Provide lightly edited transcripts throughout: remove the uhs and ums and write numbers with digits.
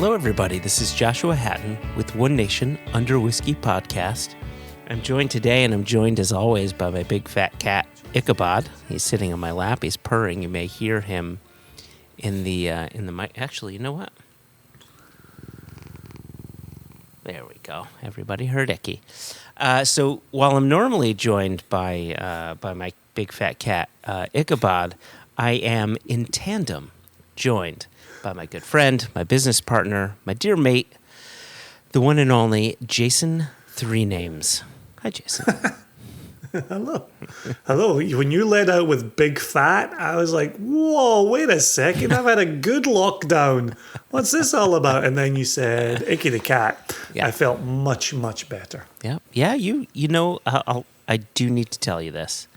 Hello, everybody. This is Joshua Hatton with One Nation Under Whiskey podcast. I'm joined today, and I'm joined as always by my big fat cat, Ichabod. He's sitting on my lap. He's purring. You may hear him in the mic. Actually, you know what? There we go. Everybody heard Icky. So while I'm normally joined by my big fat cat, Ichabod, I am in tandem joined by my good friend, my business partner, my dear mate, the one and only Jason Three Names. Hi, Jason. Hello. Hello. When you led out with big fat, I was like, whoa, wait a second. I've had a good lockdown. What's this all about? And then you said Icky the cat. Yeah. I felt much, much better. Yeah. Yeah. You know, I do need to tell you this.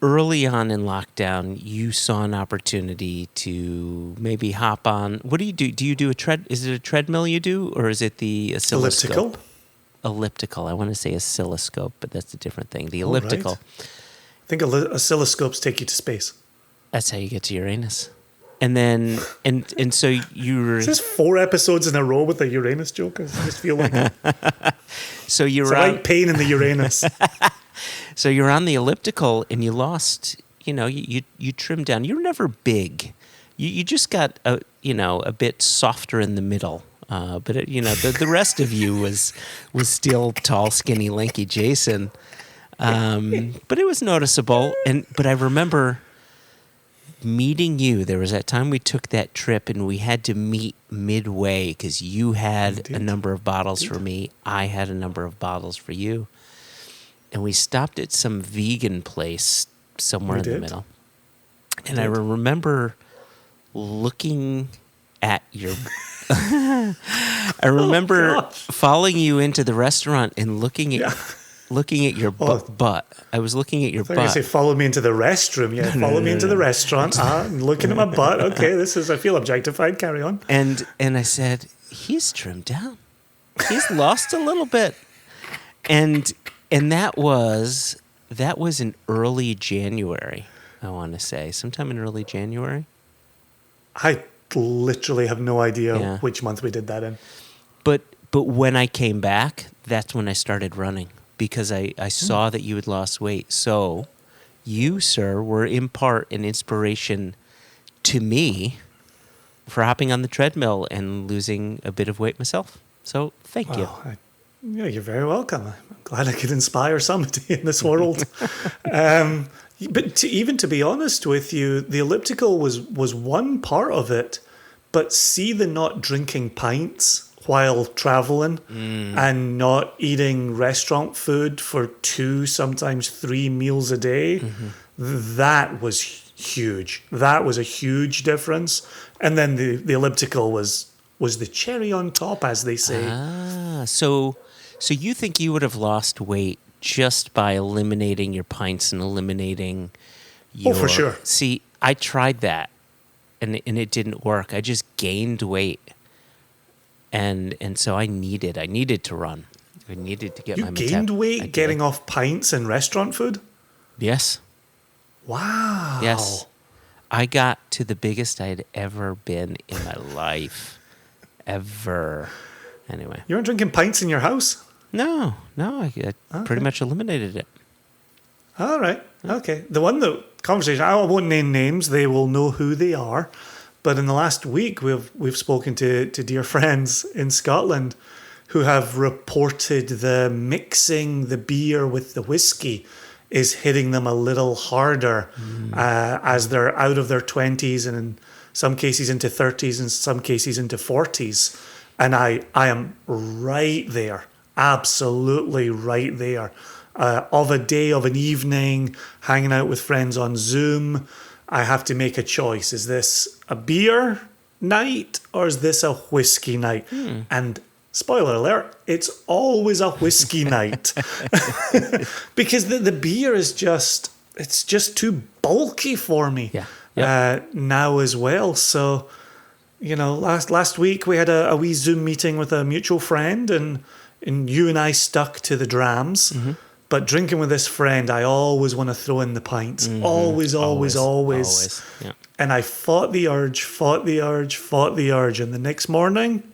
Early on in lockdown, you saw an opportunity to maybe hop on. What do you do? Do you do is it a treadmill you do, or is it the oscilloscope? Elliptical. I want to say oscilloscope, but that's a different thing. The elliptical. Right. I think oscilloscopes take you to space. That's how you get to Uranus. And then, and so you're... Is this 4 episodes in a row with the Uranus joke? I just feel like... So you're it's a right pain in the Uranus. So you're on the elliptical and you lost, you trimmed down. You were never big. You just got, a bit softer in the middle. But the rest of you was still tall, skinny, lanky Jason. But it was noticeable. But I remember meeting you. There was that time we took that trip and we had to meet midway because you had a number of bottles for me. I had a number of bottles for you. And we stopped at some vegan place somewhere in the middle. And I remember looking at your... I remember following you into the restaurant and looking at your butt. I was looking at your butt. I say follow me into the restroom. Yeah, follow me into the restaurant. Looking at my butt. Okay, I feel objectified. Carry on. And I said, he's trimmed down. He's lost a little bit. And that was in early January, I want to say. Sometime in early January. I literally have no idea which month we did that in. But when I came back, that's when I started running because I saw that you had lost weight. So you, sir, were in part an inspiration to me for hopping on the treadmill and losing a bit of weight myself. So thank you. You're very welcome. I'm glad I could inspire somebody in this world. But to be honest with you, the elliptical was one part of it, but see the not drinking pints while traveling and not eating restaurant food for 2, sometimes 3 meals a day, that was huge. That was a huge difference. And then the elliptical was the cherry on top, as they say. So you think you would have lost weight just by eliminating your pints and eliminating your... Oh, for sure. See, I tried that, and it didn't work. I just gained weight, and so I needed to run. I needed to get my... You gained weight getting off pints and restaurant food? Yes. Wow. Yes. I got to the biggest I'd ever been in my life. Ever. Anyway. You weren't drinking pints in your house? No, I pretty much eliminated it. All right, okay. Conversation, I won't name names, they will know who they are. But in the last week, we've spoken to dear friends in Scotland who have reported the mixing the beer with the whiskey is hitting them a little harder as they're out of their 20s and in some cases into 30s and some cases into 40s. And I am right there. Absolutely right there. Of a day, of an evening, hanging out with friends on Zoom, I have to make a choice. Is this a beer night or is this a whiskey night? And spoiler alert, it's always a whiskey night. Because the beer is just too bulky for me now as well. So, last week we had a wee Zoom meeting with a mutual friend and you and I stuck to the drams. But drinking with this friend, I always want to throw in the pints. Always. Yeah. And I fought the urge. And the next morning,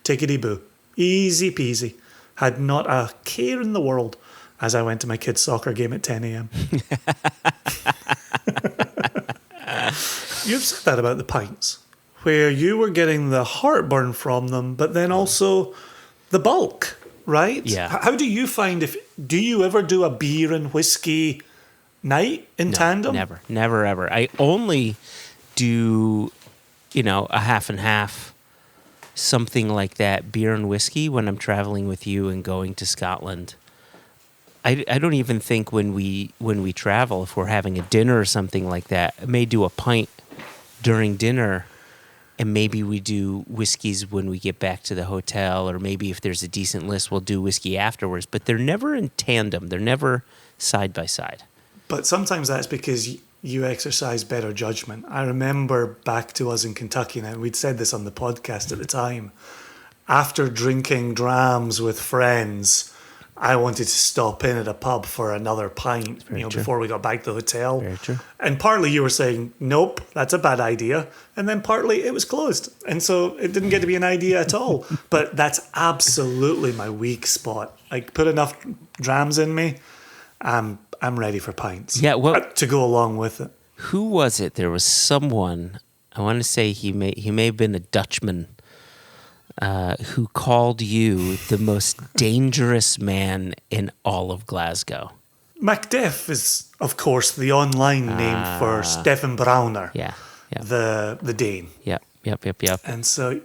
tickety-boo. Easy peasy. Had not a care in the world as I went to my kid's soccer game at 10 a.m. You've said that about the pints, where you were getting the heartburn from them, but then also the bulk, right? Yeah. How do you find do you ever do a beer and whiskey night in tandem? Never, ever. I only do, a half and half, something like that, beer and whiskey when I'm traveling with you and going to Scotland. I don't even think when we travel, if we're having a dinner or something like that, I may do a pint during dinner, and maybe we do whiskeys when we get back to the hotel, or maybe if there's a decent list, we'll do whiskey afterwards. But they're never in tandem. They're never side by side. But sometimes that's because you exercise better judgment. I remember back to us in Kentucky, and we'd said this on the podcast at the time. After drinking drams with friends, I wanted to stop in at a pub for another pint, before we got back to the hotel. Very true. And partly you were saying, nope, that's a bad idea. And then partly it was closed. And so it didn't get to be an idea at all. But that's absolutely my weak spot. Like, put enough drams in me, I'm ready for pints. Yeah, well, to go along with it. Who was it? There was someone, I want to say he may have been a Dutchman, who called you the most dangerous man in all of Glasgow. Macdef is, of course, the online name for Stefan Brauner. Yeah. The Dane. Yep. And so,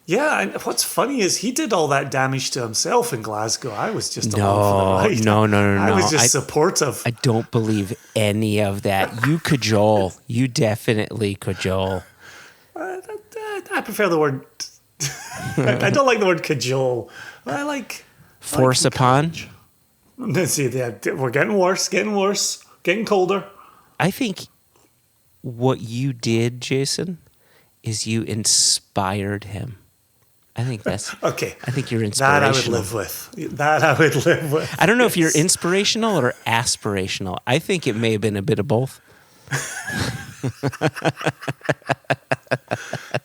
yeah, and what's funny is he did all that damage to himself in Glasgow. I was just along for the ride. No. I was just supportive. I don't believe any of that. You cajole. You definitely cajole. I prefer the word... I don't like the word cajole. I like... Force upon? See, we're getting worse, getting colder. I think what you did, Jason, is you inspired him. I think that's... Okay. I think you're inspirational. That I would live with. I don't know if you're inspirational or aspirational. I think it may have been a bit of both.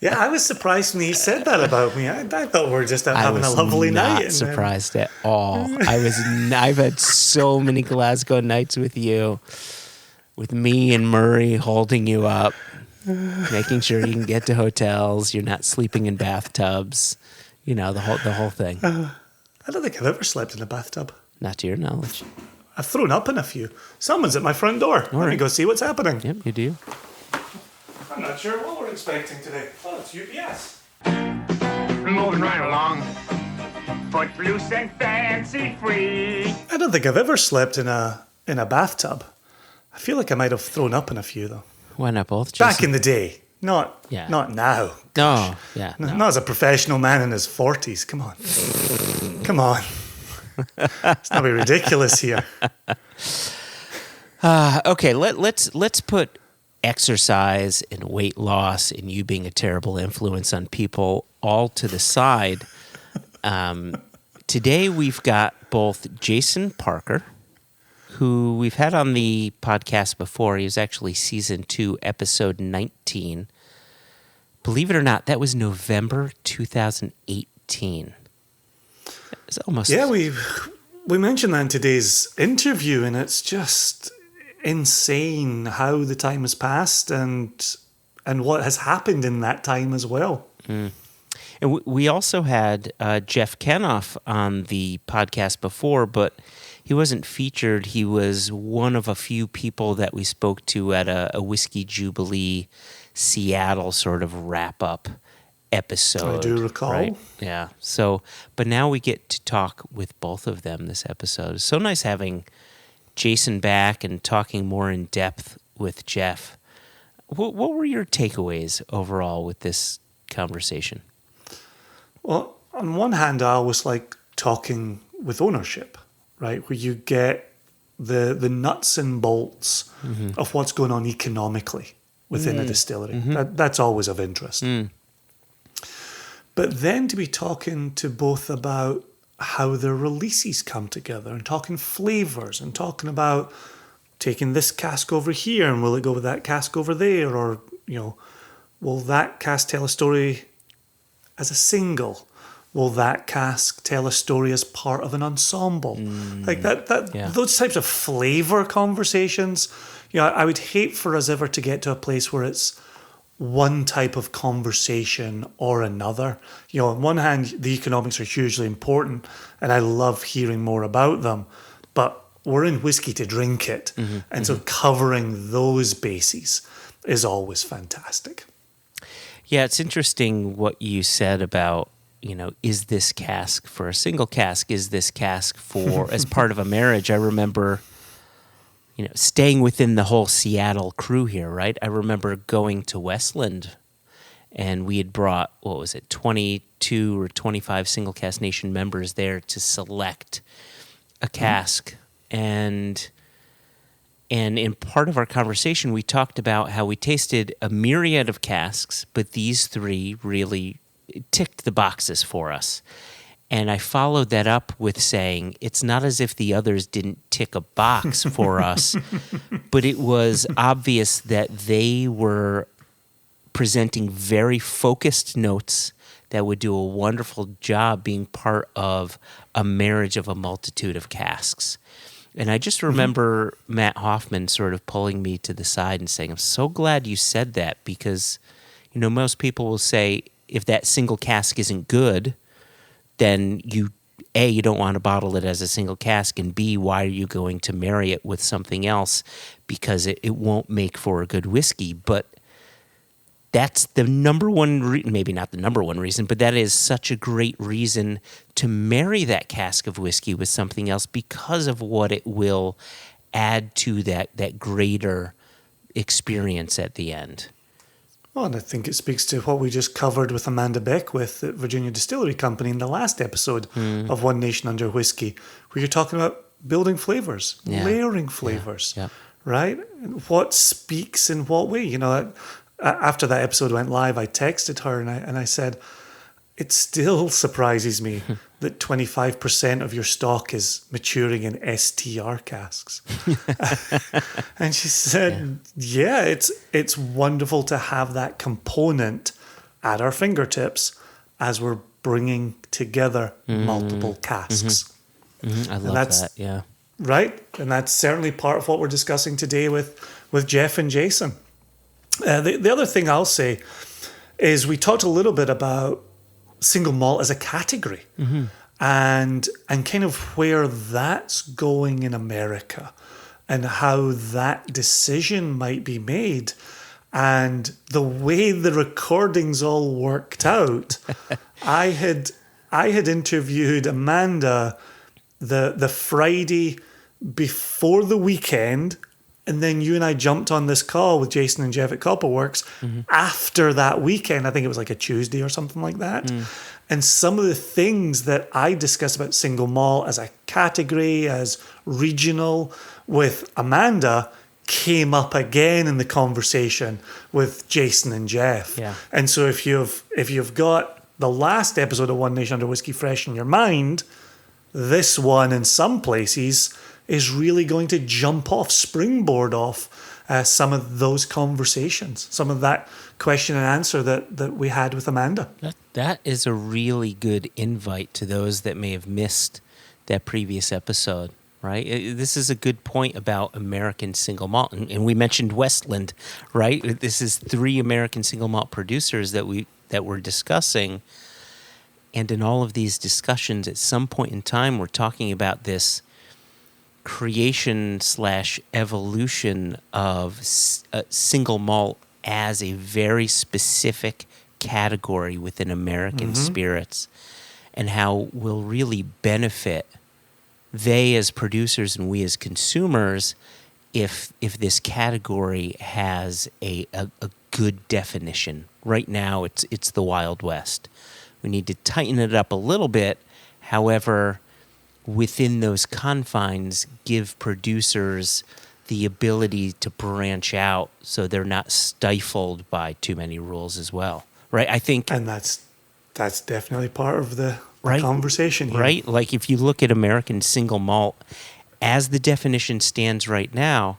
Yeah, I was surprised when he said that about me. I thought we were just having a lovely night. I was not surprised at all. I've had so many Glasgow nights with you, with me and Murray holding you up, making sure you can get to hotels. You're not sleeping in bathtubs. The whole thing. I don't think I've ever slept in a bathtub. Not to your knowledge. I've thrown up in a few. Someone's at my front door. Let me go see what's happening. Yep, you do. I'm not sure what we're expecting today. Oh, it's UPS. Moving right along. Footloose and fancy free. I don't think I've ever slept in a bathtub. I feel like I might have thrown up in a few though. Why not both? Jason? Back in the day, not now. No, yeah, no. Not as a professional man in his 40s. Come on. Let's not be ridiculous here. Okay, let's put exercise and weight loss and you being a terrible influence on people all to the side. Today we've got both Jason Parker, who we've had on the podcast before. He was actually season 2, episode 19. Believe it or not, that was November 2018. It's almost... Yeah, we mentioned that in today's interview, and it's just insane how the time has passed and what has happened in that time as well. Mm. And we also had Jeff Kanof on the podcast before, but he wasn't featured. He was one of a few people that we spoke to at a Whiskey Jubilee Seattle sort of wrap-up episode. I do recall. Right? Yeah. So, but now we get to talk with both of them this episode. It's so nice having Jason back and talking more in depth with Jeff. What were your takeaways overall with this conversation? Well, on one hand, I always like talking with ownership, right? Where you get the nuts and bolts of what's going on economically within a distillery. That's always of interest. But then to be talking to both about how their releases come together and talking flavors and talking about taking this cask over here and will it go with that cask over there, or will that cask tell a story as a single? Will that cask tell a story as part of an ensemble? Like that Yeah. those types of flavor conversations. I would hate for us ever to get to a place where it's one type of conversation or another. On one hand, the economics are hugely important and I love hearing more about them, but we're in whiskey to drink it. And so covering those bases is always fantastic. Yeah, it's interesting what you said about, is this cask for a single cask? Is this cask for as part of a marriage? I remember, staying within the whole Seattle crew here, right? I remember going to Westland and we had brought, 22 or 25 Single Cask Nation members there to select a cask. And in part of our conversation, we talked about how we tasted a myriad of casks, but these three really ticked the boxes for us. And I followed that up with saying, it's not as if the others didn't tick a box for us, but it was obvious that they were presenting very focused notes that would do a wonderful job being part of a marriage of a multitude of casks. And I just remember Matt Hoffman sort of pulling me to the side and saying, I'm so glad you said that, because, most people will say if that single cask isn't good, then you don't want to bottle it as a single cask, and B, why are you going to marry it with something else? Because it won't make for a good whiskey. But that's the number one, maybe not the number one reason, but that is such a great reason to marry that cask of whiskey with something else, because of what it will add to that greater experience at the end. Well, and I think it speaks to what we just covered with Amanda Beckwith at Virginia Distillery Company in the last episode of One Nation Under Whiskey, where you're talking about building flavors, layering flavors, right? What speaks in what way? After that episode went live, I texted her and I said, it still surprises me that 25% of your stock is maturing in STR casks. And she said, it's wonderful to have that component at our fingertips as we're bringing together multiple casks. I love that, yeah. Right? And that's certainly part of what we're discussing today with Jeff and Jason. The other thing I'll say is we talked a little bit about single malt as a category and kind of where that's going in America and how that decision might be made. And the way the recordings all worked out, I had interviewed Amanda the Friday before the weekend, and then you and I jumped on this call with Jason and Jeff at Copperworks after that weekend. I think it was like a Tuesday or something like that. And some of the things that I discussed about single malt as a category, as regional, with Amanda came up again in the conversation with Jason and Jeff. Yeah. And so if you've got the last episode of One Nation Under Whiskey fresh in your mind, this one in some places is really going to springboard off some of those conversations, some of that question and answer that we had with Amanda. That is a really good invite to those that may have missed that previous episode, right? This is a good point about American single malt. And we mentioned Westland, right? This is 3 American single malt producers that we're discussing. And in all of these discussions, at some point in time, we're talking about this creation/evolution of single malt as a very specific category within American spirits, and how we'll really benefit they as producers and we as consumers if this category has a good definition. Right now, it's the Wild West. We need to tighten it up a little bit. However, within those confines, give producers the ability to branch out so they're not stifled by too many rules as well, right? I think, And that's That's definitely part of the Right. conversation here. Right? Like if you look at American single malt, as the definition stands right now,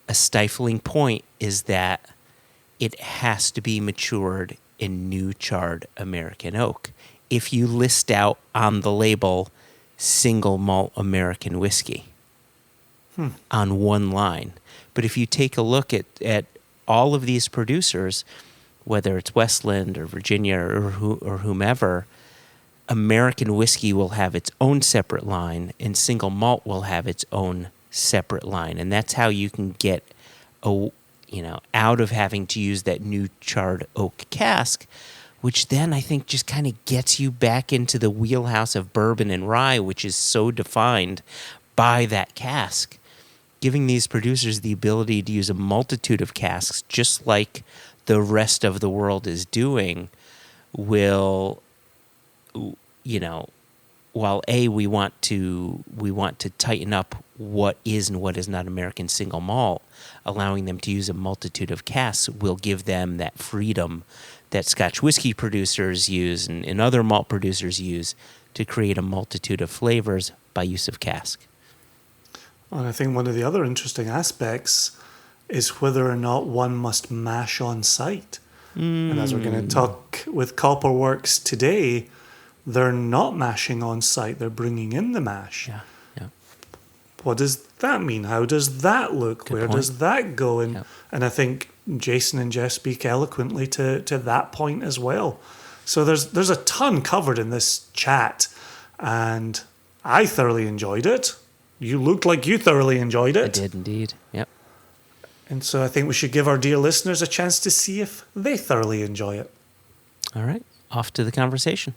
a stifling point is that it has to be matured in new charred American oak. If you list out on the label single malt American whiskey on one line. But if you take a look at all of these producers, whether it's Westland or Virginia or whomever, American whiskey will have its own separate line and single malt will have its own separate line. And that's how you can get out of having to use that new charred oak cask, which then I think just kind of gets you back into the wheelhouse of bourbon and rye, which is so defined by that cask, giving these producers the ability to use a multitude of casks, just like the rest of the world is doing, will, while we want to tighten up what is and what is not American single malt, allowing them to use a multitude of casks will give them that freedom that Scotch whiskey producers use and other malt producers use to create a multitude of flavors by use of cask. And I think one of the other interesting aspects is whether or not one must mash on site. And as we're going to talk with Copperworks today, they're not mashing on site, they're bringing in the mash. Yeah. What does that mean? How does that look? Good Where point. does that go? And Yep. and I think Jason and Jeff speak eloquently to that point as well. So there's a ton covered in this chat, and I thoroughly enjoyed it. You looked like you thoroughly enjoyed it. I did indeed. Yep. And so I think we should give our dear listeners a chance to see if they thoroughly enjoy it. All right. Off to the conversation.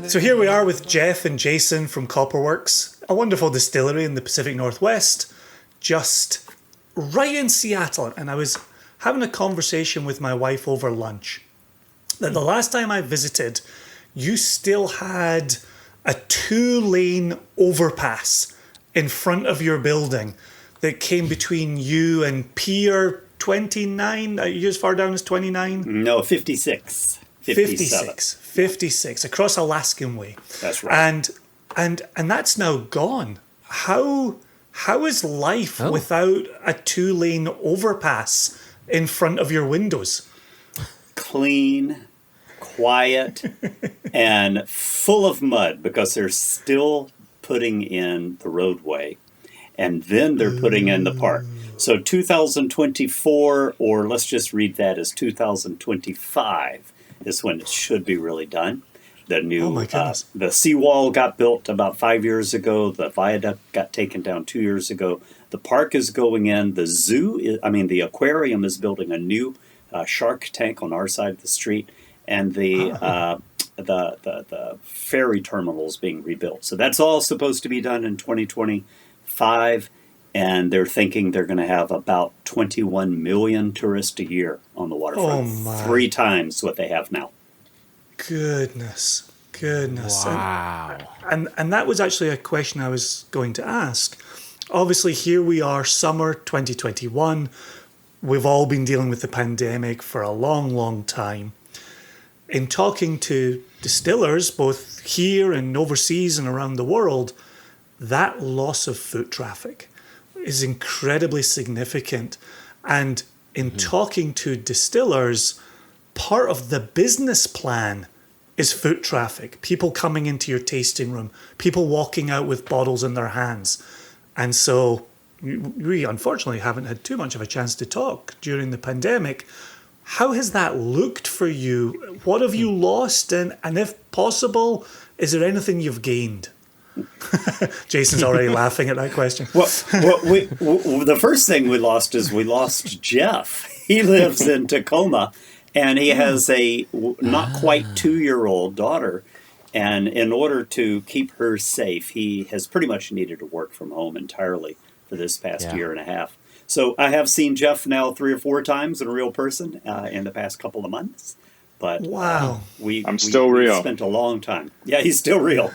So here we are with Jeff and Jason from Copperworks, a wonderful distillery in the Pacific Northwest, just right in Seattle. And I was having a conversation with my wife over lunch that the last time I visited, you still had a 2-lane overpass in front of your building that came between you and Pier 29. Are you as far down as 29? No, 56. 57. 56 across Alaskan Way. That's right. And that's now gone. How is life without a 2-lane overpass in front of your windows? Clean, quiet, and full of mud because they're still putting in the roadway and then they're putting in the park. So 2024, or let's just read that as 2025, is when it should be really done. The new, Oh my goodness. the seawall got built about 5 years ago. The viaduct got taken down 2 years ago. The park is going in. The the aquarium is building a new shark tank on our side of the street, and the ferry terminal is being rebuilt. So that's all supposed to be done in 2025, and they're thinking they're going to have about 21 million tourists a year on the waterfront. Oh, my. 3 times what they have now. Goodness. Wow. And that was actually a question I was going to ask. Obviously, here we are, summer 2021. We've all been dealing with the pandemic for a long, long time. In talking to distillers, both here and overseas and around the world, that loss of foot traffic is incredibly significant. And in talking to distillers, part of the business plan is foot traffic, people coming into your tasting room, people walking out with bottles in their hands. And so we unfortunately haven't had too much of a chance to talk during the pandemic. How has that looked for you? What have you lost? And if possible, is there anything you've gained? Jason's already laughing at that question. Well, the first thing we lost is we lost Jeff. He lives in Tacoma, and he has a not quite 2-year-old daughter. And in order to keep her safe, he has pretty much needed to work from home entirely for this past year and a half. So I have seen Jeff now 3 or 4 times in a real person in the past couple of months. But Wow. I'm still real. We spent a long time. Yeah, he's still real.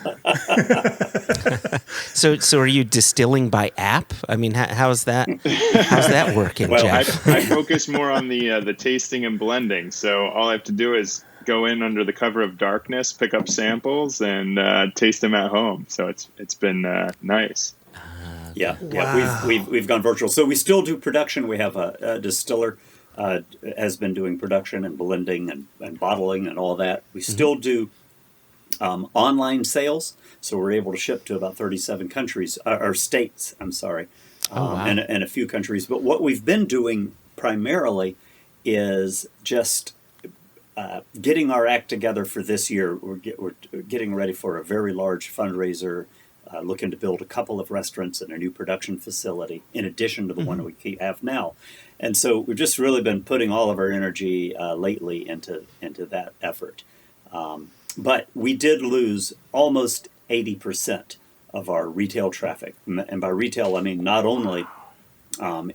So are you distilling by app? I mean, how's that? How's that working, Well, Jeff? I focus more on the tasting and blending. So all I have to do is go in under the cover of darkness, pick up samples, and taste them at home. So it's been nice. Yeah, Wow. we've gone virtual. So we still do production. We have a distiller has been doing production and blending and bottling and all that. We still do online sales, so we're able to ship to about 37 countries or states. I'm sorry, wow. and a few countries. But what we've been doing primarily is just getting our act together for this year. We're getting ready for a very large fundraiser. Looking to build a couple of restaurants and a new production facility in addition to the one we have now. And so we've just really been putting all of our energy lately into that effort. But we did lose almost 80% of our retail traffic. And by retail, I mean not only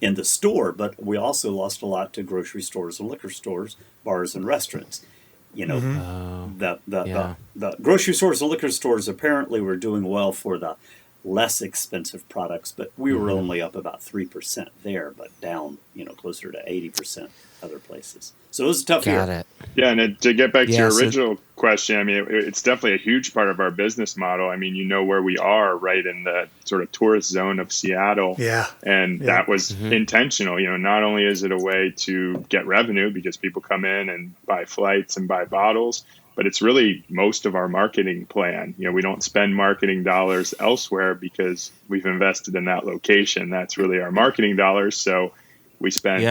in the store, but we also lost a lot to grocery stores and liquor stores, bars and restaurants. You know, the grocery stores and liquor stores apparently were doing well for the less expensive products, but we were only up about 3% there, but down, closer to 80% other places. So it was a tough year. Got it. Yeah, and to get back to your so- original question, I mean, it's definitely a huge part of our business model. I mean, where we are, right in the sort of tourist zone of Seattle. Yeah. And that was intentional. Not only is it a way to get revenue because people come in and buy flights and buy bottles, but it's really most of our marketing plan. We don't spend marketing dollars elsewhere because we've invested in that location. That's really our marketing dollars. So we spent,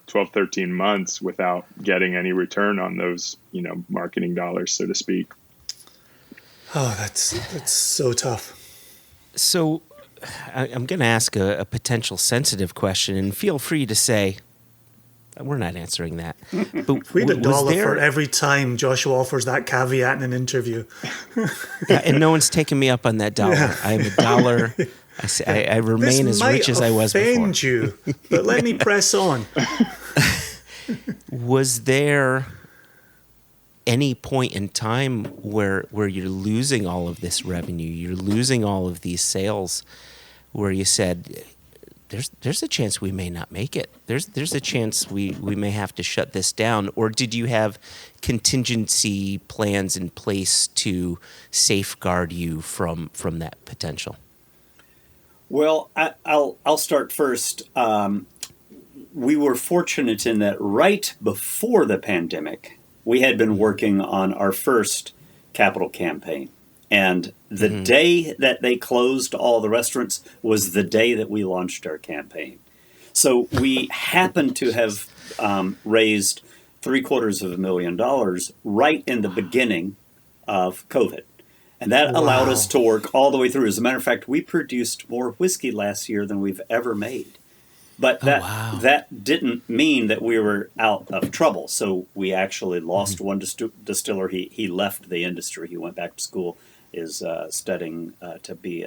12, 13 months without getting any return on those, marketing dollars, so to speak. Oh, that's so tough. So I'm going to ask a potential sensitive question, and feel free to say, we're not answering that. But We had $1 there, for every time Joshua offers that caveat in an interview. and no one's taken me up on that dollar. Yeah. I am $1. I remain This as rich as I was might before. offend you, but let me press on. Was there any point in time where you're losing all of this revenue, you're losing all of these sales, where you said, there's a chance we may not make it. There's a chance we may have to shut this down? Or did you have contingency plans in place to safeguard you from that potential? Well, I'll start first. We were fortunate in that right before the pandemic, we had been working on our first capital campaign. And the day that they closed all the restaurants was the day that we launched our campaign. So we happened to have raised $750,000 right in the beginning of COVID. And that allowed us to work all the way through. As a matter of fact, we produced more whiskey last year than we've ever made. But that didn't mean that we were out of trouble. So we actually lost one distiller. He left the industry. He went back to school, is studying to be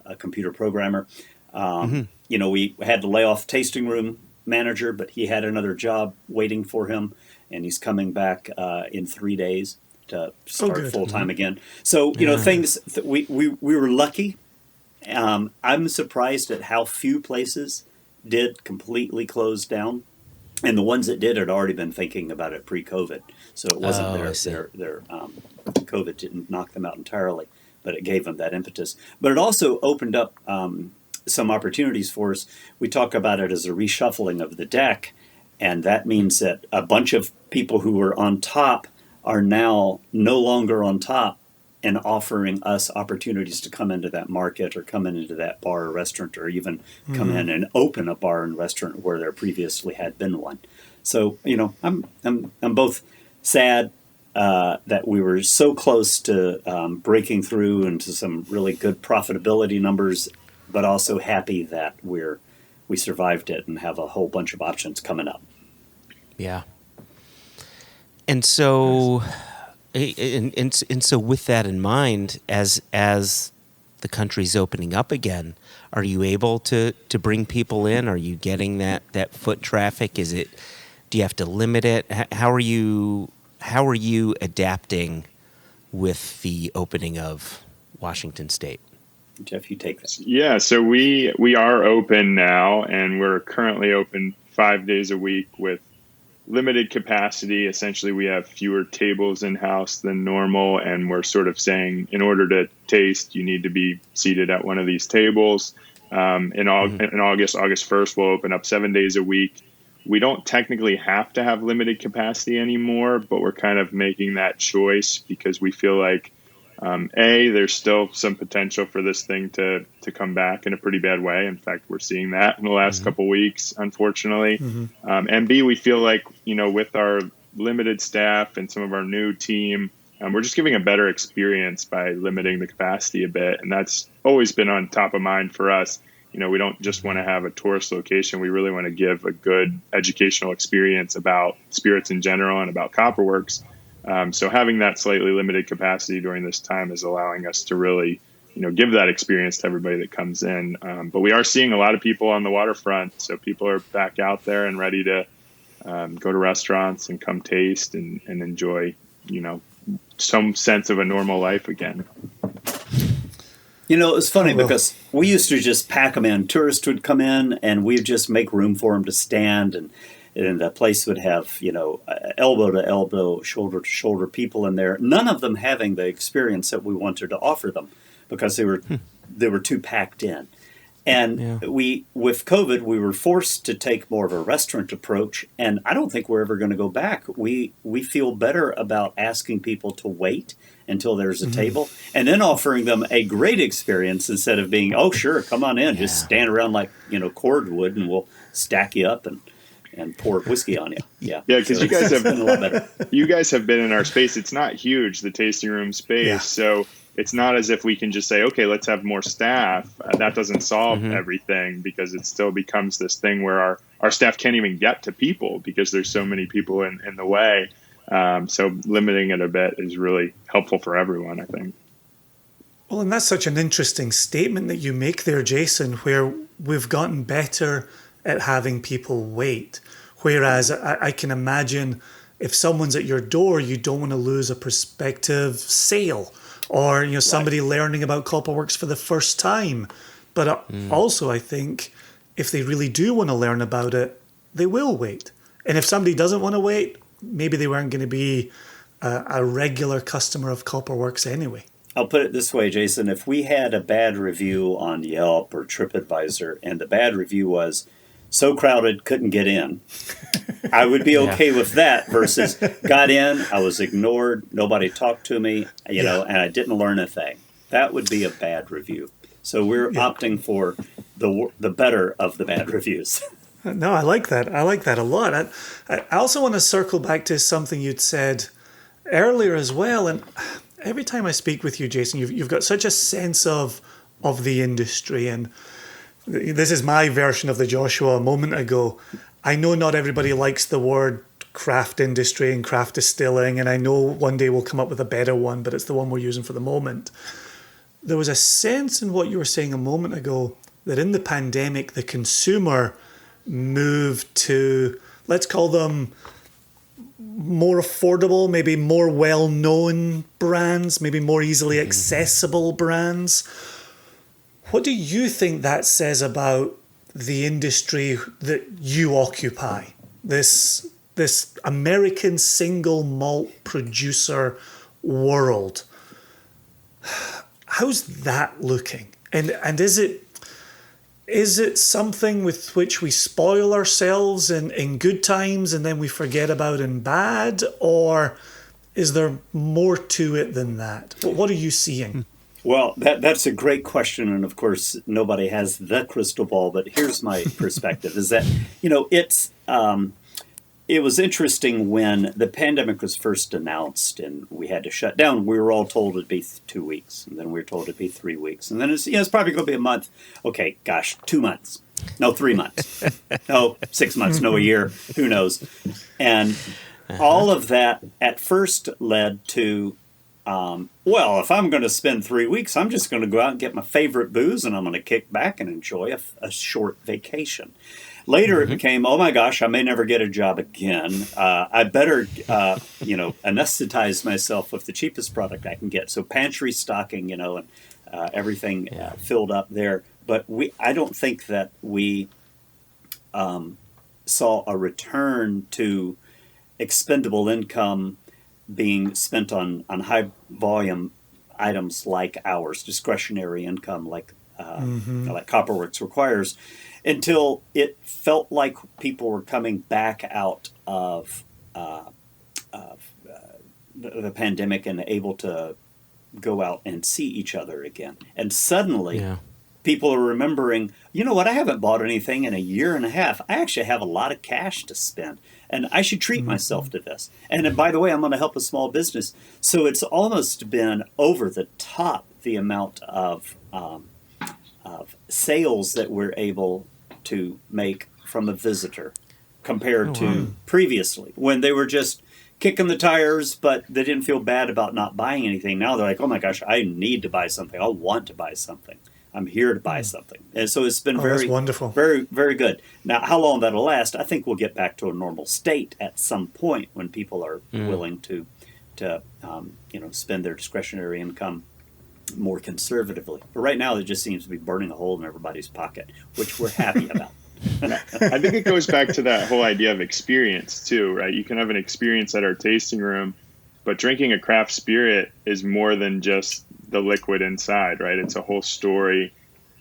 a computer programmer. We had to lay off tasting room manager, but he had another job waiting for him, and he's coming back in 3 days to start full time again. So things we were lucky. I'm surprised at how few places did completely close down, and the ones that did had already been thinking about it pre-COVID. So it wasn't their COVID didn't knock them out entirely, but it gave them that impetus. But it also opened up some opportunities for us. We talk about it as a reshuffling of the deck, and that means that a bunch of people who were on top are now no longer on top and offering us opportunities to come into that market or come into that bar or restaurant, or even come in and open a bar and restaurant where there previously had been one. So, I'm both sad that we were so close to breaking through into some really good profitability numbers, but also happy that we survived it and have a whole bunch of options coming up. Yeah. And so, and so with that in mind, as the country's opening up again, are you able to bring people in? Are you getting that foot traffic? Do you have to limit it? How are you how are you adapting with the opening of Washington State? Jeff, you take that. Yeah, so we are open now, and we're currently open 5 days a week with limited capacity. Essentially, we have fewer tables in-house than normal, and we're sort of saying, in order to taste, you need to be seated at one of these tables. In August 1st, we'll open up 7 days a week. We don't technically have to have limited capacity anymore, but we're kind of making that choice because we feel like, there's still some potential for this thing to come back in a pretty bad way. In fact, we're seeing that in the last couple weeks, unfortunately. And B, we feel like, with our limited staff and some of our new team, we're just giving a better experience by limiting the capacity a bit. And that's always been on top of mind for us. We don't just want to have a tourist location. We really want to give a good educational experience about spirits in general and about Copperworks. So having that slightly limited capacity during this time is allowing us to really, give that experience to everybody that comes in. But we are seeing a lot of people on the waterfront. So people are back out there and ready to go to restaurants and come taste and enjoy, some sense of a normal life again. It's funny because we used to just pack them in. Tourists would come in and we'd just make room for them to stand, and the place would have, elbow to elbow, shoulder to shoulder people in there, none of them having the experience that we wanted to offer them because they were too packed in. And with COVID, we were forced to take more of a restaurant approach, and I don't think we're ever going to go back. We feel better about asking people to wait until there's a table and then offering them a great experience instead of being, oh, sure, come on in, just stand around like, cordwood and we'll stack you up and pour whiskey on you. Yeah, because so you guys have been a lot better. You guys have been in our space. It's not huge, the tasting room space, so it's not as if we can just say, okay, let's have more staff. That doesn't solve everything, because it still becomes this thing where our staff can't even get to people because there's so many people in the way. So limiting it a bit is really helpful for everyone, I think. Well, and that's such an interesting statement that you make there, Jason, where we've gotten better at having people wait. Whereas I can imagine if someone's at your door, you don't want to lose a prospective sale or somebody learning about Copperworks for the first time. But also, I think if they really do want to learn about it, they will wait. And if somebody doesn't want to wait, maybe they weren't going to be a regular customer of Copperworks anyway. I'll put it this way, Jason. If we had a bad review on Yelp or TripAdvisor and the bad review was so crowded, couldn't get in, I would be okay with that versus got in, I was ignored, nobody talked to me, and I didn't learn a thing. That would be a bad review. So we're opting for the better of the bad reviews. No, I like that. I like that a lot. I also want to circle back to something you'd said earlier as well. And every time I speak with you, Jason, you've got such a sense of the industry. And this is my version of the Joshua a moment ago. I know not everybody likes the word craft industry and craft distilling, and I know one day we'll come up with a better one, but it's the one we're using for the moment. There was a sense in what you were saying a moment ago that in the pandemic, the consumer moved to, let's call them more affordable, maybe more well-known brands, maybe more easily accessible brands. What do you think that says about the industry that you occupy? This American single malt producer world. How's that looking? And is it something with which we spoil ourselves in good times and then we forget about in bad? Or is there more to it than that? What are you seeing? Well, that's a great question. And of course, nobody has the crystal ball. But here's my perspective is that, it was interesting when the pandemic was first announced and we had to shut down. We were all told it'd be 2 weeks, and then we were told it'd be 3 weeks, and then it's probably going to be a month. Okay, gosh, 2 months. No, 3 months. No, 6 months. No, a year. Who knows? And all of that at first led to well, if I'm going to spend 3 weeks, I'm just going to go out and get my favorite booze and I'm going to kick back and enjoy a short vacation. Later, it became, oh my gosh, I may never get a job again. I better, anesthetize myself with the cheapest product I can get. So pantry stocking, and everything filled up there. But I don't think that we saw a return to expendable income being spent on high volume items like ours, discretionary income like Copperworks requires, until it felt like people were coming back out of the pandemic and able to go out and see each other again. And suddenly people are remembering, you know what, I haven't bought anything in a year and a half. I actually have a lot of cash to spend, and I should treat myself to this. And by the way, I'm going to help a small business. So it's almost been over the top, the amount of sales that we're able to make from a visitor compared to previously, when they were just kicking the tires, but they didn't feel bad about not buying anything. Now they're like, oh my gosh, I need to buy something. I want to buy something. I'm here to buy something. And so it's been very wonderful. Very, very good. Now, how long that'll last, I think we'll get back to a normal state at some point when people are willing to spend their discretionary income more conservatively. But right now, it just seems to be burning a hole in everybody's pocket, which we're happy about. I think it goes back to that whole idea of experience too, right? You can have an experience at our tasting room, but drinking a craft spirit is more than just the liquid inside, right? It's a whole story.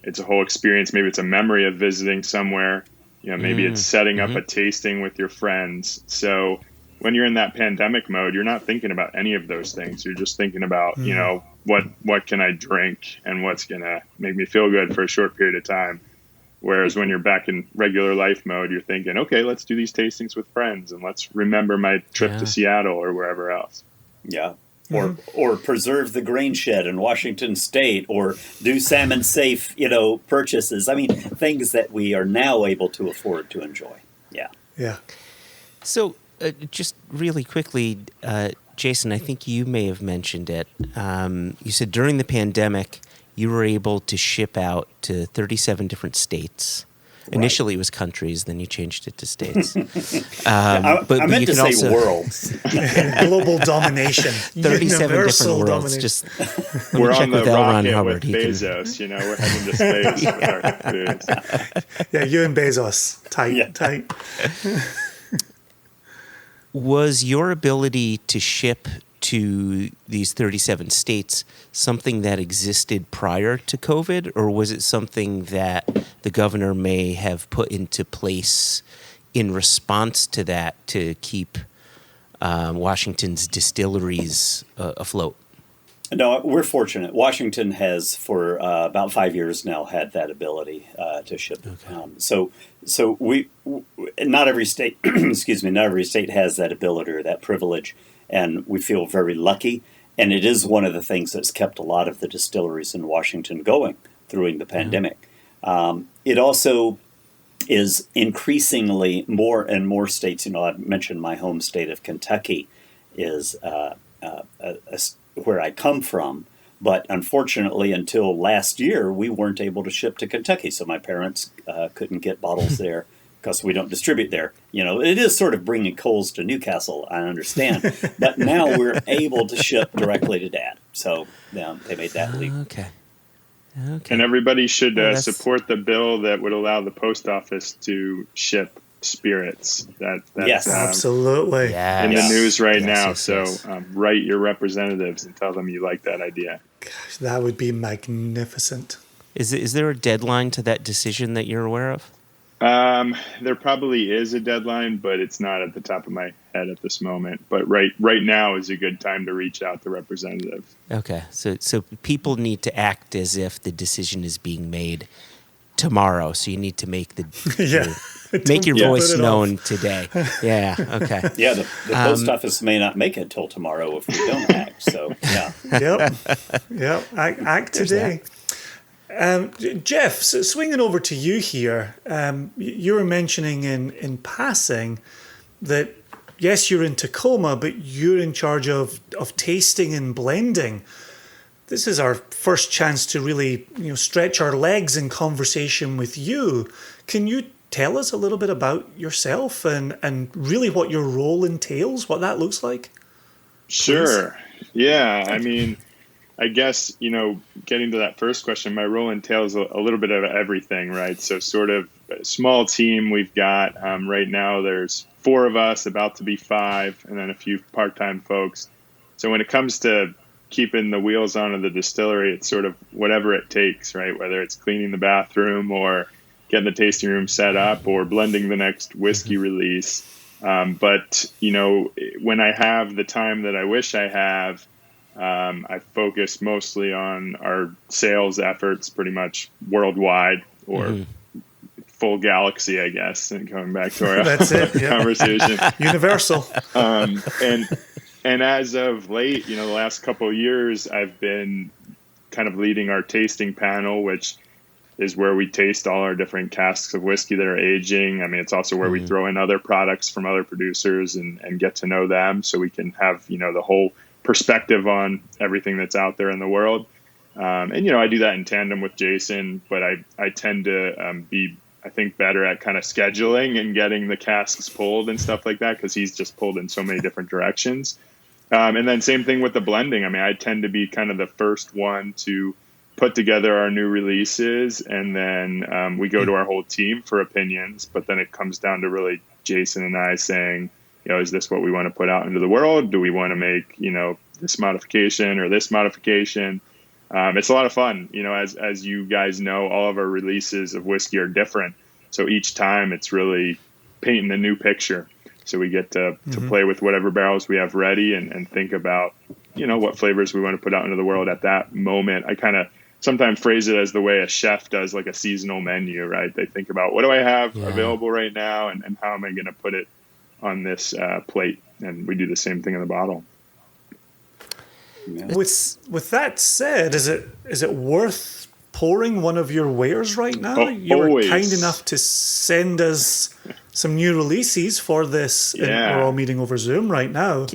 It's a whole experience. Maybe it's a memory of visiting somewhere. Maybe it's setting up a tasting with your friends. So when you're in that pandemic mode, you're not thinking about any of those things. You're just thinking about, what can I drink and what's going to make me feel good for a short period of time. Whereas when you're back in regular life mode, you're thinking, okay, let's do these tastings with friends and let's remember my trip to Seattle or wherever else. Yeah. Or preserve the grain shed in Washington State, or do salmon safe, purchases. I mean, things that we are now able to afford to enjoy. Yeah. Yeah. So just really quickly, Jason, I think you may have mentioned it. You said during the pandemic, you were able to ship out to 37 different states. Right. Initially, it was countries. Then you changed it to states. I meant to say also, worlds. Global domination. 37 different worlds. Domination. Just we're on the rocket Hubbard. with Bezos. We're heading to space with our foods. Yeah, you and Bezos. Tight. Was your ability to ship to these 37 states something that existed prior to COVID, or was it something that the governor may have put into place in response to that to keep Washington's distilleries afloat? No, we're fortunate. Washington has, for about 5 years now, had that ability to ship. Okay. So we not every state, not every state has that ability or that privilege. And we feel very lucky. And it is one of the things that's kept a lot of the distilleries in Washington going through the pandemic. It also is increasingly more and more states. I've mentioned my home state of Kentucky is where I come from. But unfortunately, until last year, we weren't able to ship to Kentucky. So my parents couldn't get bottles there, because we don't distribute there. It is sort of bringing coals to Newcastle, I understand. But now we're able to ship directly to Dad. So they made that leap. Okay. And everybody should support the bill that would allow the post office to ship spirits. That's yes, absolutely. In the news right now. So write your representatives and tell them you like that idea. Gosh, that would be magnificent. Is there a deadline to that decision that you're aware of? There probably is a deadline, but it's not at the top of my head at this moment. But right now is a good time to reach out to representatives. Okay, so people need to act as if the decision is being made tomorrow. So you need to make make your voice known today. Yeah. Okay. Yeah, the post office may not make it till tomorrow if we don't act. So yeah. Yep. Act today. Jeff, so swinging over to you here, you were mentioning in passing that yes, you're in Tacoma, but you're in charge of tasting and blending. This is our first chance to really, stretch our legs in conversation with you. Can you tell us a little bit about yourself and really what your role entails, what that looks like? Sure. Yeah. I mean, I guess, getting to that first question, my role entails a little bit of everything, right? So sort of a small team we've got right now. There's 4 of us, about to be 5, and then a few part-time folks. So when it comes to keeping the wheels on of the distillery, it's sort of whatever it takes, right? Whether it's cleaning the bathroom or getting the tasting room set up or blending the next whiskey release. But, when I have the time that I wish I have, I focus mostly on our sales efforts pretty much worldwide or full galaxy, I guess, and coming back to our That's it, yeah. conversation. Universal. And as of late, the last couple of years, I've been kind of leading our tasting panel, which is where we taste all our different casks of whiskey that are aging. I mean, it's also where we throw in other products from other producers and get to know them so we can have, the whole perspective on everything that's out there in the world. And, I do that in tandem with Jason, but I tend to be, I think, better at kind of scheduling and getting the casks pulled and stuff like that, because he's just pulled in so many different directions. And then same thing with the blending. I mean, I tend to be kind of the first one to put together our new releases, and then we go to our whole team for opinions, but then it comes down to really Jason and I saying, is this what we want to put out into the world? Do we want to make, this modification or this modification? It's a lot of fun. As you guys know, all of our releases of whiskey are different. So each time it's really painting a new picture. So we get to play with whatever barrels we have ready and think about, what flavors we want to put out into the world at that moment. I kind of sometimes phrase it as the way a chef does like a seasonal menu, right? They think about, what do I have available right now and how am I going to put it on this plate? And we do the same thing in the bottle. Yeah. With that said, is it worth pouring one of your wares right now? You were kind enough to send us some new releases for this. Yeah. We're all meeting over Zoom right now.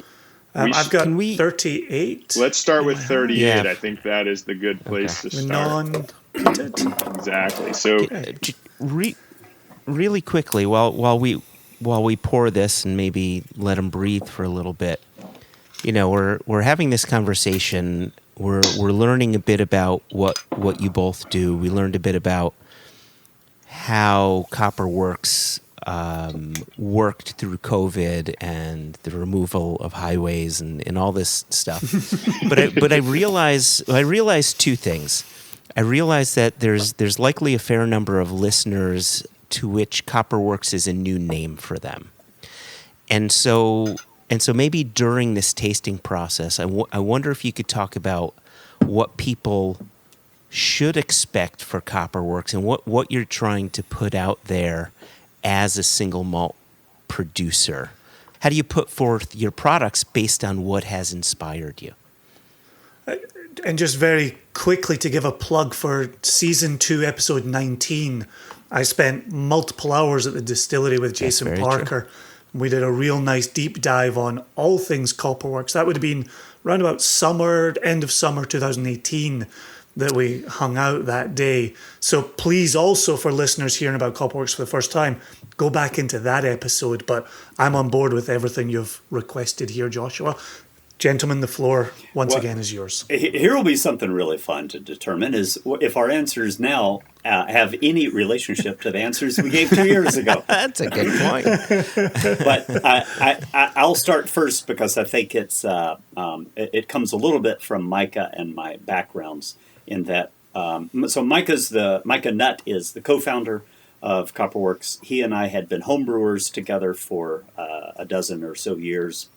I've got 38. Let's start with 38. Yeah. I think that is the good place to start. Non-peated. Exactly. So, really quickly, while we pour this and maybe let them breathe for a little bit, we're having this conversation. We're learning a bit about what you both do. We learned a bit about how Copperworks worked through COVID and the removal of highways and all this stuff. but I realized 2 things. I realized that there's likely a fair number of listeners to which Copperworks is a new name for them, and so maybe during this tasting process, I wonder if you could talk about what people should expect for Copperworks and what you're trying to put out there as a single malt producer. How do you put forth your products based on what has inspired you? And just very quickly to give a plug for Season 2, Episode 19, I spent multiple hours at the distillery with Jason Parker. True. We did a real nice deep dive on all things Copperworks. That would have been around about end of summer 2018 that we hung out that day. So please also, for listeners hearing about Copperworks for the first time, go back into that episode. But I'm on board with everything you've requested here, Joshua. Gentlemen, the floor once again is yours. Here will be something really fun to determine is if our answers now have any relationship to the answers we gave 2 years ago. That's a good point. But I'll start first because I think it comes a little bit from Micah and my backgrounds in that. So Micah Nutt is the co-founder of Copperworks. He and I had been homebrewers together for a dozen or so years,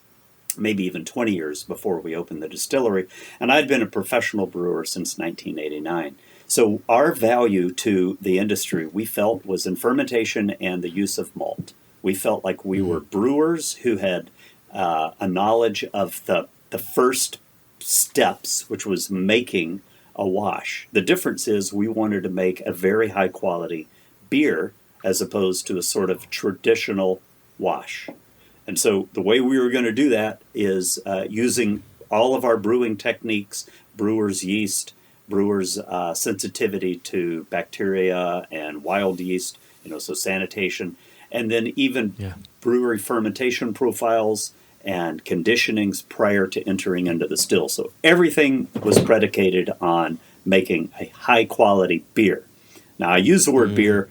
maybe even 20 years before we opened the distillery. And I'd been a professional brewer since 1989. So our value to the industry, we felt, was in fermentation and the use of malt. We felt like we were brewers who had a knowledge of the first steps, which was making a wash. The difference is we wanted to make a very high quality beer as opposed to a sort of traditional wash. And so the way we were going to do that is using all of our brewing techniques, brewer's yeast, brewer's sensitivity to bacteria and wild yeast, so sanitation, and then even brewery fermentation profiles and conditionings prior to entering into the still. So everything was predicated on making a high quality beer. Now I use the word beer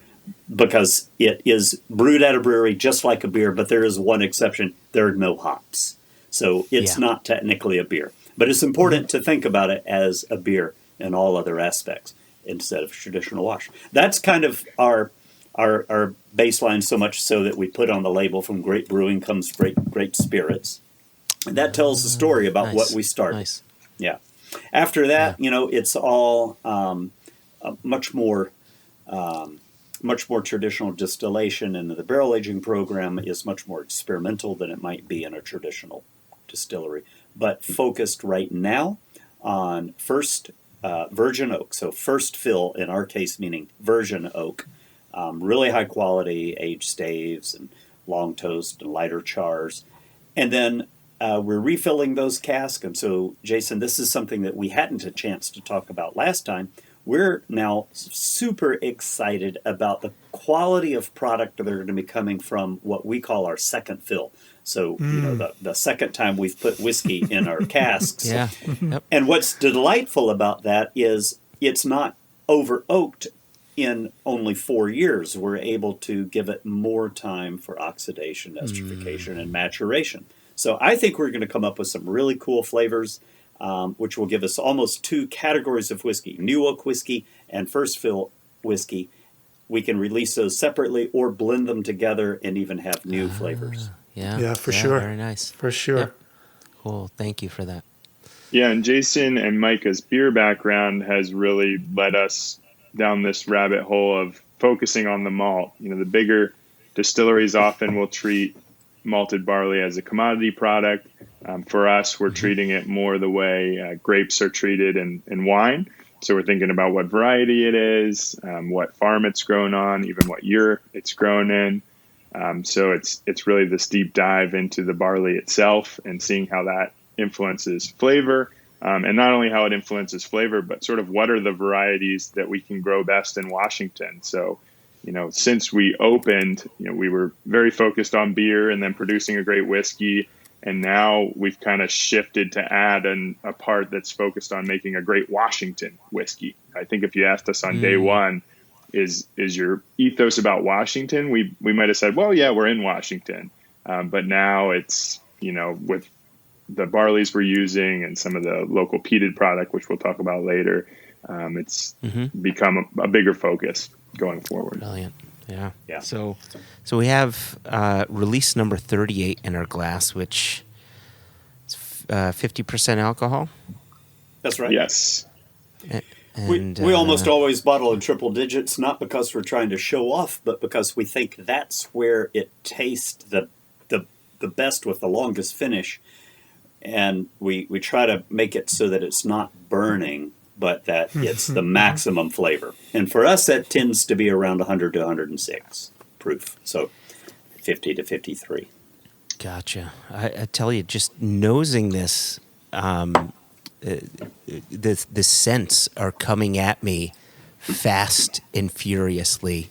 because it is brewed at a brewery just like a beer, but there is one exception. There are no hops. So it's not technically a beer. But it's important to think about it as a beer in all other aspects instead of traditional wash. That's kind of our baseline, so much so that we put on the label, from great brewing comes great spirits. And that tells the story about what we started. Nice. Yeah. After that, it's all much more traditional distillation, and the barrel aging program is much more experimental than it might be in a traditional distillery, but focused right now on first virgin oak. So first fill, in our case, meaning virgin oak, really high quality aged staves and long toast and lighter chars. And then we're refilling those casks. And so, Jason, this is something that we hadn't a chance to talk about last time. We're now super excited about the quality of product that are going to be coming from what we call our second fill. So, the second time we've put whiskey in our casks. Yeah. Yep. And what's delightful about that is it's not over oaked in only 4 years. We're able to give it more time for oxidation, esterification, and maturation. So I think we're going to come up with some really cool flavors, which will give us almost 2 categories of whiskey: new oak whiskey and first fill whiskey. We can release those separately or blend them together and even have new flavors. Yeah, for sure. Very nice. For sure. Yep. Cool. Thank you for that. Yeah, and Jason and Micah's beer background has really led us down this rabbit hole of focusing on the malt. The bigger distilleries often will treat malted barley as a commodity product. For us, we're treating it more the way grapes are treated in wine. So we're thinking about what variety it is, what farm it's grown on, even what year it's grown in. So it's really this deep dive into the barley itself and seeing how that influences flavor. And not only how it influences flavor, but sort of what are the varieties that we can grow best in Washington. So, since we opened, we were very focused on beer and then producing a great whiskey. And now we've kind of shifted to add a part that's focused on making a great Washington whiskey. I think if you asked us on day one, is your ethos about Washington? We might have said, well, yeah, we're in Washington. But now it's, with the barleys we're using and some of the local peated product, which we'll talk about later, it's become a bigger focus going forward. Brilliant. Yeah. So we have release number 38 in our glass, which is 50% alcohol. that's right. Yes. And, we almost always bottle in triple digits, not because we're trying to show off, but because we think that's where it tastes the best with the longest finish. And we try to make it so that it's not burning, but that it's the maximum flavor. And for us, that tends to be around 100 to 106 proof. So 50 to 53. Gotcha. I tell you, just nosing this, the scents are coming at me fast and furiously.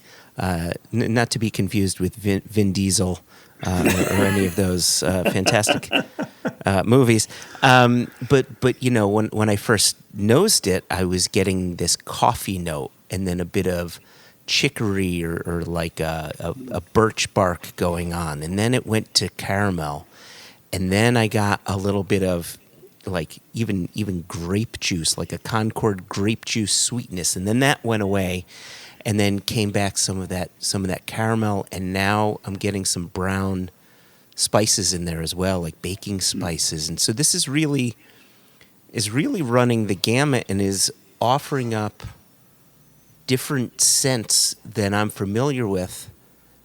Not to be confused with Vin Diesel or any of those fantastic movies. But when I first nosed it, I was getting this coffee note and then a bit of chicory or like a birch bark going on. And then it went to caramel. And then I got a little bit of like even grape juice, like a Concord grape juice sweetness. And then that went away. And then came back some of that caramel, and now I'm getting some brown spices in there as well, like baking spices. And so this is really running the gamut and is offering up different scents than I'm familiar with,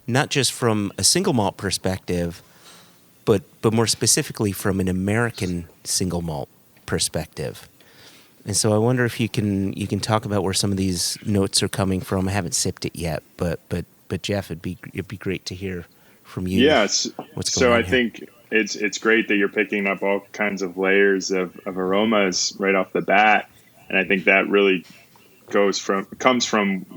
not just from a single malt perspective, but more specifically from an American single malt perspective. And so I wonder if you can talk about where some of these notes are coming from. I haven't sipped it yet, but Jeff, it'd be great to hear from you. Yes. What's So going on I here? think it's great that you're picking up all kinds of layers of aromas right off the bat, and I think that really comes from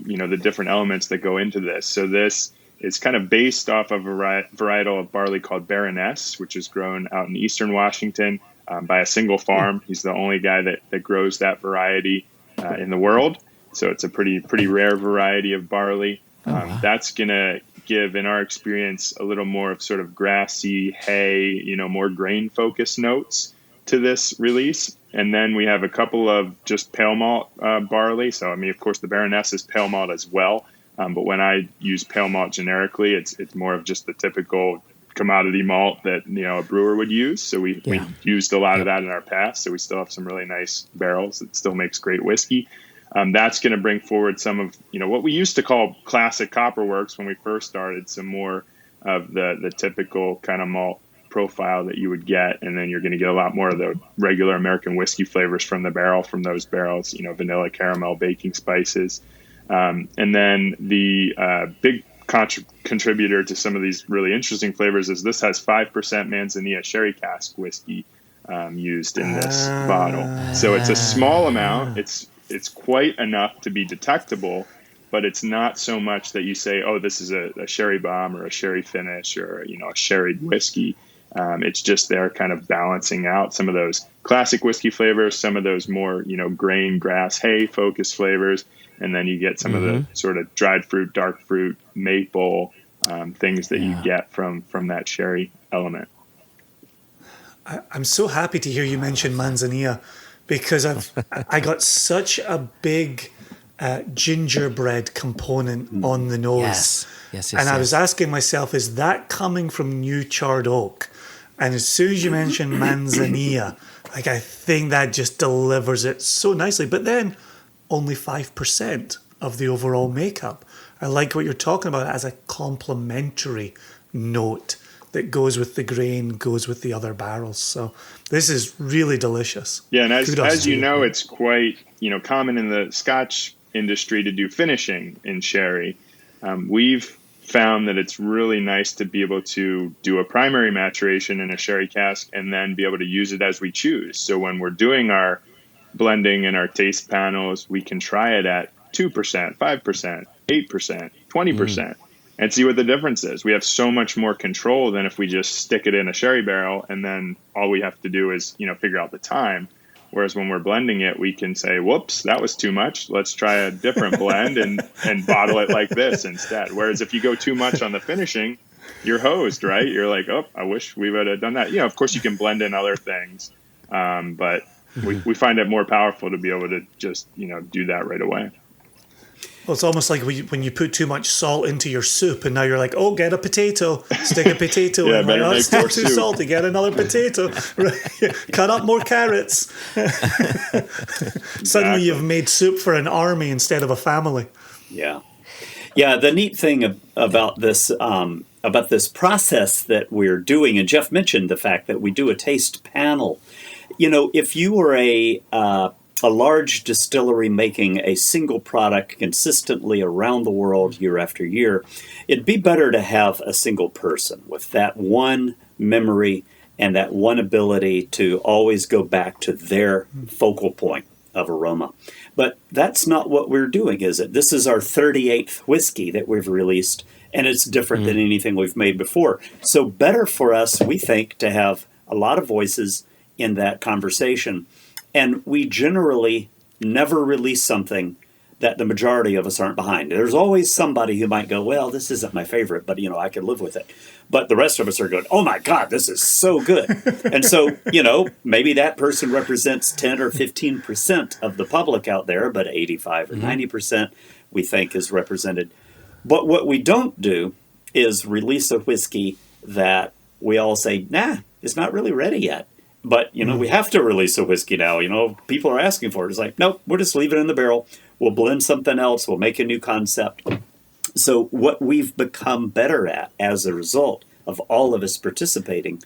the different elements that go into this. So this is kind of based off of a varietal of barley called Baroness, which is grown out in eastern Washington by a single farm. He's the only guy that grows that variety in the world. So it's a pretty rare variety of barley. That's gonna give, in our experience, a little more of sort of grassy hay, more grain focused notes to this release. And then we have a couple of just pale malt barley. So, I mean, of course, the Baroness is pale malt as well. But when I use pale malt generically, it's more of just the typical commodity malt that, a brewer would use. So we used a lot of that in our past. So we still have some really nice barrels that still makes great whiskey. That's going to bring forward some of, what we used to call classic Copperworks when we first started, some more of the typical kind of malt profile that you would get, and then you're going to get a lot more of the regular American whiskey flavors from the barrel, from those barrels, vanilla, caramel, baking spices, and then the big contributor to some of these really interesting flavors is this has 5% Manzanilla sherry cask whiskey used in this bottle. So it's a small amount. It's quite enough to be detectable, but it's not so much that you say, oh, this is a sherry bomb or a sherry finish or a sherried whiskey. It's just there kind of balancing out some of those classic whiskey flavors, some of those more, grain, grass, hay focused flavors. And then you get some of the sort of dried fruit, dark fruit, maple things that you get from that sherry element. I'm so happy to hear you mention Manzanilla, because I got such a big gingerbread component on the nose. Yes. And I was asking myself, is that coming from new charred oak? And as soon as you mention Manzanilla, I think that just delivers it so nicely. But then only 5% of the overall makeup. I like what you're talking about as a complementary note that goes with the grain, goes with the other barrels. So this is really delicious. Yeah, and as you to know, it's quite common in the Scotch industry to do finishing in sherry. We've found that it's really nice to be able to do a primary maturation in a sherry cask and then be able to use it as we choose. So when we're doing our blending and our taste panels, we can try it at 2%, 5%, 8%, 20%. And see what the difference is. We have so much more control than if we just stick it in a sherry barrel and then all we have to do is, figure out the time. Whereas when we're blending it, we can say, whoops, that was too much. Let's try a different blend and bottle it like this instead. Whereas if you go too much on the finishing, you're hosed, right? You're like, oh, I wish we would have done that. Of course you can blend in other things. But we find it more powerful to be able to just, do that right away. Well, it's almost like when you put too much salt into your soup, and now you're like, oh, get a potato, stick a potato in. Like, oh, it's still too salty, get another potato. Cut up more carrots. Suddenly you've made soup for an army instead of a family. Yeah. Yeah, the neat thing about this process that we're doing, and Jeff mentioned the fact that we do a taste panel. If you were a large distillery making a single product consistently around the world year after year, it'd be better to have a single person with that one memory and that one ability to always go back to their focal point of aroma. But that's not what we're doing, is it? This is our 38th whiskey that we've released, and it's different than anything we've made before. So better for us, we think, to have a lot of voices in that conversation. And we generally never release something that the majority of us aren't behind. There's always somebody who might go, well, this isn't my favorite, but, I can live with it. But the rest of us are going, oh, my God, this is so good. And so, maybe that person represents 10 or 15% of the public out there, but 85 or 90% we think is represented. But what we don't do is release a whiskey that we all say, nah, it's not really ready yet. But, we have to release a whiskey now. People are asking for it. It's like, nope, we'll just leave it in the barrel. We'll blend something else. We'll make a new concept. So what we've become better at as a result of all of us participating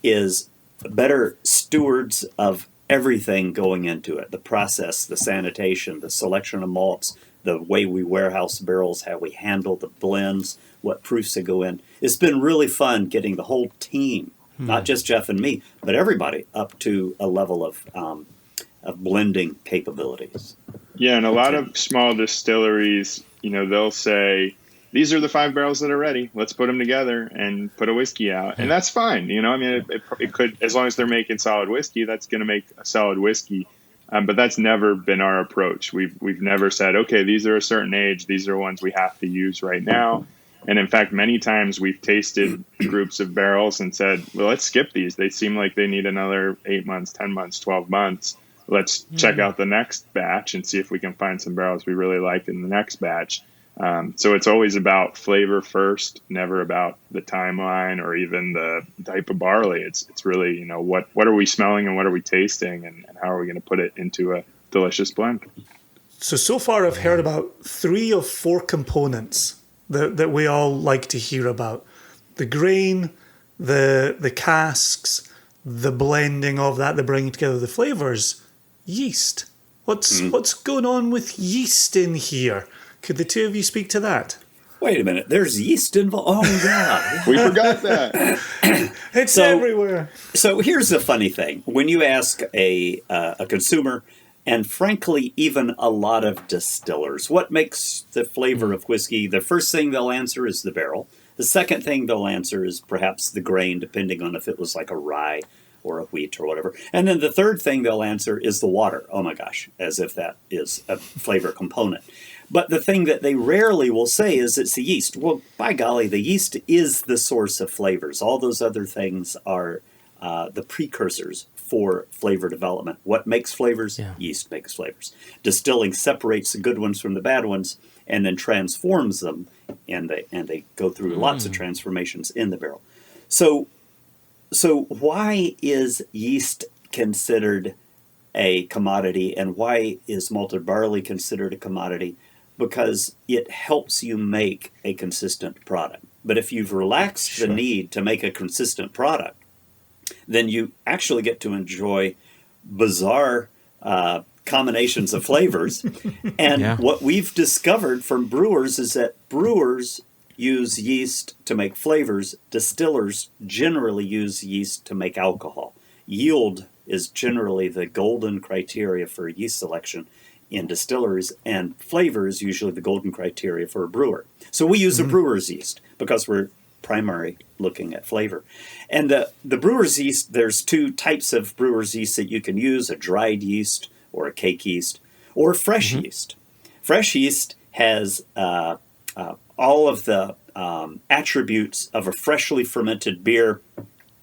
is better stewards of everything going into it. The process, the sanitation, the selection of malts, the way we warehouse barrels, how we handle the blends, what proofs that go in. It's been really fun getting the whole team, not just Jeff and me, but everybody up to a level of blending capabilities. Yeah, and a lot of small distilleries, they'll say, these are the 5 barrels that are ready. Let's put them together and put a whiskey out. And that's fine. It could, as long as they're making solid whiskey, that's going to make a solid whiskey. But that's never been our approach. We've never said, okay, these are a certain age. These are ones we have to use right now. And in fact, many times we've tasted groups of barrels and said, well, let's skip these. They seem like they need another 8 months, 10 months, 12 months. Let's check out the next batch and see if we can find some barrels we really like in the next batch. So it's always about flavor first, never about the timeline or even the type of barley. It's really, what are we smelling and what are we tasting and how are we going to put it into a delicious blend? So far I've heard about 3 of 4 components that we all like to hear about. The grain, the casks, the blending of that, the bringing together the flavors. Yeast. What's going on with yeast in here? Could the two of you speak to that? Wait a minute. There's yeast involved. Oh, yeah. We forgot that. It's everywhere. So here's the funny thing. When you ask a consumer, and frankly, even a lot of distillers, what makes the flavor of whiskey, the first thing they'll answer is the barrel. The second thing they'll answer is perhaps the grain, depending on if it was like a rye or a wheat or whatever. And then the third thing they'll answer is the water. Oh my gosh, as if that is a flavor component. But the thing that they rarely will say is it's the yeast. Well, by golly, the yeast is the source of flavors. All those other things are the precursors for flavor development. What makes flavors? Yeah. Yeast makes flavors. Distilling separates the good ones from the bad ones and then transforms them, and they go through lots of transformations in the barrel. So why is yeast considered a commodity, and why is malted barley considered a commodity? Because it helps you make a consistent product. But if you've relaxed the need to make a consistent product, then you actually get to enjoy bizarre combinations of flavors. And what we've discovered from brewers is that brewers use yeast to make flavors. Distillers generally use yeast to make alcohol. Yield is generally the golden criteria for yeast selection in distilleries, and flavor is usually the golden criteria for a brewer. So we use a brewer's yeast because we're primary looking at flavor. And the brewer's yeast, there's 2 types of brewer's yeast that you can use, a dried yeast or a cake yeast or fresh yeast. Fresh yeast has all of the attributes of a freshly fermented beer,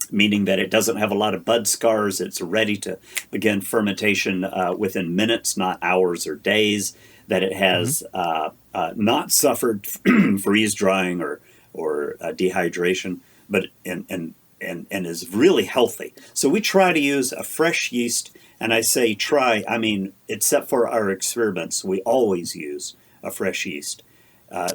meaning that it doesn't have a lot of bud scars. It's ready to begin fermentation within minutes, not hours or days. That it has not suffered freeze drying or dehydration, but and is really healthy. So we try to use a fresh yeast, and I say try. I mean, except for our experiments, we always use a fresh yeast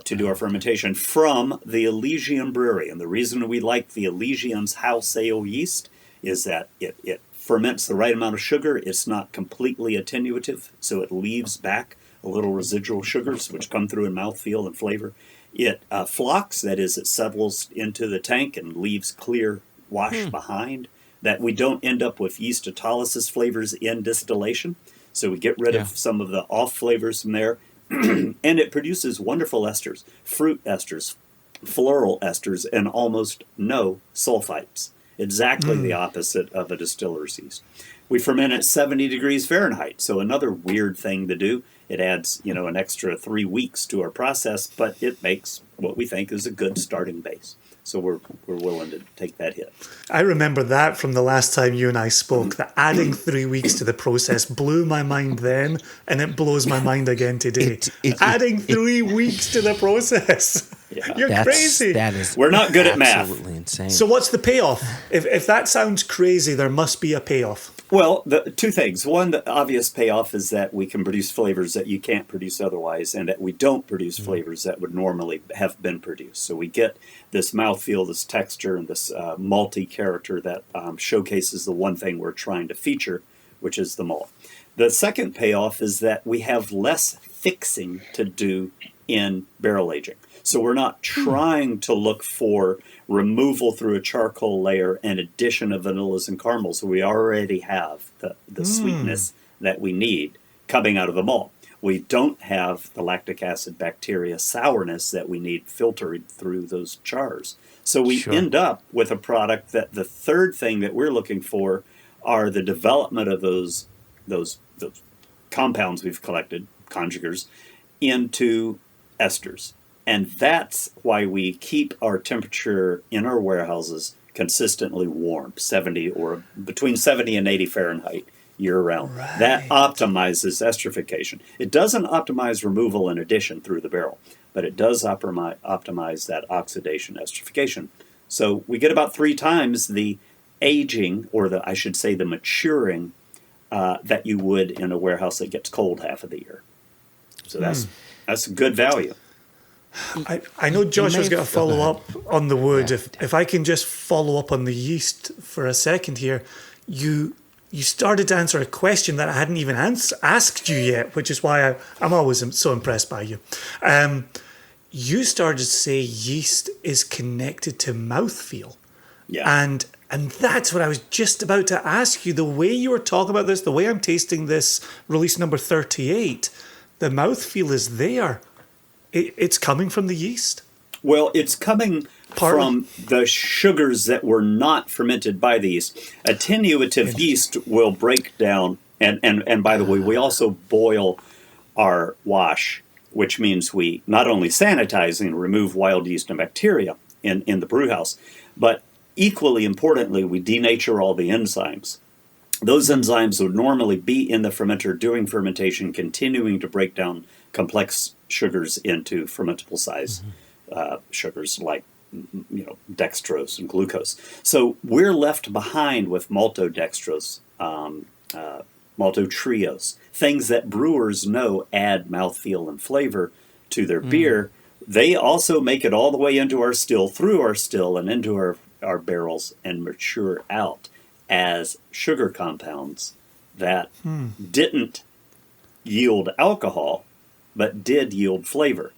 to do our fermentation from the Elysian Brewery. And the reason we like the Elysian's house ale yeast is that it ferments the right amount of sugar. It's not completely attenuative, so it leaves back a little residual sugars, which come through in mouthfeel and flavor. It flocks, that is, it settles into the tank and leaves clear wash behind, that we don't end up with yeast autolysis flavors in distillation. So we get rid of some of the off flavors from there. And it produces wonderful esters, fruit esters, floral esters, and almost no sulfites. Exactly the opposite of a distiller's yeast. We ferment at 70 degrees Fahrenheit, so another weird thing to do. It adds, an extra 3 weeks to our process, but it makes what we think is a good starting base. So we're willing to take that hit. I remember that from the last time you and I spoke, that adding 3 weeks to the process blew my mind then, and it blows my mind again today. Adding 3 weeks to the process. Yeah. You're crazy. We're not good at math. Absolutely insane. So what's the payoff? If that sounds crazy, there must be a payoff. Well, the 2 things. One, the obvious payoff is that we can produce flavors that you can't produce otherwise, and that we don't produce flavors that would normally have been produced. So we get this mouthfeel, this texture, and this malty character that showcases the one thing we're trying to feature, which is the malt. The second payoff is that we have less fixing to do in barrel aging. So we're not trying to look for removal through a charcoal layer and addition of vanillas and caramels. We already have the sweetness that we need coming out of the malt. We don't have the lactic acid bacteria sourness that we need filtered through those chars. So we end up with a product that the third thing that we're looking for are the development of those compounds we've collected, conjugers, into esters. And that's why we keep our temperature in our warehouses consistently warm, 70 or between 70 and 80 Fahrenheit year-round. Right. That optimizes esterification. It doesn't optimize removal and addition through the barrel, but it does optimize that oxidation esterification. So we get about 3 times the aging, or I should say the maturing, that you would in a warehouse that gets cold half of the year. So that's good value. I know Josh was going to follow up on the wood. Yeah. If I can just follow up on the yeast for a second here, you started to answer a question that I hadn't even asked you yet, which is why I'm always so impressed by you. You started to say yeast is connected to mouthfeel. Yeah. And that's what I was just about to ask you. The way you were talking about this, the way I'm tasting this release number 38, the mouthfeel is there. It's coming from the yeast? Well, it's coming from the sugars that were not fermented by the yeast. Attenuative yeast will break down, and by the way, we also boil our wash, which means we not only sanitize and remove wild yeast and bacteria in the brew house, but equally importantly, we denature all the enzymes. Those enzymes would normally be in the fermenter during fermentation, continuing to break down complex sugars into fermentable size sugars like dextrose and glucose. So we're left behind with maltodextrose, maltotriose, things that brewers know add mouthfeel and flavor to their beer. They also make it all the way into our still, through our still, and into our barrels and mature out as sugar compounds that didn't yield alcohol, but did yield flavor.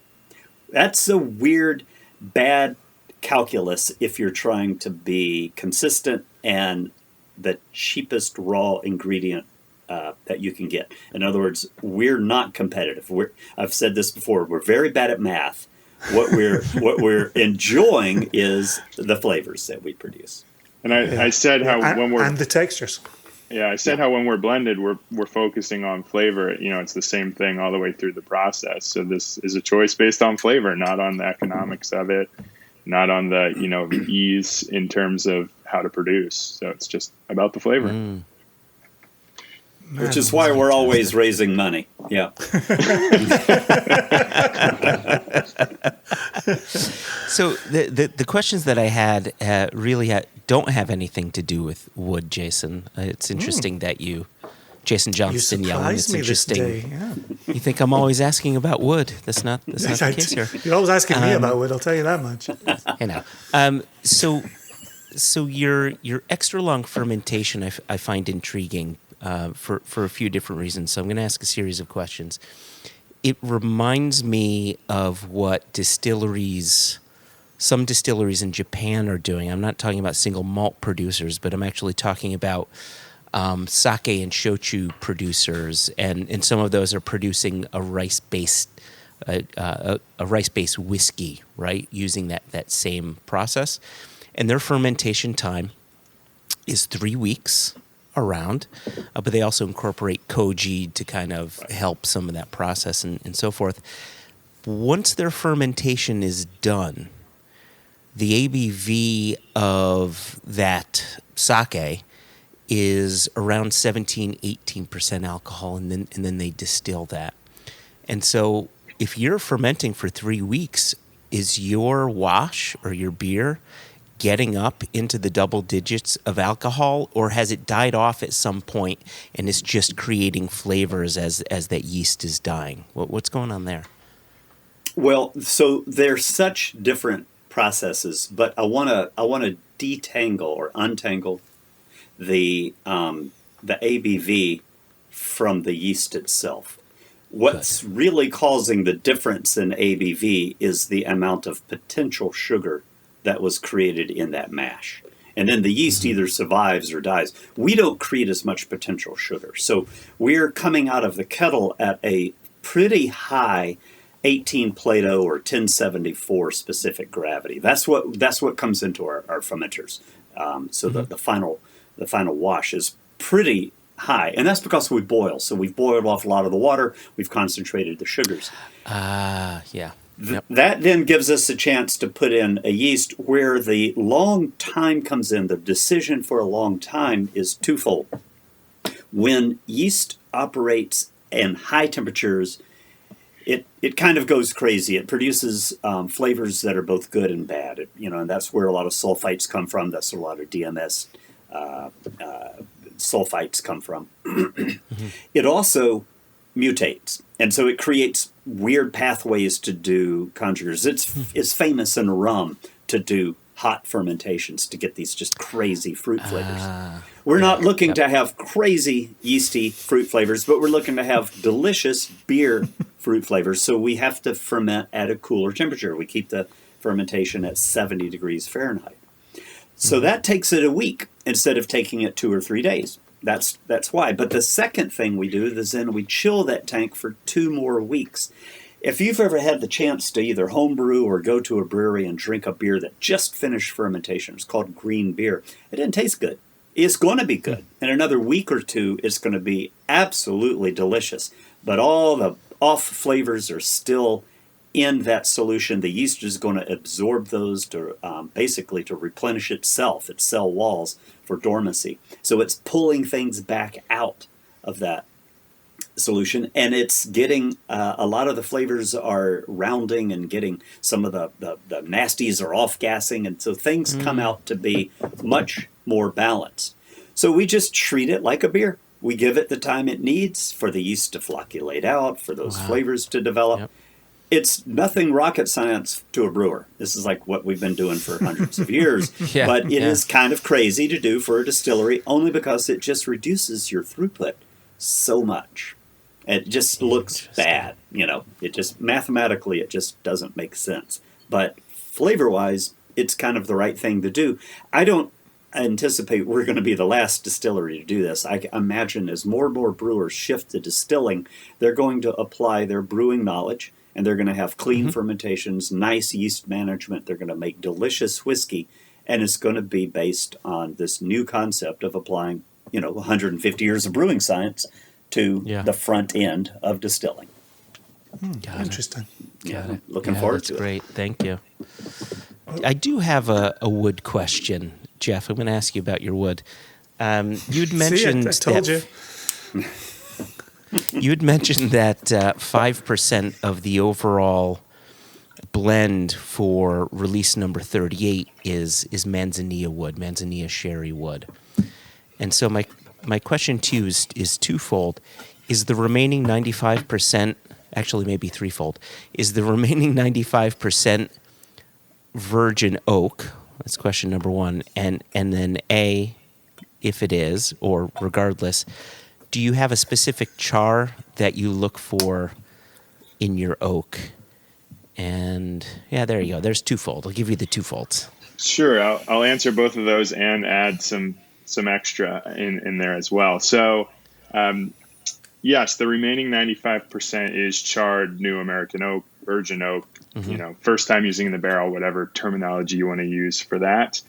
That's a weird, bad calculus if you're trying to be consistent and the cheapest raw ingredient that you can get. In other words, we're not competitive. I've said this before. We're very bad at math. What we're enjoying is the flavors that we produce. And I said how when we're and the textures. Yeah, I said how when we're blended, we're focusing on flavor. It's the same thing all the way through the process. So this is a choice based on flavor, not on the economics of it, not on the the ease in terms of how to produce. So it's just about the flavor. Which is why we're always raising money. Yeah. So the questions that I had really don't have anything to do with wood, Jason. It's interesting that Jason Johnston yelling. It's interesting. Yeah. You think I'm always asking about wood? That's not the case here. You're always asking me about wood. I'll tell you that much. I know. So your extra long fermentation, I find intriguing. For a few different reasons. So I'm going to ask a series of questions. It reminds me of what some distilleries in Japan are doing. I'm not talking about single malt producers, but I'm actually talking about sake and shochu producers, and some of those are producing a rice-based whiskey, right, using that same process. And their fermentation time is 3 weeks around, but they also incorporate koji to kind of help some of that process and so forth. Once their fermentation is done, the ABV of that sake is around 17-18% alcohol, and then they distill that. And so if you're fermenting for 3 weeks, is your wash or your beer getting up into the double digits of alcohol, or has it died off at some point and it's just creating flavors as that yeast is dying? What's going on there? Well, so they're such different processes, but I want to detangle or untangle the ABV from the yeast itself. What's really causing the difference in ABV is the amount of potential sugar that was created in that mash. And then the yeast either survives or dies. We don't create as much potential sugar. So we're coming out of the kettle at a pretty high 18 Plato or 1074 specific gravity. That's what comes into our fermenters. So the final wash is pretty high, and that's because we boil. So we've boiled off a lot of the water. We've concentrated the sugars. Yeah. Yep. That then gives us a chance to put in a yeast where the long time comes in. The decision for a long time is twofold. When yeast operates in high temperatures, it kind of goes crazy. It produces flavors that are both good and bad. And that's where a lot of sulfites come from. That's where a lot of DMS sulfites come from. It also mutates, and so it creates weird pathways to do conjugers. It's famous in rum to do hot fermentations to get these just crazy fruit flavors. We're not looking to have crazy yeasty fruit flavors, but we're looking to have delicious beer fruit flavors. So we have to ferment at a cooler temperature. We keep the fermentation at 70 degrees Fahrenheit. So that takes it a week instead of taking it 2 or 3 days. That's why. But the second thing we do is then we chill that tank for 2 more weeks. If you've ever had the chance to either homebrew or go to a brewery and drink a beer that just finished fermentation, it's called green beer. It didn't taste good. It's going to be good. In another week or 2, it's going to be absolutely delicious. But all the off flavors are still in that solution. The yeast is going to absorb those to basically to replenish itself, its cell walls, for dormancy. So it's pulling things back out of that solution, and it's getting a lot of the flavors are rounding and getting some of the nasties are off gassing, and so things come out to be much more balanced. So we just treat it like a beer. We give it the time it needs for the yeast to flocculate out, for those flavors to develop. Yep. It's nothing rocket science to a brewer. This is like what we've been doing for hundreds of years. But it is kind of crazy to do for a distillery only because it just reduces your throughput so much. It just looks bad. It just mathematically, it just doesn't make sense. But flavor-wise, it's kind of the right thing to do. I don't anticipate we're going to be the last distillery to do this. I imagine as more and more brewers shift to distilling, they're going to apply their brewing knowledge, and they're going to have clean fermentations, nice yeast management. They're going to make delicious whiskey, and it's going to be based on this new concept of applying, 150 years of brewing science to the front end of distilling. Interesting. Looking forward to it. That's great. Thank you. I do have a wood question, Jeff. I'm going to ask you about your wood. You'd mentioned I told you. You'd mentioned that 5% of the overall blend for release number 38 is Manzanilla wood, Manzanilla sherry wood. And so my question to you is twofold. Is the remaining 95%, actually maybe threefold, is the remaining 95% virgin oak? That's question number one. And then A, if it is, or regardless, do you have a specific char that you look for in your oak? And there you go. There's twofold. I'll give you the twofolds. Sure. I'll answer both of those and add some extra in there as well. So, yes, the remaining 95% is charred new American oak, virgin oak, first time using in the barrel, whatever terminology you want to use for that.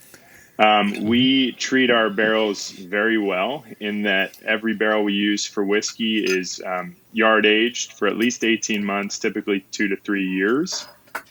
We treat our barrels very well in that every barrel we use for whiskey is yard aged for at least 18 months, typically 2 to 3 years.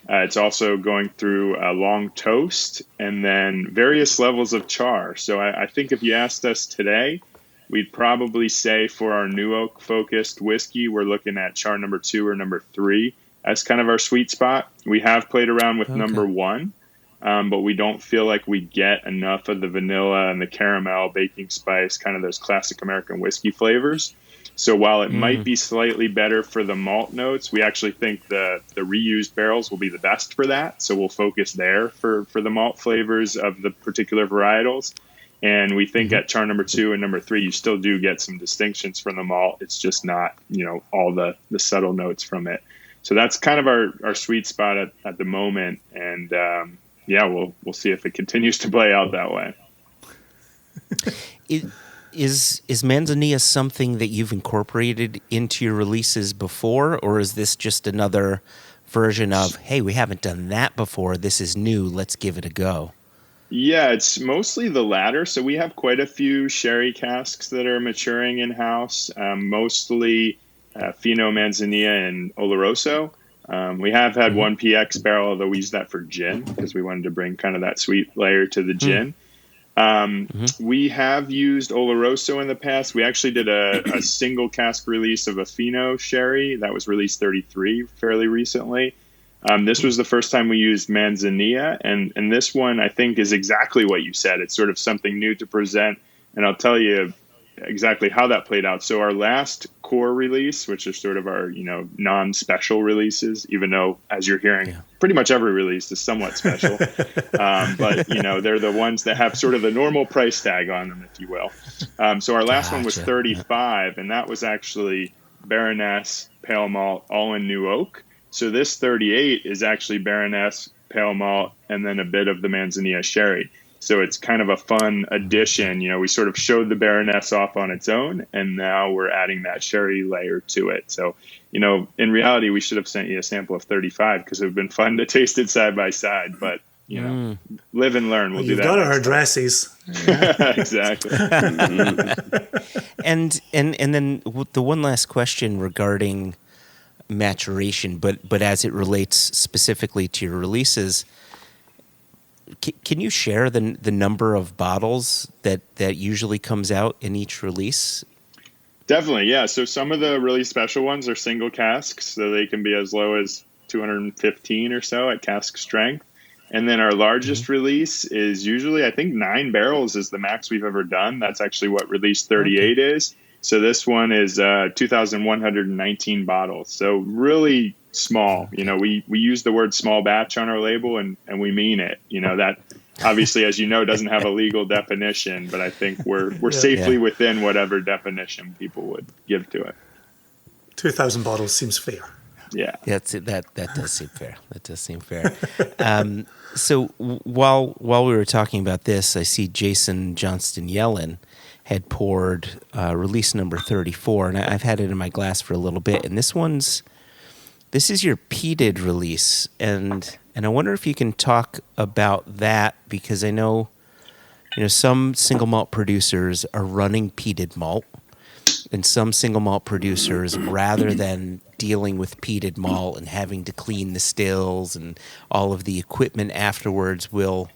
It's also going through a long toast and then various levels of char. So I think if you asked us today, we'd probably say for our new oak focused whiskey, we're looking at char number 2 or number 3 as kind of our sweet spot. We have played around with number 1. But we don't feel like we get enough of the vanilla and the caramel, baking spice, kind of those classic American whiskey flavors. So while it might be slightly better for the malt notes, we actually think the reused barrels will be the best for that. So we'll focus there for the malt flavors of the particular varietals. And we think at char number 2 and number 3, you still do get some distinctions from the malt. It's just not, all the subtle notes from it. So that's kind of our sweet spot at the moment. And we'll see if it continues to play out that way. Is Manzanilla something that you've incorporated into your releases before, or is this just another version of, hey, we haven't done that before, this is new, let's give it a go? Yeah, it's mostly the latter. So we have quite a few sherry casks that are maturing in-house, mostly Fino, Manzanilla, and Oloroso. We have had one PX barrel, although we use that for gin because we wanted to bring kind of that sweet layer to the gin. We have used Oloroso in the past. We actually did a single cask release of a Fino sherry that was released 33 fairly recently. This was the first time we used Manzanilla, and this one I think is exactly what you said. It's sort of something new to present, and I'll tell you exactly how that played out. So our last core release, which is sort of our non-special releases, even though as you're hearing, pretty much every release is somewhat special, but they're the ones that have sort of the normal price tag on them, if you will. So our last one was 35, and that was actually Baroness, Pale Malt, all in New Oak. So this 38 is actually Baroness, Pale Malt, and then a bit of the Manzanilla sherry. So it's kind of a fun addition. We sort of showed the Baroness off on its own, and now we're adding that sherry layer to it. So, in reality, we should have sent you a sample of 35 because it would have been fun to taste it side by side. But, live and learn. We'll do that. You've got our dresses. Exactly. And then the one last question regarding maturation, but as it relates specifically to your releases, can you share the number of bottles that usually comes out in each release? Definitely, yeah. So some of the really special ones are single casks, so they can be as low as 215 or so at cask strength. And then our largest release is usually, I think, 9 barrels is the max we've ever done. That's actually what release 38 is. So this one is 2,119 bottles. So really small. We use the word small batch on our label, and we mean it. That obviously, as you know, doesn't have a legal definition, but I think we're safely within whatever definition people would give to it. 2,000 bottles seems fair. Yeah, that's it. That does seem fair. That does seem fair. So while we were talking about this, I see Jason Johnston Yellen had poured release number 34, and I've had it in my glass for a little bit. And this is your peated release, and I wonder if you can talk about that, because I know some single malt producers are running peated malt, and some single malt producers, rather than dealing with peated malt and having to clean the stills and all of the equipment afterwards, will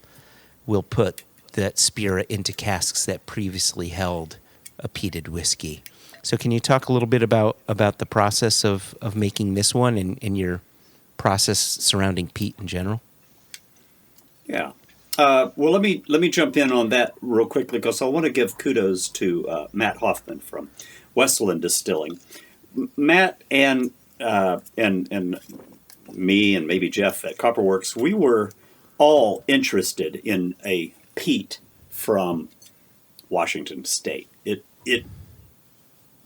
put that spirit into casks that previously held a peated whiskey. So can you talk a little bit about the process of making this one and your process surrounding peat in general? Yeah. Well, let me jump in on that real quickly, because I want to give kudos to Matt Hoffman from Westland Distilling. Matt and me and maybe Jeff at Copperworks, we were all interested in a peat from Washington State.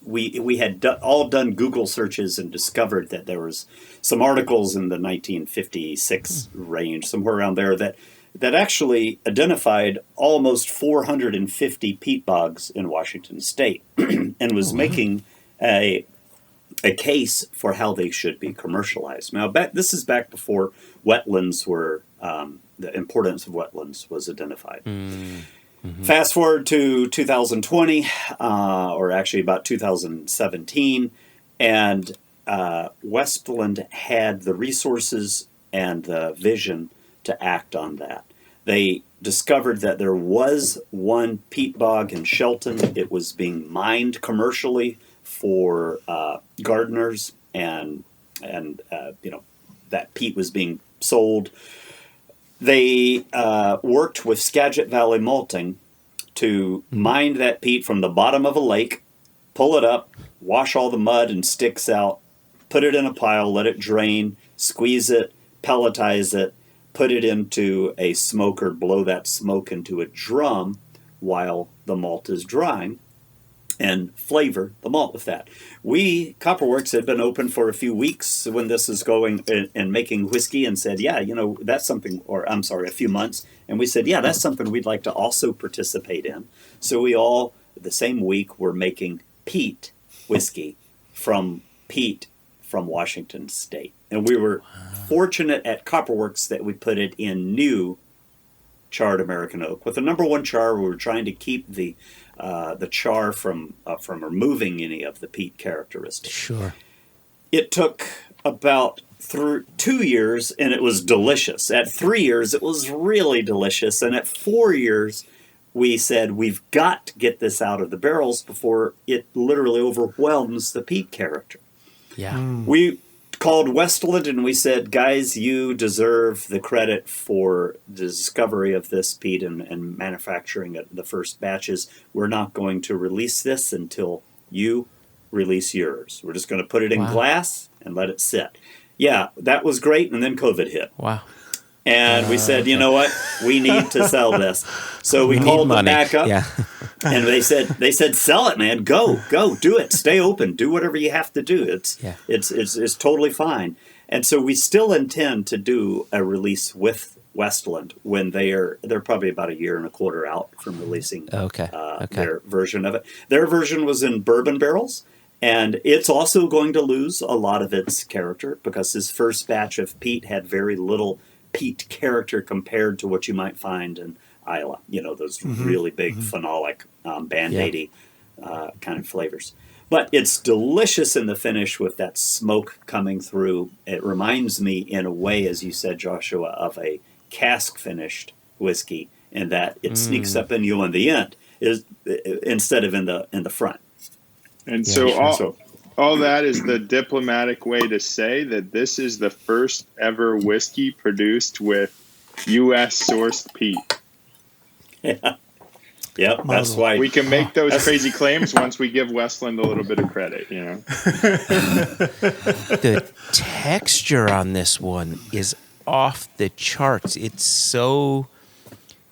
We had all done Google searches and discovered that there was some articles in the 1956 range, somewhere around there, that actually identified almost 450 peat bogs in Washington State and was making a case for how they should be commercialized. Now, this is back before wetlands were the importance of wetlands was identified. Fast forward to 2020, or actually about 2017, and Westland had the resources and the vision to act on that. They discovered that there was one peat bog in Shelton. It was being mined commercially for gardeners, and that peat was being sold. They worked with Skagit Valley Malting to mine that peat from the bottom of a lake, pull it up, wash all the mud and sticks out, put it in a pile, let it drain, squeeze it, pelletize it, put it into a smoker, blow that smoke into a drum while the malt is drying and flavor the malt with that. Copperworks had been open for a few weeks when this is going and making whiskey, and said, yeah, that's something, or I'm sorry, a few months. And we said, yeah, that's something we'd like to also participate in. So we all, the same week, were making peat whiskey from Washington State. And we were fortunate at Copperworks that we put it in new charred American oak. With the number one char, we were trying to keep the char from removing any of the peat characteristics. Sure. It took about 2 years, and it was delicious. At 3 years, it was really delicious. And at 4 years, we said, we've got to get this out of the barrels before it literally overwhelms the peat character. Yeah. We called Westland and we said, guys, you deserve the credit for the discovery of this peat and manufacturing the first batches. We're not going to release this until you release yours. We're just going to put it in glass and let it sit. Yeah, that was great. And then COVID hit. Wow. And we said, you know what? We need to sell this. So we called them back up. Yeah. And they said, sell it, man. Go, do it. Stay open. Do whatever you have to do. It's totally fine. And so we still intend to do a release with Westland when they're probably about 1.25 years out from releasing their version of it. Their version was in bourbon barrels, and it's also going to lose a lot of its character because his first batch of peat had very little peat character compared to what you might find in Islay. Those really big phenolic band-aidy kind of flavors. But it's delicious in the finish with that smoke coming through. It reminds me, in a way, as you said, Joshua, of a cask finished whiskey, in that it sneaks up in you in the end instead of in the front. And all that is the diplomatic way to say that this is the first ever whiskey produced with U.S. sourced peat. Yeah. Yep, that's why we can make those crazy claims once we give Westland a little bit of credit, The texture on this one is off the charts. It's so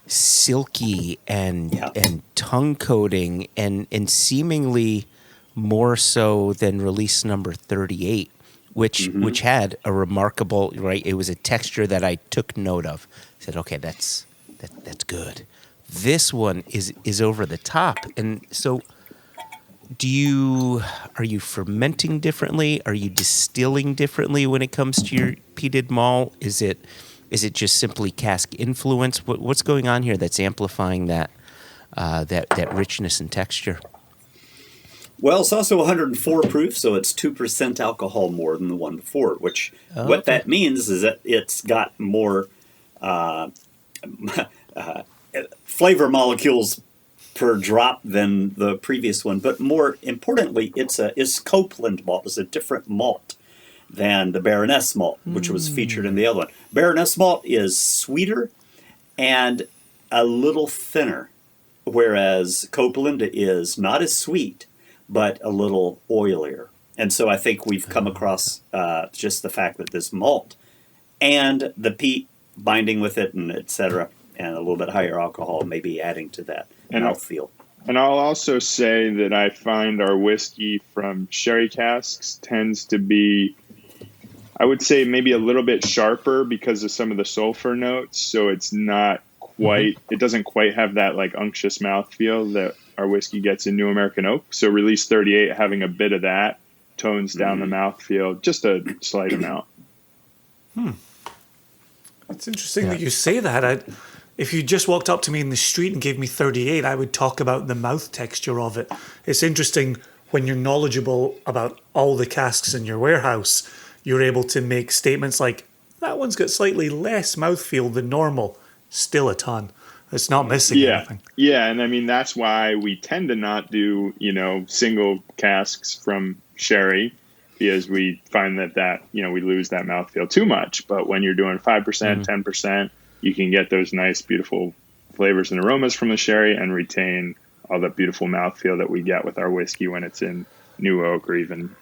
silky and tongue coating and seemingly more so than release number 38, which had a remarkable, right? It was a texture that I took note of. I said, okay, that's good. This one is over the top. And so are you fermenting differently? Are you distilling differently when it comes to your peated malt? Is it just simply cask influence? What's going on here that's amplifying that richness and texture? Well, it's also 104 proof, so it's 2% alcohol more than the one before, which what that means is that it's got more flavor molecules per drop than the previous one. But more importantly, it's Copeland malt. It's a different malt than the Baroness malt, which was featured in the other one. Baroness malt is sweeter and a little thinner, whereas Copeland is not as sweet, but a little oilier. And so I think we've come across just the fact that this malt and the peat binding with it and et cetera, and a little bit higher alcohol may be adding to that mouthfeel. And I'll also say that I find our whiskey from sherry casks tends to be, I would say, maybe a little bit sharper because of some of the sulfur notes. So it's not quite, it doesn't quite have that like unctuous mouthfeel that our whiskey gets in New American Oak. So release 38 having a bit of that tones down the mouthfeel, just a slight amount. It's interesting that you say that. If you just walked up to me in the street and gave me 38, I would talk about the mouth texture of it. It's interesting when you're knowledgeable about all the casks in your warehouse, you're able to make statements like, that one's got slightly less mouthfeel than normal. Still a ton. It's not missing anything. Yeah, and I mean, that's why we tend to not do, single casks from sherry, because we find that we lose that mouthfeel too much. But when you're doing 5%, 10%, you can get those nice, beautiful flavors and aromas from the sherry and retain all the beautiful mouthfeel that we get with our whiskey when it's in new oak or even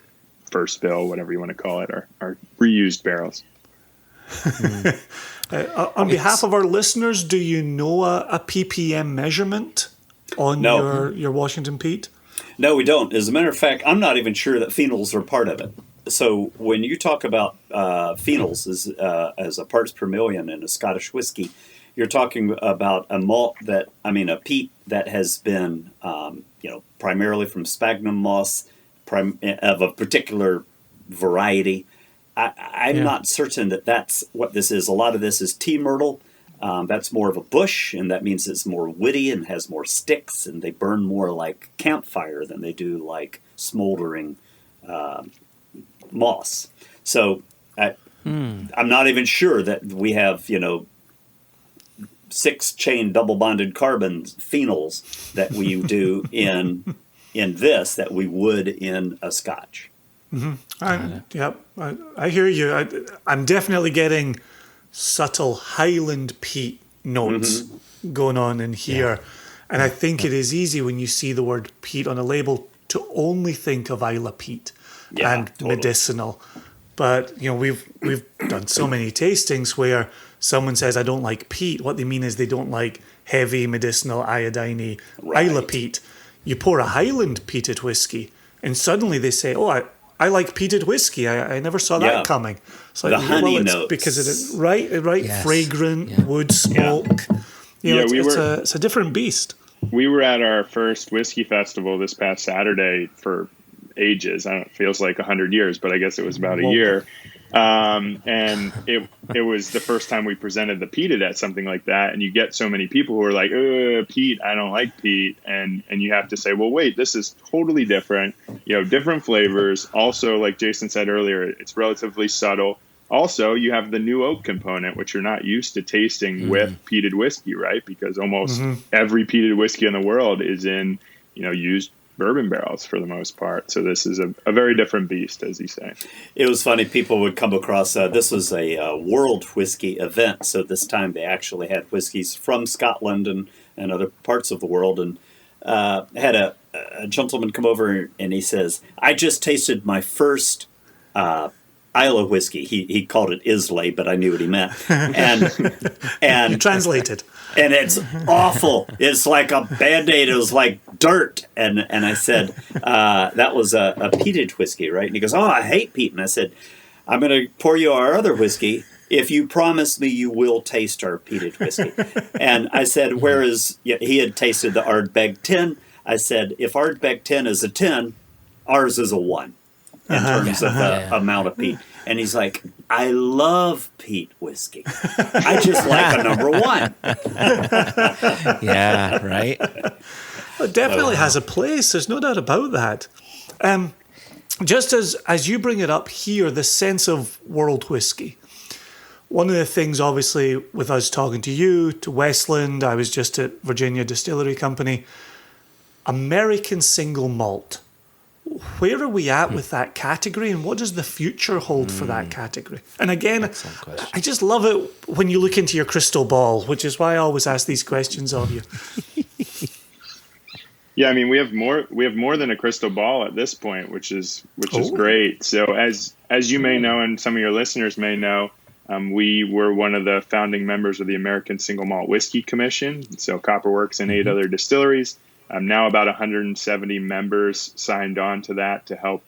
first fill, whatever you want to call it, our reused barrels. On behalf of our listeners, do you know a ppm measurement on No. your Washington peat? No, we don't. As a matter of fact, I'm not even sure that phenols are part of it. So when you talk about phenols as a parts per million in a Scottish whiskey, you're talking about a peat that has been, primarily from sphagnum moss of a particular variety. I'm not certain that that's what this is. A lot of this is tea myrtle. That's more of a bush, and that means it's more woody and has more sticks, and they burn more like campfire than they do like smoldering moss. So I'm not even sure that we have, 6-chain double bonded carbon phenols that we do in this that we would in a Scotch. I hear you. I'm definitely getting subtle Highland peat notes going on in here. And I think it is easy when you see the word peat on a label to only think of Isla peat and totally. medicinal. But we've done so many tastings where someone says I don't like peat. What they mean is they don't like heavy medicinal iodine-y Isla peat. You pour a Highland peated whiskey, and suddenly they say, "Oh, I like peated whiskey. I never saw that coming." So the honey it's notes, because it is right, Yes. fragrant wood smoke. It's a different beast. We were at our first whiskey festival this past Saturday for ages. I don't know, it feels like 100 years, but I guess it was about a year. And it was the first time we presented the peated at something like that. And you get so many people who are like, peat, I don't like peat. And you have to say, well, wait, this is totally different, different flavors. Also, like Jason said earlier, it's relatively subtle. Also, you have the new oak component, which you're not used to tasting with peated whiskey, right? Because almost every peated whiskey in the world is in, used bourbon barrels for the most part. So this is a very different beast, as you say. It was funny. People would come across, this was a world whiskey event. So this time they actually had whiskeys from Scotland and other parts of the world. And had a gentleman come over and he says, I just tasted my first Isla whiskey. He called it Islay, but I knew what he meant. And Translated. And it's awful. It's like a Band-Aid. It was like dirt. And I said, that was a peated whiskey, right? And he goes, oh, I hate peat. And I said, I'm going to pour you our other whiskey if you promise me you will taste our peated whiskey. And I said, he had tasted the Ardbeg 10. I said, if Ardbeg 10 is a 10, ours is a 1 in terms of the amount of peat. And he's like, I love peat whiskey. I just like a number 1. Yeah, right. It definitely has a place. There's no doubt about that. Just as you bring it up here, the sense of world whiskey. One of the things, obviously, with us talking to you, to Westland, I was just at Virginia Distillery Company, American Single Malt. Where are we at with that category, and what does the future hold for that category? And again, I just love it when you look into your crystal ball, which is why I always ask these questions of you. Yeah, I mean, we have more than a crystal ball at this point, which is great. So as you may know, and some of your listeners may know, we were one of the founding members of the American Single Malt Whiskey Commission. So Copperworks and 8 other distilleries. Now about 170 members signed on to that to help,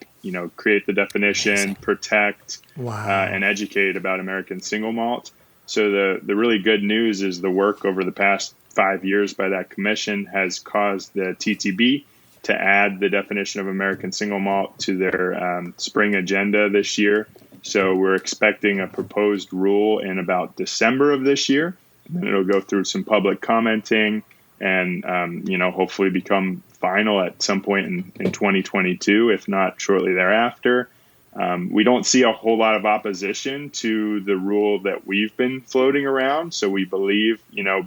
create the definition, protect, and educate about American Single Malt. So the really good news is the work over the past 5 years by that commission has caused the TTB to add the definition of American Single Malt to their spring agenda this year. So we're expecting a proposed rule in about December of this year. And it'll go through some public commenting and, hopefully become final at some point in 2022, if not shortly thereafter. We don't see a whole lot of opposition to the rule that we've been floating around. So we believe,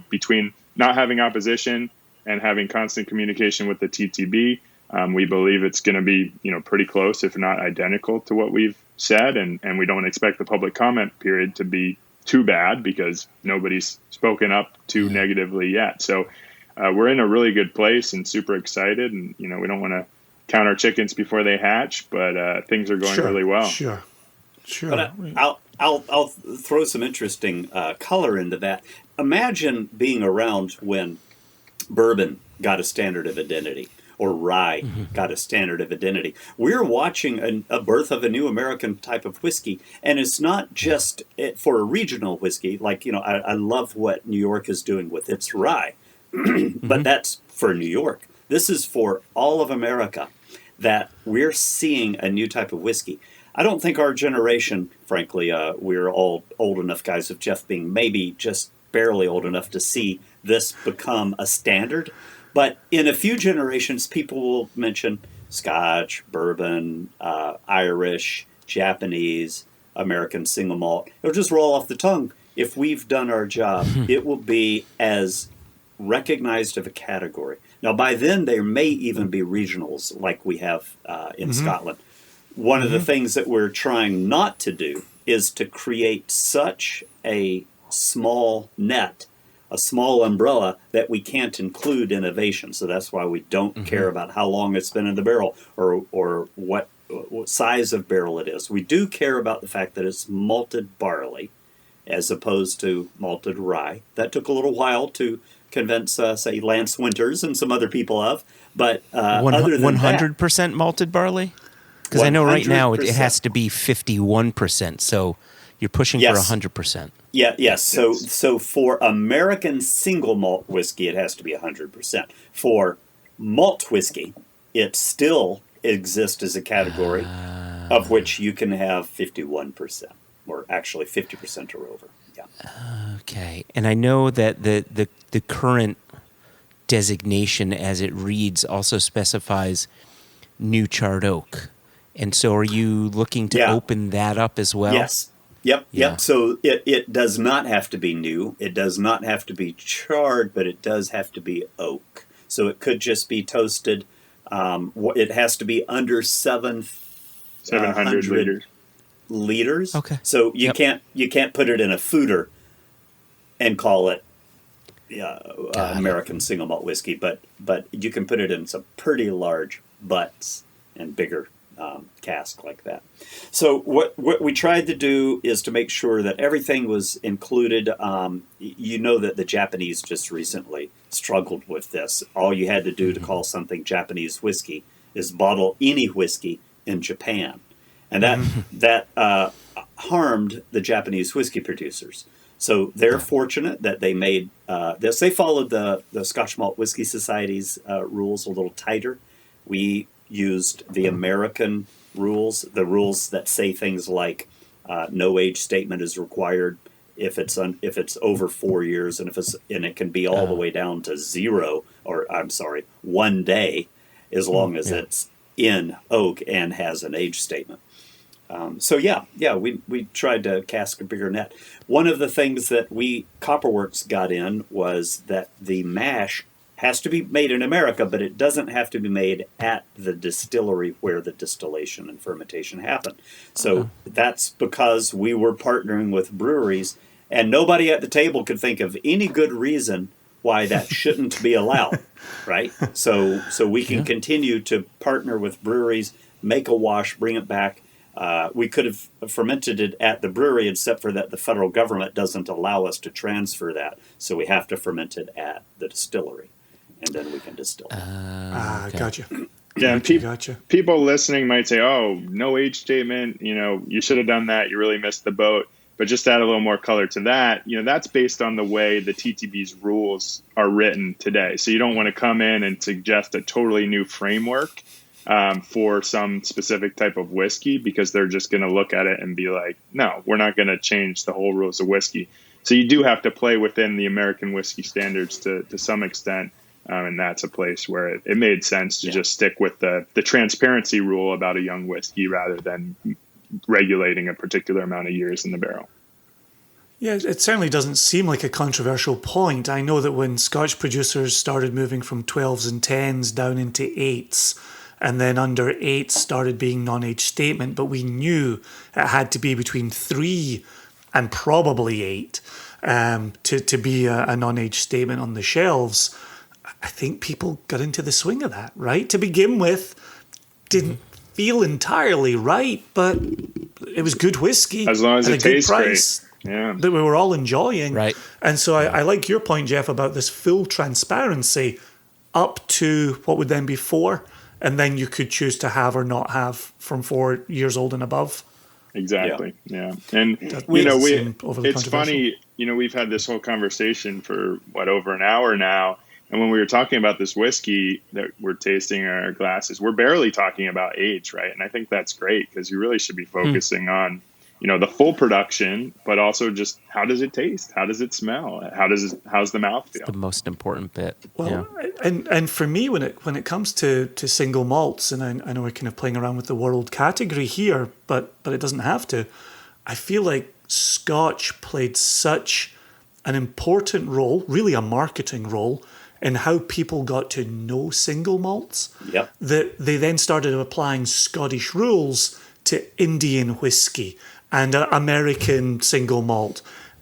between not having opposition and having constant communication with the TTB, we believe it's going to be, pretty close, if not identical to what we've said. And we don't expect the public comment period to be too bad because nobody's spoken up too negatively yet. So we're in a really good place and super excited. And, we don't want to count our chickens before they hatch, but things are going really well. Sure. But I'll throw some interesting color into that. Imagine being around when bourbon got a standard of identity, or rye got a standard of identity. We're watching a birth of a new American type of whiskey, and it's not just for a regional whiskey. Like, I love what New York is doing with its rye, but that's for New York. This is for all of America, that we're seeing a new type of whiskey. I don't think our generation, frankly, we're all old enough, guys, of Jeff being maybe just barely old enough to see this become a standard. But in a few generations, people will mention Scotch, bourbon, Irish, Japanese, American single malt. It'll just roll off the tongue. If we've done our job, it will be as recognized of a category. Now, by then, there may even be regionals like we have in Scotland. One of the things that we're trying not to do is to create such a small net, a small umbrella, that we can't include innovation. So that's why we don't care about how long it's been in the barrel or what size of barrel it is. We do care about the fact that it's malted barley as opposed to malted rye. That took a little while to convince, say, Lance Winters and some other people of. But other than 100% malted barley? Because I know right now it 100%. has to be 51%. So you're pushing for 100%. Yes. So for American single malt whiskey, it has to be 100%. For malt whiskey, it still exists as a category of which you can have 51%, or actually 50% or over. Yeah. Okay. And I know that the current designation as it reads also specifies new charred oak. And so are you looking to open that up as well? Yes. Yep. So it does not have to be new. It does not have to be charred, but it does have to be oak. So it could just be toasted. It has to be under 700 liters. Okay. So you can't put it in a foeder and call it American single malt whiskey, but you can put it in some pretty large butts and bigger cask like that. So what we tried to do is to make sure that everything was included. You know that the Japanese just recently struggled with this. All you had to do to call something Japanese whiskey is bottle any whiskey in Japan. And that harmed the Japanese whiskey producers. So they're fortunate that they made this. They followed the Scotch Malt Whiskey Society's rules a little tighter. We used the American rules, the rules that say things like no age statement is required if it's over 4 years, and it can be all the way down to 1 day, as long as it's in oak and has an age statement. We tried to cast a bigger net. One of the things that Copperworks got in was that the mash has to be made in America, but it doesn't have to be made at the distillery where the distillation and fermentation happen. So that's because we were partnering with breweries, and nobody at the table could think of any good reason why that shouldn't be allowed, right? So we can continue to partner with breweries, make a wash, bring it back. We could have fermented it at the brewery, except for that the federal government doesn't allow us to transfer that. So we have to ferment it at the distillery, and then we can distill it. Okay. Gotcha. Yeah, Gotcha. people listening might say, oh, no age statement, you should have done that. You really missed the boat. But just to add a little more color to that, that's based on the way the TTB's rules are written today. So you don't want to come in and suggest a totally new framework for some specific type of whiskey, because they're just going to look at it and be like, no, we're not going to change the whole rules of whiskey. So you do have to play within the American whiskey standards to some extent. And that's a place where it made sense to just stick with the transparency rule about a young whiskey rather than regulating a particular amount of years in the barrel. Yeah, it certainly doesn't seem like a controversial point. I know that when Scotch producers started moving from 12s and 10s down into 8s, and then under 8 started being non-age statement, but we knew it had to be between 3 and probably 8 to be a non-age statement on the shelves. I think people got into the swing of that, right? To begin with, didn't feel entirely right, but it was good whiskey as long as it tastes price great. Yeah, that we were all enjoying. Right. And so I like your point, Jeff, about this full transparency. up to what would then be 4, and then you could choose to have or not have from 4 years old and above. Exactly. Yeah. And, it's funny, we've had this whole conversation for over an hour now. And when we were talking about this whiskey that we're tasting in our glasses, we're barely talking about age, right? And I think that's great because you really should be focusing on, the full production, but also just how does it taste? How does it smell? How's the mouth feel? It's the most important bit. Well, and for me, when it comes to single malts, and I know we're kind of playing around with the world category here, but it doesn't have to. I feel like Scotch played such an important role, really a marketing role, in how people got to know single malts. Yep. That they then started applying Scottish rules to Indian whiskey and American single malt.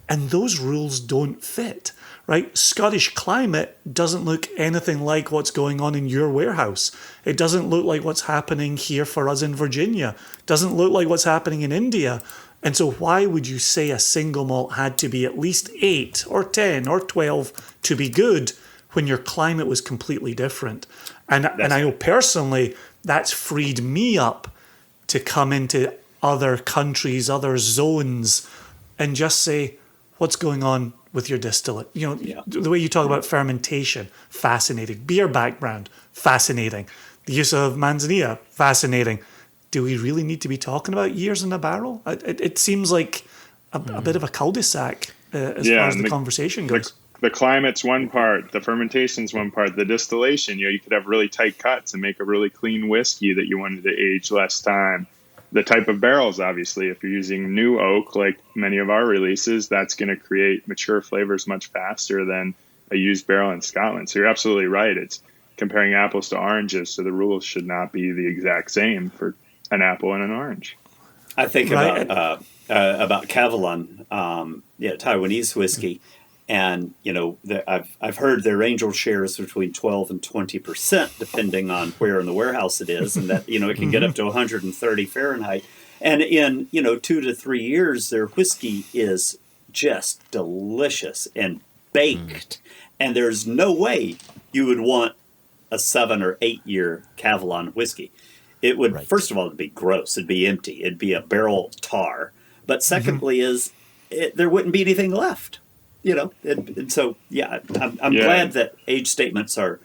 And those rules don't fit, right? Scottish climate doesn't look anything like what's going on in your warehouse. It doesn't look like what's happening here for us in Virginia. It doesn't look like what's happening in India. And so why would you say a single malt had to be at least 8 or 10 or 12 to be good when your climate was completely different? And I know personally that's freed me up to come into other countries, other zones, and just say, what's going on with your distillate? The way you talk about fermentation, fascinating. Beer background, fascinating. The use of manzanilla, fascinating. Do we really need to be talking about years in a barrel? It seems like a bit of a cul-de-sac as far as the conversation goes. The climate's one part, the fermentation's one part, the distillation, you could have really tight cuts and make a really clean whiskey that you wanted to age less time. The type of barrels, obviously, if you're using new oak, like many of our releases, that's going to create mature flavors much faster than a used barrel in Scotland. So you're absolutely right. It's comparing apples to oranges, so the rules should not be the exact same for an apple and an orange. I think about Kavalan, Taiwanese whiskey. And, I've heard their angel shares between 12 and 20%, depending on where in the warehouse it is. And that, it can get up to 130 Fahrenheit. And in, 2 to 3 years, their whiskey is just delicious and baked. And there's no way you would want a 7 or 8 year Kavalan whiskey. It would, first of all, it'd be gross. It'd be empty. It'd be a barrel tar. But secondly there wouldn't be anything left. And so, I'm glad that age statements are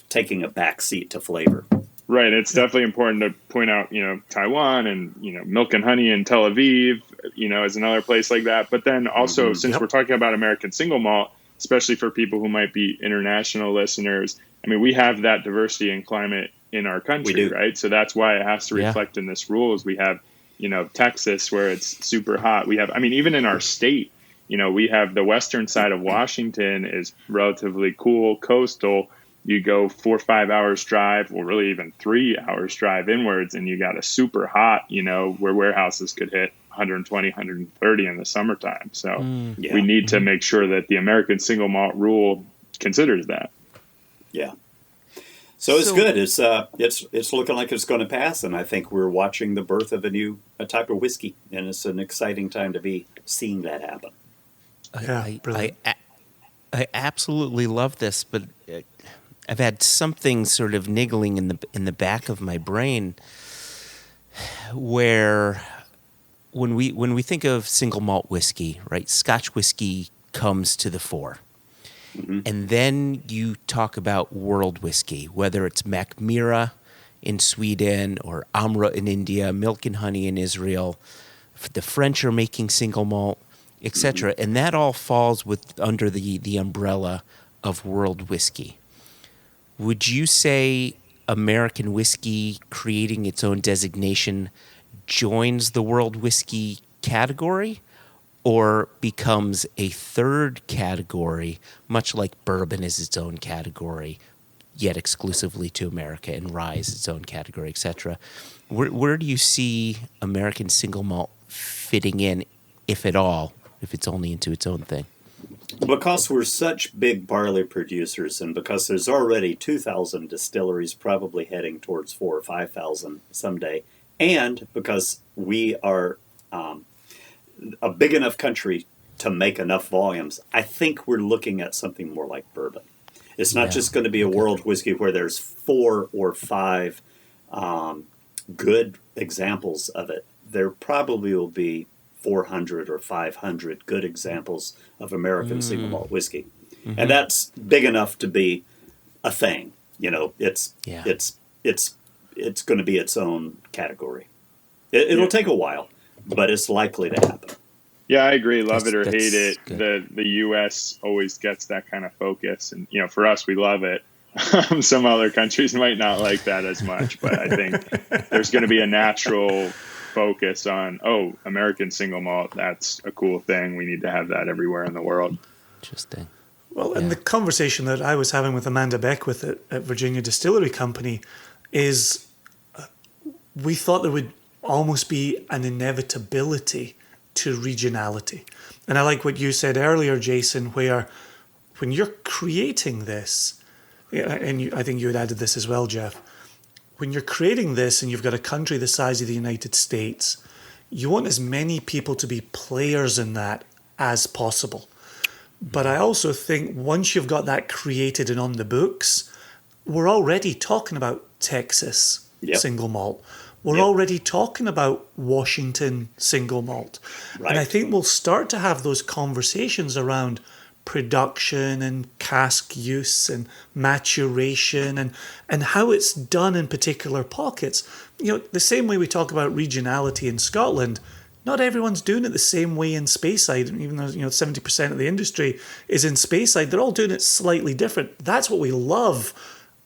taking a back seat to flavor. Right. It's definitely important to point out, Taiwan and, Milk and Honey in Tel Aviv, is another place like that. But then also, since we're talking about American single malt, especially for people who might be international listeners, we have that diversity in climate in our country, right? So that's why it has to reflect in this rules. We have, Texas where it's super hot. We have, even in our state, we have the western side of Washington is relatively cool, coastal. You go 4 or 5 hours drive, or really even 3 hours drive inwards, and you got a super hot, where warehouses could hit 120, 130 in the summertime. So we need to make sure that the American single malt rule considers that. Yeah. So it's good. It's looking like it's going to pass, and I think we're watching the birth of a type of whiskey, and it's an exciting time to be seeing that happen. I absolutely love this, but I've had something sort of niggling in the back of my brain where when we think of single malt whiskey, right? Scotch whiskey comes to the fore. And then you talk about world whiskey, whether it's Mackmyra in Sweden or Amra in India, Milk and Honey in Israel. The French are making single malt, etc. And that all falls under the umbrella of world whiskey. Would you say American whiskey creating its own designation joins the world whiskey category, or becomes a third category, much like bourbon is its own category, yet exclusively to America, and rye is its own category, etc.? Where do you see American single malt fitting in, if at all, if it's only into its own thing? Because we're such big barley producers, and because there's already 2,000 distilleries probably heading towards 4,000 or 5,000 someday, and because we are a big enough country to make enough volumes, I think we're looking at something more like bourbon. It's not just going to be a world whiskey where there's 4 or 5 good examples of it. There probably will be 400 or 500 good examples of American single malt whiskey. And that's big enough to be a thing. You know, it's going to be its own category. It'll take a while, but it's likely to happen. Yeah, I agree. Love it or hate it. The U.S. always gets that kind of focus. And, you know, for us, we love it. Some other countries might not like that as much, but I think there's going to be a natural focus on, American single malt. That's a cool thing. We need to have that everywhere in the world. Interesting. Well, and the conversation that I was having with Amanda Beckwith at Virginia Distillery Company is we thought there would almost be an inevitability to regionality. And I like what you said earlier, Jason, where when you're creating this, and I think you had added this as well, Jeff, when you're creating this and you've got a country the size of the United States, you want as many people to be players in that as possible. But I also think once you've got that created and on the books, we're already talking about Texas single malt. We're already talking about Washington single malt. Right. And I think we'll start to have those conversations around production and cask use and maturation and how it's done in particular pockets. You know, the same way we talk about regionality in Scotland, not everyone's doing it the same way in Speyside. Even though, 70% of the industry is in Speyside, they're all doing it slightly different. That's what we love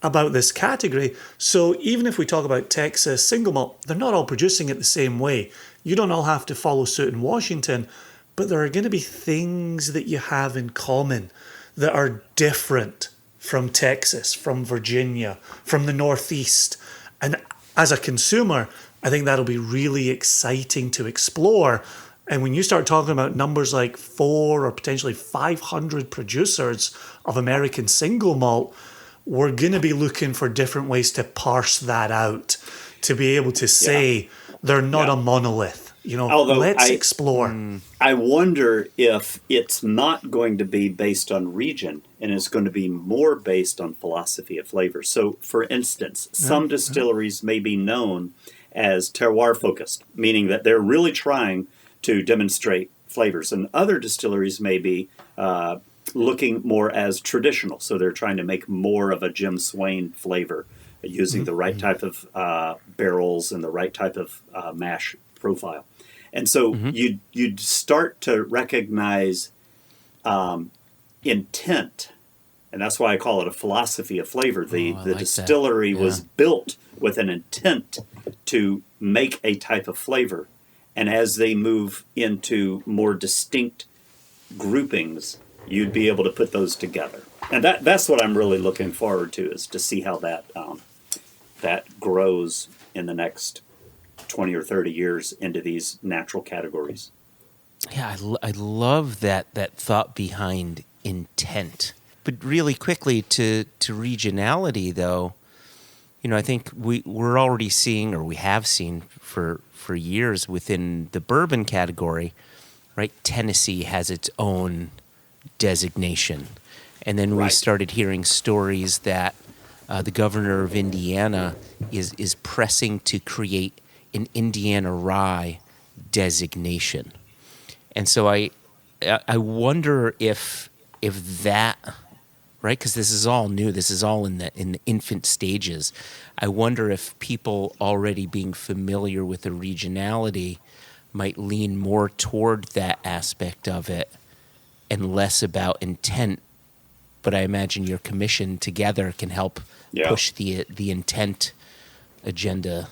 about this category. So even if we talk about Texas single malt, they're not all producing it the same way. You don't all have to follow suit in Washington, but there are going to be things that you have in common that are different from Texas, from Virginia, from the Northeast. And as a consumer, I think that'll be really exciting to explore. And when you start talking about numbers like 4 or potentially 500 producers of American single malt, we're going to be looking for different ways to parse that out, to be able to say they're not a monolith. Let's explore. I wonder if it's not going to be based on region and it's going to be more based on philosophy of flavor. So, for instance, some distilleries may be known as terroir focused, meaning that they're really trying to demonstrate flavors, and other distilleries may be looking more as traditional. So they're trying to make more of a Jim Swain flavor using the right type of barrels and the right type of mash profile. And so you'd start to recognize intent, and that's why I call it a philosophy of flavor. The distillery was built with an intent to make a type of flavor, and as they move into more distinct groupings, you'd be able to put those together. And that's what I'm really looking forward to, is to see how that grows in the next 20 or 30 years into these natural categories. Yeah, I love that thought behind intent. But really quickly to regionality, though, I think we're already seeing, or we have seen for years within the bourbon category, right? Tennessee has its own designation. And then we started hearing stories that the governor of Indiana is pressing to create an Indiana rye designation. And so I wonder if that, right, because this is all new, this is all in the infant stages. I wonder if people already being familiar with the regionality might lean more toward that aspect of it and less about intent. But I imagine your commission together can help push the intent agenda.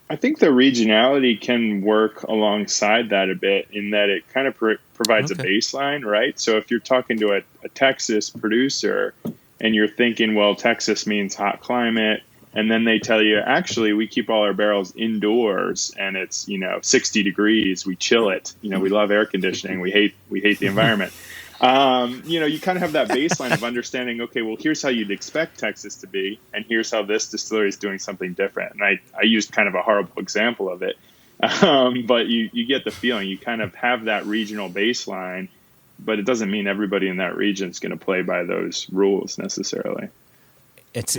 I think the regionality can work alongside that a bit, in that it kind of provides a baseline, right? So if you're talking to a Texas producer and you're thinking, well, Texas means hot climate, and then they tell you, actually, we keep all our barrels indoors and it's, 60 degrees, we chill it. We love air conditioning. We hate the environment. You kind of have that baseline of understanding, okay, well, here's how you'd expect Texas to be, and here's how this distillery is doing something different. And I used kind of a horrible example of it, but you get the feeling. You kind of have that regional baseline, but it doesn't mean everybody in that region is going to play by those rules necessarily. It's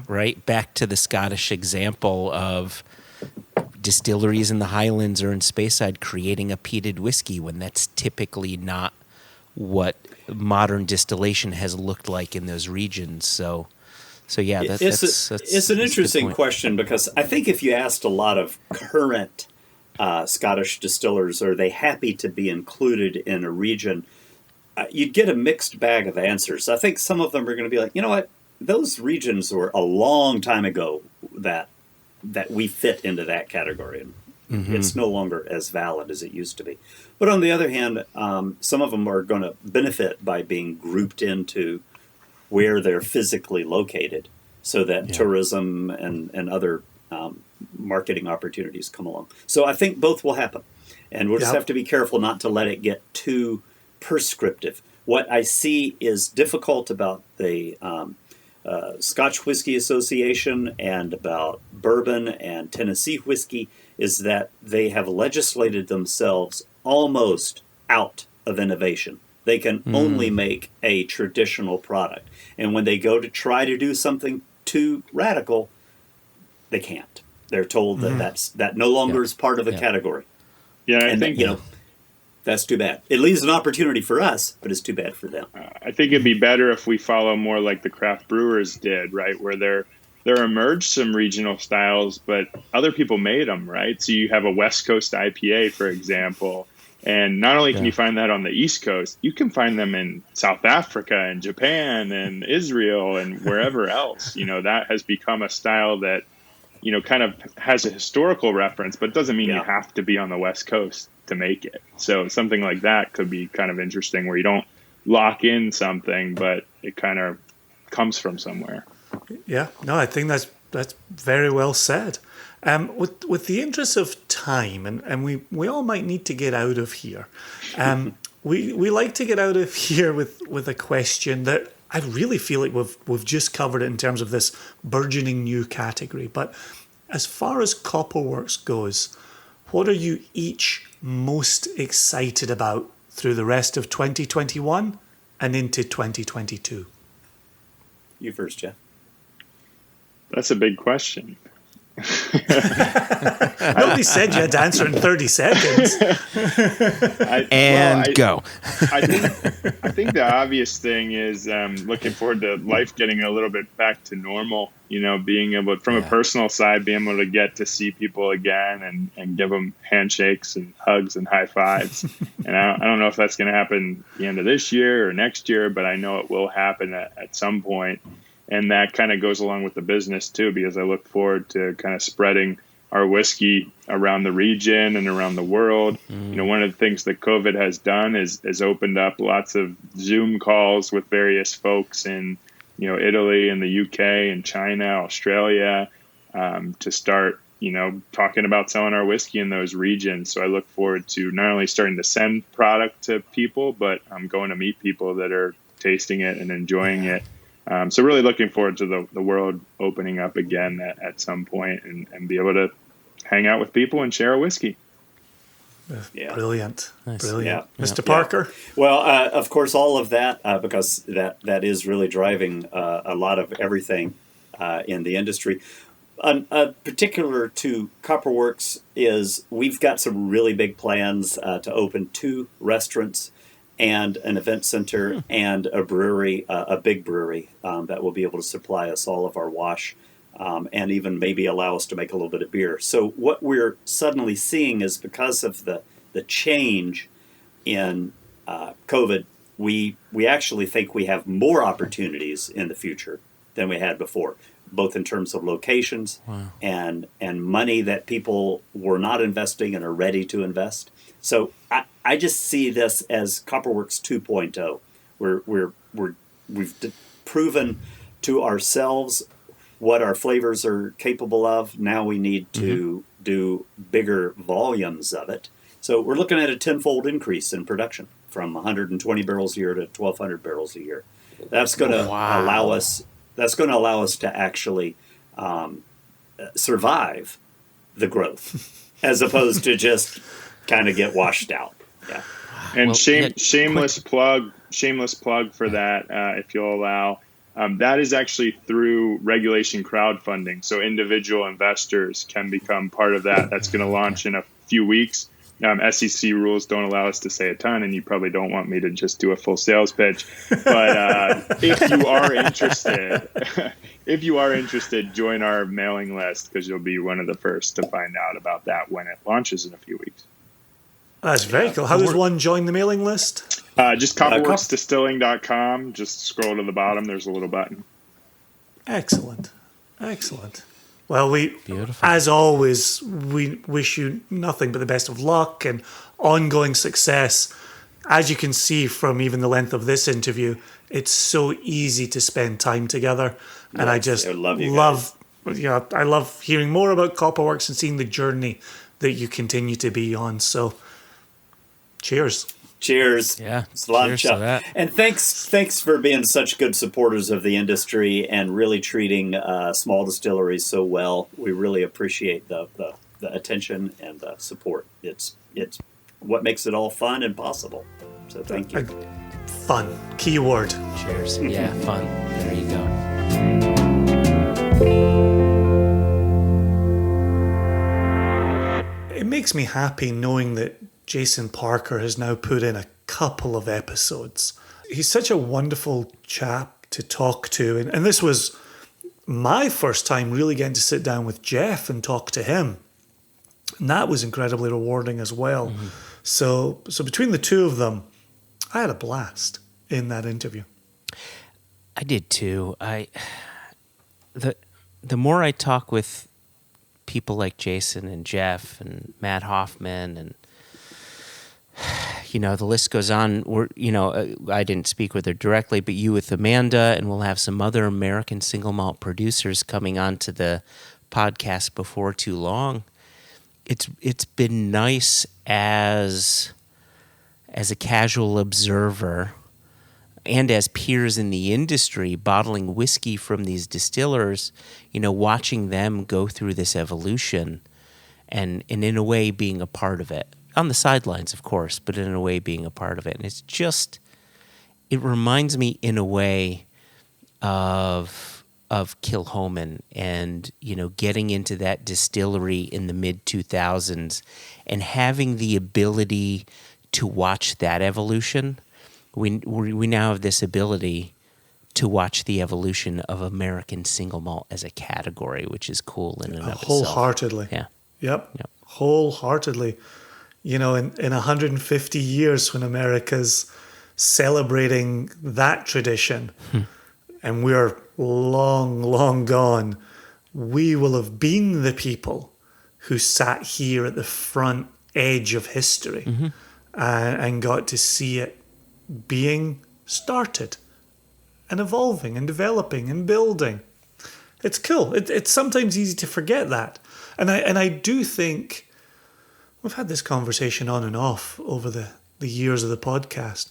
right back to the Scottish example of distilleries in the Highlands or in Speyside creating a peated whiskey when that's typically not what modern distillation has looked like in those regions. So yeah, it's an interesting question, because I think if you asked a lot of current Scottish distillers, are they happy to be included in a region, you'd get a mixed bag of answers. I think some of them are going to be like, you know what, those regions were a long time ago that we fit into that category, and it's no longer as valid as it used to be. But on the other hand, some of them are going to benefit by being grouped into where they're physically located, so that tourism and other marketing opportunities come along. So I think both will happen, and we'll just have to be careful not to let it get too prescriptive. What I see is difficult about the Scotch Whisky Association and about bourbon and Tennessee whiskey is that they have legislated themselves almost out of innovation. They can only make a traditional product. And when they go to try to do something too radical, they can't. They're told that that no longer is part of the category. Yeah, I think, that's too bad. It leaves an opportunity for us, but it's too bad for them. I think it'd be better if we follow more like the craft brewers did, right? Where there emerged some regional styles, but other people made them, right? So you have a West Coast IPA, for example, and not only can you find that on the East Coast, you can find them in South Africa and Japan and Israel and wherever else. That has become a style that, kind of has a historical reference, but it doesn't mean you have to be on the West Coast to make it. So something like that could be kind of interesting, where you don't lock in something, but it kind of comes from somewhere. Yeah, no, I think that's very well said. With the interest of time, and we all might need to get out of here. We like to get out of here with a question that I really feel like we've just covered it in terms of this burgeoning new category. But as far as Copperworks goes, what are you each most excited about through the rest of 2021 and into 2022? You first, Jeff. That's a big question. Nobody said you had to answer in 30 seconds. Go. I think the obvious thing is looking forward to life getting a little bit back to normal. Being able, from a personal side, being able to get to see people again and give them handshakes and hugs and high fives. And I don't know if that's going to happen at the end of this year or next year, but I know it will happen at some point. And that kind of goes along with the business too, because I look forward to kind of spreading our whiskey around the region and around the world. One of the things that COVID has done is opened up lots of Zoom calls with various folks in, Italy and the UK and China, Australia, to start, talking about selling our whiskey in those regions. So I look forward to not only starting to send product to people, but I'm going to meet people that are tasting it and enjoying it. So really looking forward to the world opening up again at some point and be able to hang out with people and share a whiskey. Yeah. Brilliant. Nice. Brilliant. Yeah. Mr. Parker? Well, of course, all of that, because that is really driving a lot of everything in the industry. Particular to Copperworks is we've got some really big plans to open 2 restaurants and an event center and a brewery, a big brewery that will be able to supply us all of our wash and even maybe allow us to make a little bit of beer. So what we're suddenly seeing is, because of the change in COVID, we actually think we have more opportunities in the future than we had before, both in terms of locations and money that people were not investing and are ready to invest. So I just see this as Copperworks 2.0. We've proven to ourselves what our flavors are capable of. Now we need to do bigger volumes of it. So we're looking at a 10-fold increase in production from 120 barrels a year to 1,200 barrels a year. That's going to allow us. That's going to allow us to actually survive the growth, as opposed to just kind of get washed out. Yeah. And Well, shameless plug for that, if you'll allow. That is actually through regulation crowdfunding. So individual investors can become part of that. That's going to launch in a few weeks. SEC rules don't allow us to say a ton, and you probably don't want me to just do a full sales pitch. But if you are interested, join our mailing list, because you'll be one of the first to find out about that when it launches in a few weeks. That's very cool. How does one join the mailing list? Just copperworksdistilling.com. Just scroll to the bottom. There's a little button. Excellent. Well, Beautiful. as always, we wish you nothing but the best of luck and ongoing success. As you can see from even the length of this interview, it's so easy to spend time together. And I just love I love hearing more about Copperworks and seeing the journey that you continue to be on. So, cheers. Cheers. Yeah. Cheers to that. And thanks for being such good supporters of the industry and really treating small distilleries so well. We really appreciate the attention and the support. It's what makes it all fun and possible. So thank you. Fun. Key word. Cheers. Yeah, fun. There you go. It makes me happy knowing that Jason Parker has now put in a couple of episodes. He's such a wonderful chap to talk to. And this was my first time really getting to sit down with Jeff and talk to him. And that was incredibly rewarding as well. Mm-hmm. So between the two of them, I had a blast in that interview. I did too. The more I talk with people like Jason and Jeff and Matt Hoffman and the list goes on. I didn't speak with her directly, but you with Amanda, and we'll have some other American single malt producers coming onto the podcast before too long. It's been nice as a casual observer and as peers in the industry bottling whiskey from these distillers, watching them go through this evolution and in a way being a part of it. On the sidelines, of course, but in a way being a part of it. And it reminds me in a way of Kilchoman and, getting into that distillery in the mid-2000s and having the ability to watch that evolution. We now have this ability to watch the evolution of American single malt as a category, which is cool in and of itself. Wholeheartedly. Yeah. Yep. Wholeheartedly. In 150 years when America's celebrating that tradition and we're long, long gone, we will have been the people who sat here at the front edge of history and got to see it being started and evolving and developing and building. It's cool. It's sometimes easy to forget that. And I do think we've had this conversation on and off over the years of the podcast.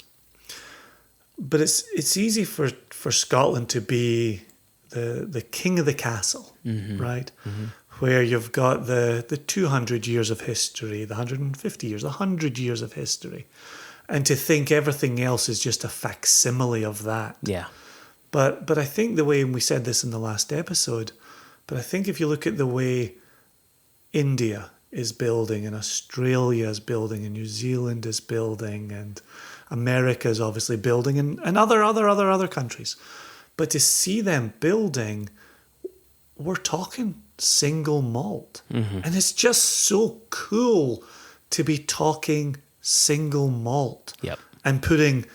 But it's easy for Scotland to be the king of the castle, right? Mm-hmm. Where you've got the 200 years of history, the 150 years, the 100 years of history. And to think everything else is just a facsimile of that. Yeah. But I think the way, and we said this in the last episode, but I think if you look at the way India is building and Australia is building and New Zealand is building and America is obviously building and other countries. But to see them building, we're talking single malt. Mm-hmm. And it's just so cool to be talking single malt. Yep. And putting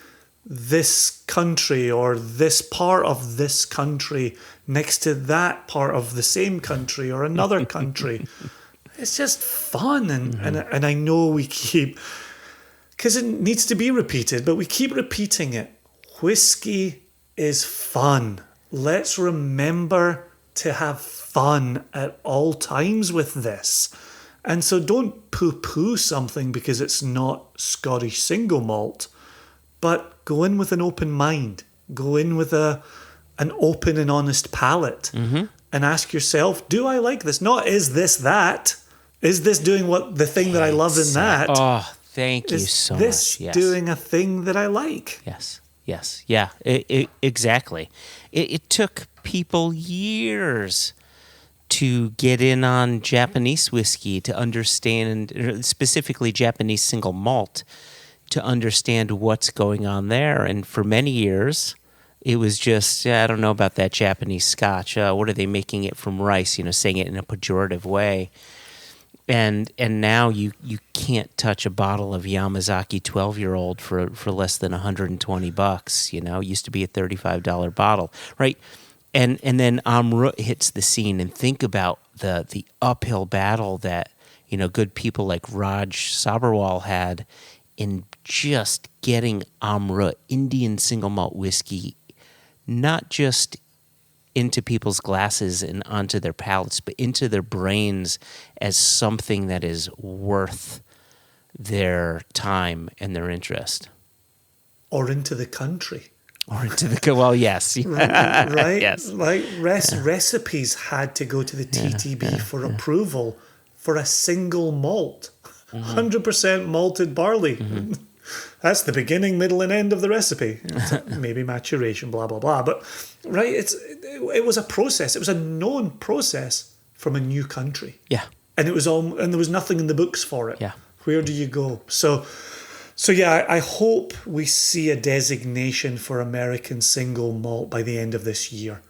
this country or this part of this country next to that part of the same country or another country. It's just fun. And I know we keep, because it needs to be repeated, but we keep repeating it. Whiskey is fun. Let's remember to have fun at all times with this. And so don't poo-poo something because it's not Scottish single malt, but go in with an open mind. Go in with an open and honest palate and ask yourself, do I like this? Not is this that? Is this doing what the thing that I love in that? Oh, Thank you Is so this much. Yes. doing a thing that I like? Yes. Yes. Yeah. Exactly. It took people years to get in on Japanese whiskey to understand, specifically Japanese single malt, to understand what's going on there. And for many years, it was just, I don't know about that Japanese scotch. What are they making it from rice? Saying it in a pejorative way. And now you can't touch a bottle of Yamazaki 12-year-old for less than $120. It used to be a $35 bottle, right? And then RØDE hits the scene, and think about the uphill battle that good people like Raj Sabharwal had in just getting RØDE, Indian single malt whiskey, not just into people's glasses and onto their palates, but into their brains as something that is worth their time and their interest. Or into the country. Or into the, well, yes. Right? Yes. Like recipes had to go to the TTB for approval for a single malt. 100% malted barley. That's the beginning, middle, and end of the recipe. Maybe maturation, blah, blah, blah. But, right, it was a process. It was a known process from a new country. Yeah. And it was and there was nothing in the books for it. Yeah. Where do you go? So yeah, I hope we see a designation for American single malt by the end of this year.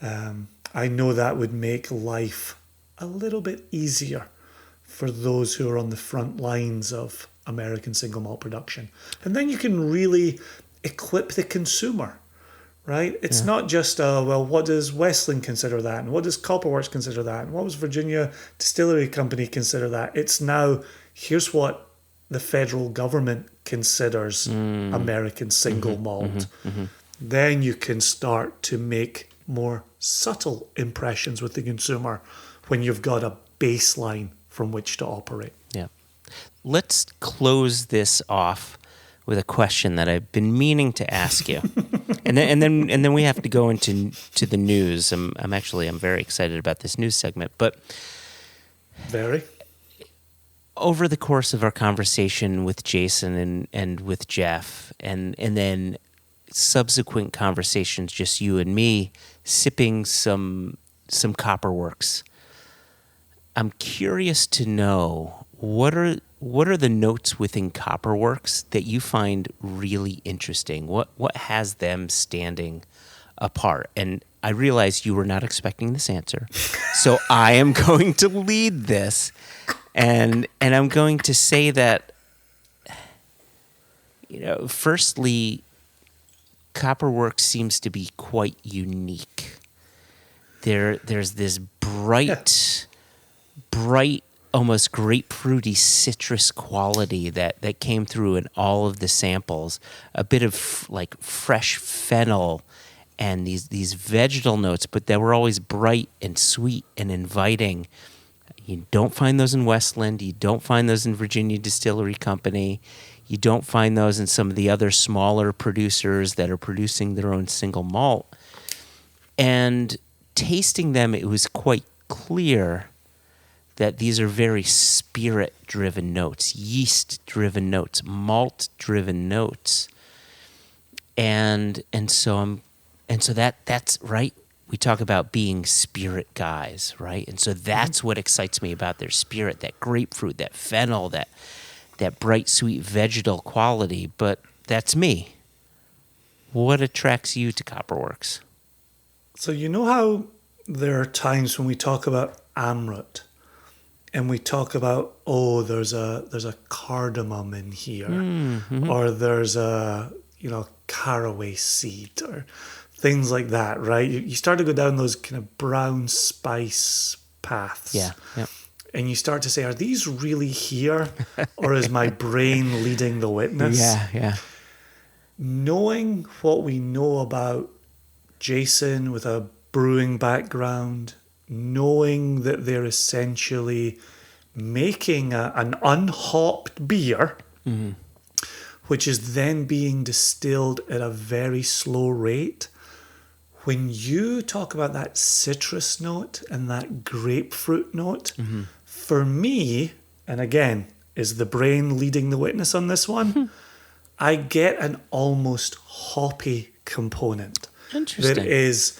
I know that would make life a little bit easier for those who are on the front lines of American single malt production. And then you can really equip the consumer, right? It's not just, what does Westland consider that? And what does Copperworks consider that? And what does Virginia Distillery Company consider that? It's now, here's what the federal government considers American single malt. Then you can start to make more subtle impressions with the consumer when you've got a baseline from which to operate. Yeah. Let's close this off with a question that I've been meaning to ask you, and then we have to go into the news. I'm very excited about this news segment. But Very. Over the course of our conversation with Jason and with Jeff, and then subsequent conversations, just you and me sipping some Copperworks, I'm curious to know what are the notes within Copperworks that you find really interesting? What has them standing apart? And I realize you were not expecting this answer, so I am going to lead this, and I'm going to say that, firstly, Copperworks seems to be quite unique. There's this bright, almost grapefruity citrus quality that came through in all of the samples. A bit of like fresh fennel and these vegetal notes, but they were always bright and sweet and inviting. You don't find those in Westland. You don't find those in Virginia Distillery Company. You don't find those in some of the other smaller producers that are producing their own single malt. And tasting them, it was quite clear that these are very spirit-driven notes, yeast-driven notes, malt-driven notes, and so that's right. We talk about being spirit guys, right? And so that's what excites me about their spirit, that grapefruit, that fennel, that bright, sweet vegetal quality. But that's me. What attracts you to Copperworks? So you know how there are times when we talk about RØDE and we talk about, there's a cardamom in here, or there's a caraway seed or things like that, right? You start to go down those kind of brown spice paths. Yeah. And you start to say, are these really here? Or is my brain leading the witness? Yeah. Knowing what we know about Jason with a brewing background, knowing that they're essentially making an unhopped beer, which is then being distilled at a very slow rate. When you talk about that citrus note and that grapefruit note, for me, and again, is the brain leading the witness on this one. I get an almost hoppy component. Interesting. There is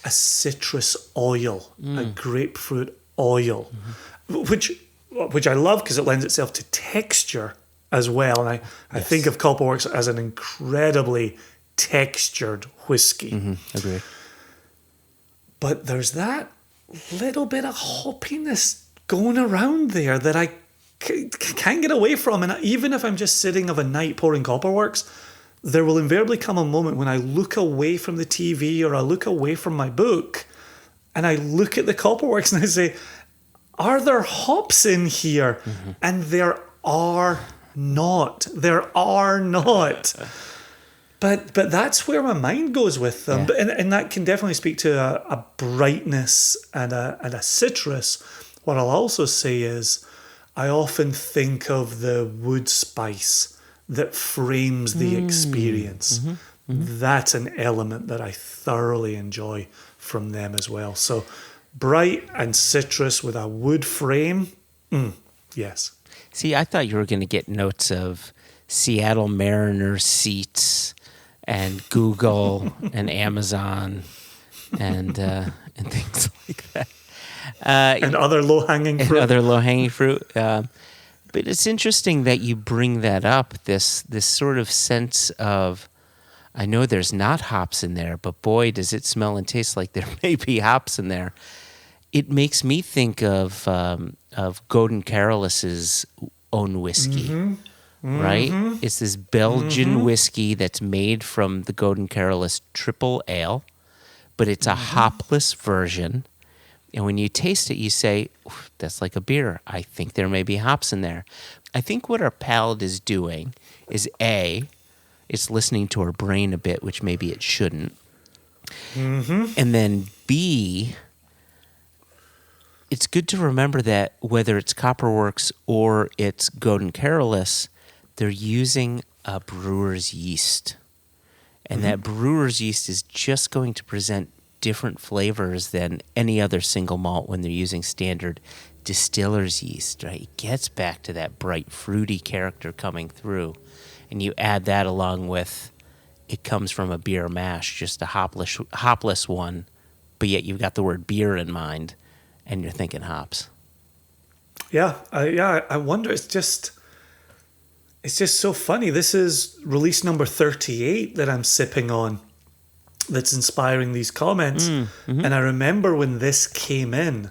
a citrus oil, a grapefruit oil, which I love because it lends itself to texture as well. And I think of Copperworks as an incredibly textured whiskey. Agree. But there's that little bit of hoppiness going around there that I can't get away from. And even if I'm just sitting of a night pouring Copperworks, there will invariably come a moment when I look away from the TV or I look away from my book and I look at the Copperworks and I say, are there hops in here? And there are not. There are not. But that's where my mind goes with them. Yeah. And that can definitely speak to a brightness and a citrus. What I'll also say is I often think of the wood spice that frames the experience. That's an element that I thoroughly enjoy from them as well. So bright and citrus with a wood frame, yes. See, I thought you were going to get notes of Seattle Mariners seats and Google and Amazon and things like that. And other low-hanging fruit. But it's interesting that you bring that up, this sort of sense of, I know there's not hops in there, but boy, does it smell and taste like there may be hops in there. It makes me think of Gordon Carolus's own whiskey, right? It's this Belgian whiskey that's made from the Gordon Carolus triple ale, but it's a hopless version. And when you taste it, you say, that's like a beer. I think there may be hops in there. I think what our palate is doing is A, it's listening to our brain a bit, which maybe it shouldn't. And then B, it's good to remember that whether it's Copperworks or it's Gordon Carolus, they're using a brewer's yeast. And that brewer's yeast is just going to present different flavors than any other single malt when they're using standard distiller's yeast, right? It gets back to that bright, fruity character coming through. And you add that along with it comes from a beer mash, just a hopless one, but yet you've got the word beer in mind and you're thinking hops. I wonder, it's just so funny. This is release number 38 that I'm sipping on that's inspiring these comments. And I remember when this came in,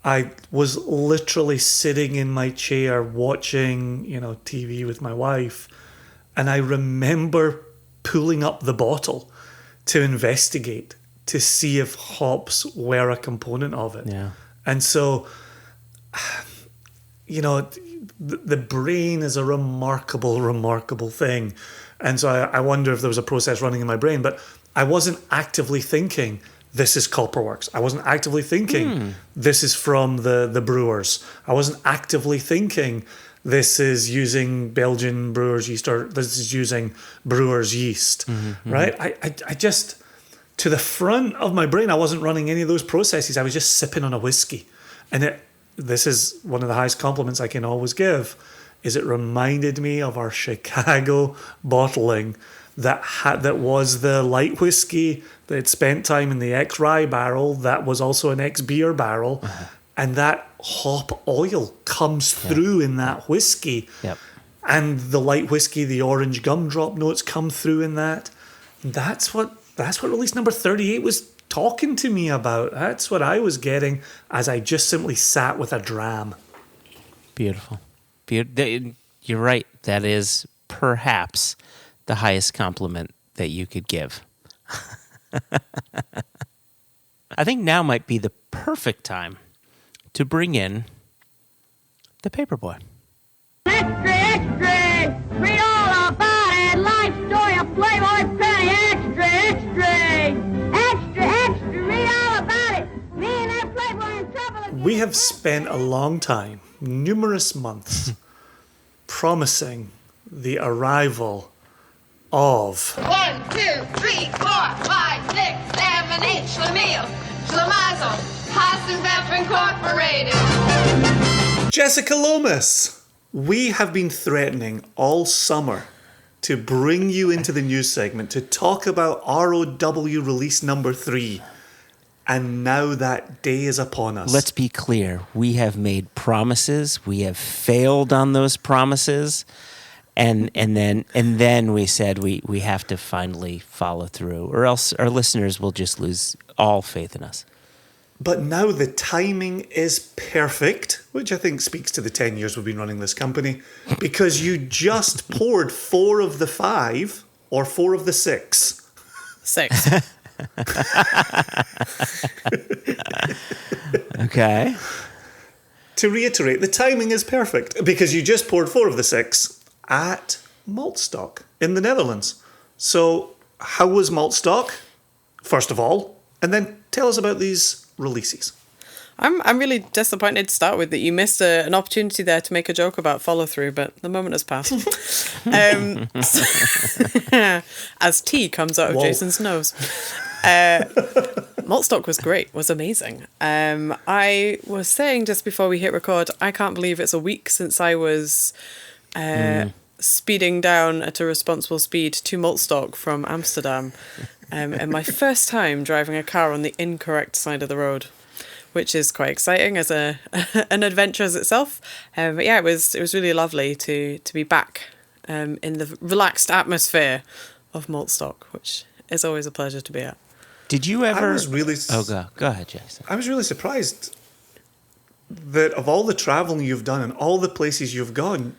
I was literally sitting in my chair watching, TV with my wife, and I remember pulling up the bottle to investigate to see if hops were a component of it. Yeah. And so, the brain is a remarkable, remarkable thing. And so I wonder if there was a process running in my brain, but I wasn't actively thinking, this is Copperworks. I wasn't actively thinking, this is from the brewers. I wasn't actively thinking, this is using Belgian brewer's yeast, or this is using brewer's yeast, right? I just, to the front of my brain, I wasn't running any of those processes. I was just sipping on a whiskey. And this is one of the highest compliments I can always give, is it reminded me of our Chicago bottling that was the light whiskey that had spent time in the ex-rye barrel, that was also an ex-beer barrel, and that hop oil comes through in that whiskey. Yep. And the light whiskey, the orange gumdrop notes come through in that. That's what release number 38 was talking to me about. That's what I was getting as I just simply sat with a dram. Beautiful. You're right. That is perhaps the highest compliment that you could give. I think now might be the perfect time to bring in the Paperboy. Extra, extra! Read all about it! Life story of Playboy Penny! Extra, extra! Extra, extra! Read all about it! Me and that Playboy in trouble again. We have spent a long time, numerous months, promising the arrival of 1, 2, 3, 4, 5, 6, 7, 8, Schlemiel, Schlemazel, Haas and Pfeffer Incorporated. Jessica Lomas. We have been threatening all summer to bring you into the news segment to talk about ROW release number 3. And now that day is upon us. Let's be clear. We have made promises. We have failed on those promises. And then we said we have to finally follow through, or else our listeners will just lose all faith in us. But now the timing is perfect, which I think speaks to the 10 years we've been running this company, because you just poured 4 of the 5 or 4 of the 6. 6. Okay. To reiterate, the timing is perfect because you just poured 4 of the 6 at Maltstock in the Netherlands. So how was Maltstock, first of all? And then tell us about these releases. I'm really disappointed to start with that you missed an opportunity there to make a joke about follow through, but the moment has passed. As tea comes out of Jason's nose. Maltstock was great, was amazing. I was saying just before we hit record, I can't believe it's a week since I was speeding down at a responsible speed to Maltstock from Amsterdam, and my first time driving a car on the incorrect side of the road, which is quite exciting as an adventure as itself. But yeah, it was really lovely to be back in the relaxed atmosphere of Maltstock, which is always a pleasure to be at. Did you ever? I was really. Go ahead, Jason. I was really surprised that of all the traveling you've done and all the places you've gone,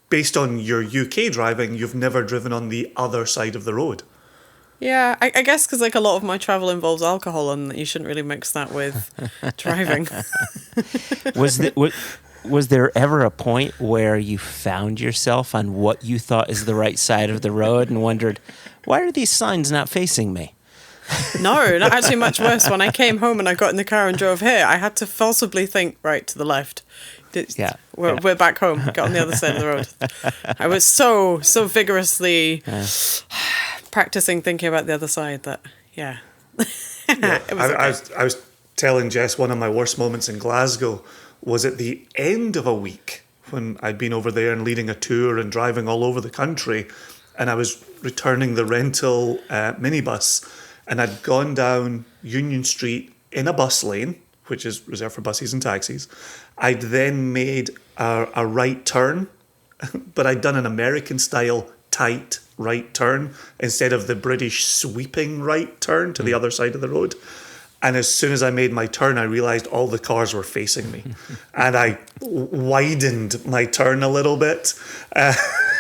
based on your UK driving, you've never driven on the other side of the road. Yeah, I guess because like a lot of my travel involves alcohol, and you shouldn't really mix that with driving. Was there ever a point where you found yourself on what you thought is the right side of the road and wondered, why are these signs not facing me? No, not actually much worse. When I came home and I got in the car and drove here, I had to forcibly think right to the left. We're back home. Get on the other side of the road. I was so vigorously practicing thinking about the other side that, yeah. I was telling Jess one of my worst moments in Glasgow was at the end of a week when I'd been over there and leading a tour and driving all over the country, and I was returning the rental minibus, and I'd gone down Union Street in a bus lane, which is reserved for buses and taxis. I'd then made a right turn, but I'd done an American-style tight right turn instead of the British sweeping right turn to the other side of the road. And as soon as I made my turn, I realised all the cars were facing me. And I widened my turn a little bit.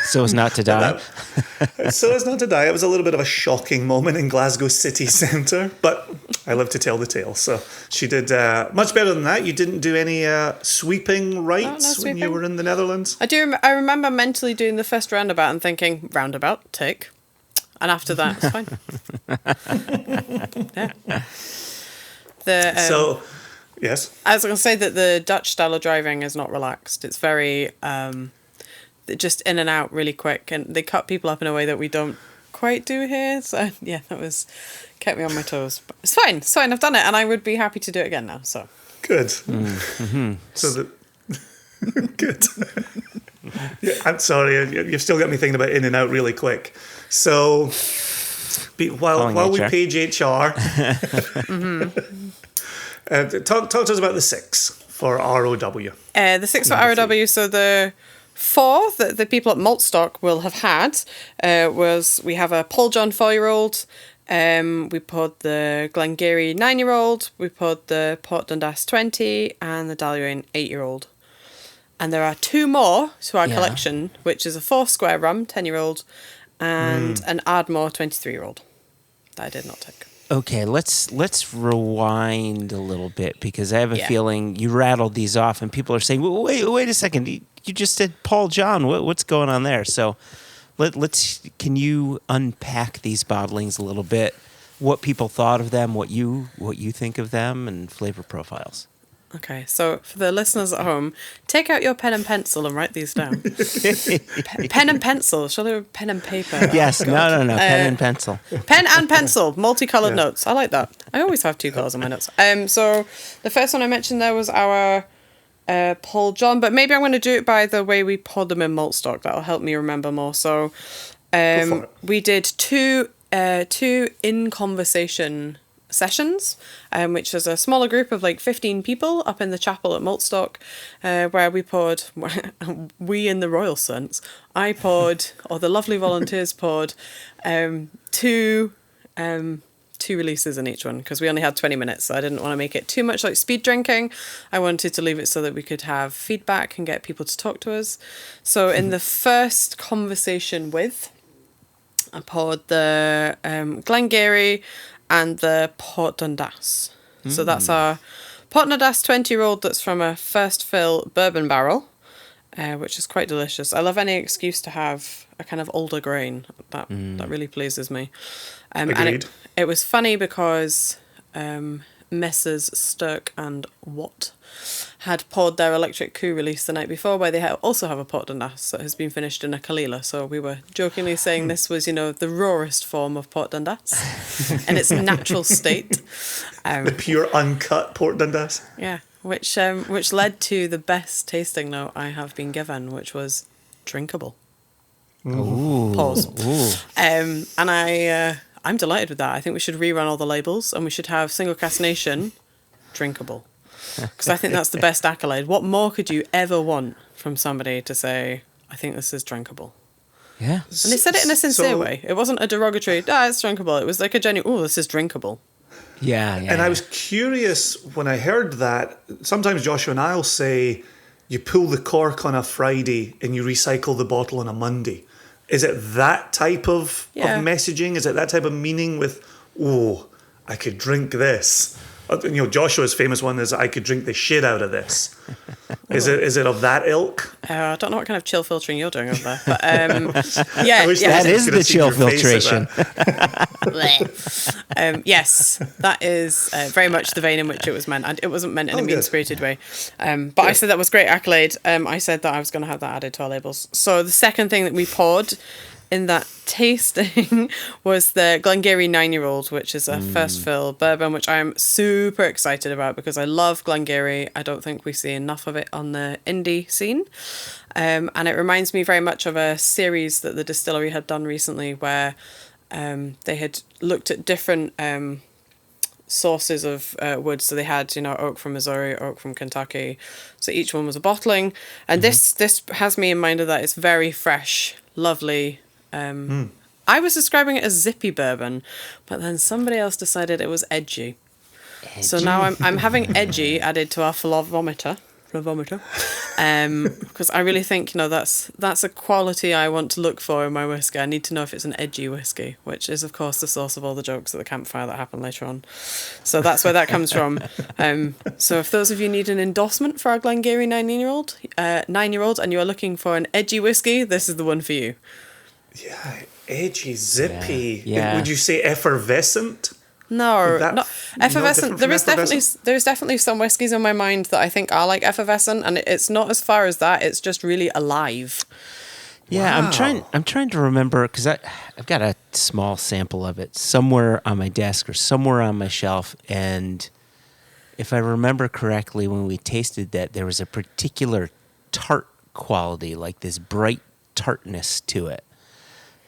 So as not to die? So as not to die. It was a little bit of a shocking moment in Glasgow city centre, but I live to tell the tale. So she did much better than that. You didn't do any sweeping rights when you were in the Netherlands? I remember mentally doing the first roundabout and thinking, roundabout, tick. And after that, it's fine. Yeah. So, yes. I was going to say that the Dutch style of driving is not relaxed. It's very just in and out really quick, and they cut people up in a way that we don't quite do here. So yeah, that kept me on my toes. But it's fine. It's fine. I've done it, and I would be happy to do it again now. So good. Mm-hmm. So good. Yeah, I'm sorry. You've still got me thinking about in and out really quick. So while we page HR, talk to us about the 6 for ROW. The 6 for ROW. So the 4 that the people at Maltstock will have had was we have a Paul John 4-year-old. We poured the Glengarry 9-year-old. We poured the Port Dundas 20 and the Dalrymple 8-year-old. And there are 2 more to our collection, which is a 4 Square Rum 10-year-old and an Ardmore 23-year-old that I did not take. Okay, let's rewind a little bit because I have a feeling you rattled these off and people are saying, well, wait a second, you just said Paul John. What's going on there? So can you unpack these bottlings a little bit? What people thought of them, what you think of them, and flavor profiles. Okay, so for the listeners at home, take out your pen and pencil and write these down. Pen and pencil. Shall I do pen and paper? Yes, no. Pen and pencil. Pen and pencil. Multicolored notes. I like that. I always have 2 colors on my notes. So the first one I mentioned there was our Paul John, but maybe I'm going to do it by the way we poured them in malt stock. That'll help me remember more. So we did two in conversation sessions, which was a smaller group of like 15 people up in the chapel at Maltstock, where we poured, we in the royal sense, I poured, or the lovely volunteers poured, two releases in each one, because we only had 20 minutes, so I didn't want to make it too much like speed drinking. I wanted to leave it so that we could have feedback and get people to talk to us. So in the first conversation with, I poured the Glengarry and the Port Dundas. So that's our Port Dundas 20-year-old that's from a first fill bourbon barrel, which is quite delicious. I love any excuse to have a kind of older grain. That really pleases me. And it was funny because Messrs. Sturck and Watt had poured their Electric Coup release the night before, where they also have a Port Dundas that has been finished in a Kalila. So we were jokingly saying this was, the rawest form of Port Dundas in its natural state. The pure uncut Port Dundas. Yeah, which led to the best tasting note I have been given, which was drinkable. Ooh. Pause. Ooh. And I'm delighted with that. I think we should rerun all the labels, and we should have Single Cask Nation drinkable. Because I think that's the best accolade. What more could you ever want from somebody to say, I think this is drinkable? Yeah. And they said it in a sincere way. It wasn't a derogatory, it's drinkable. It was like a genuine, this is drinkable. Yeah. And I was curious when I heard that. Sometimes Joshua and I'll say, you pull the cork on a Friday and you recycle the bottle on a Monday. Is it that type of messaging? Is it that type of meaning with, I could drink this? Joshua's famous one is, I could drink the shit out of this. Is it of that ilk? I don't know what kind of chill filtering you're doing over there. But that is the chill filtration. Yes, that is very much the vein in which it was meant. And it wasn't meant in a mean-spirited way. But I said that was great accolade. I said that I was going to have that added to our labels. So the second thing that we poured in that tasting was the Glengarry 9-year-old, which is a first fill bourbon, which I'm super excited about because I love Glengarry. I don't think we see enough of it on the indie scene. And it reminds me very much of a series that the Distillery had done recently where they had looked at different sources of wood. So they had, oak from Missouri, oak from Kentucky. So each one was a bottling. And this has me in mind of that. It's very fresh, lovely. I was describing it as zippy bourbon, but then somebody else decided it was edgy. So now I'm having edgy added to our flavometer, because I really think that's a quality I want to look for in my whiskey. I need to know if it's an edgy whiskey, which is of course the source of all the jokes at the campfire that happen later on. So that's where that comes from. So if those of you need an endorsement for our Glengarry 9-year-old, and you are looking for an edgy whiskey, this is the one for you. Yeah, edgy, zippy. Yeah. Would you say effervescent? No, not effervescent. There is definitely some whiskies in my mind that I think are like effervescent, and it's not as far as that. It's just really alive. Yeah, Wow. I'm trying to remember because I've got a small sample of it somewhere on my desk or somewhere on my shelf, and if I remember correctly, when we tasted that, there was a particular tart quality, like this bright tartness to it,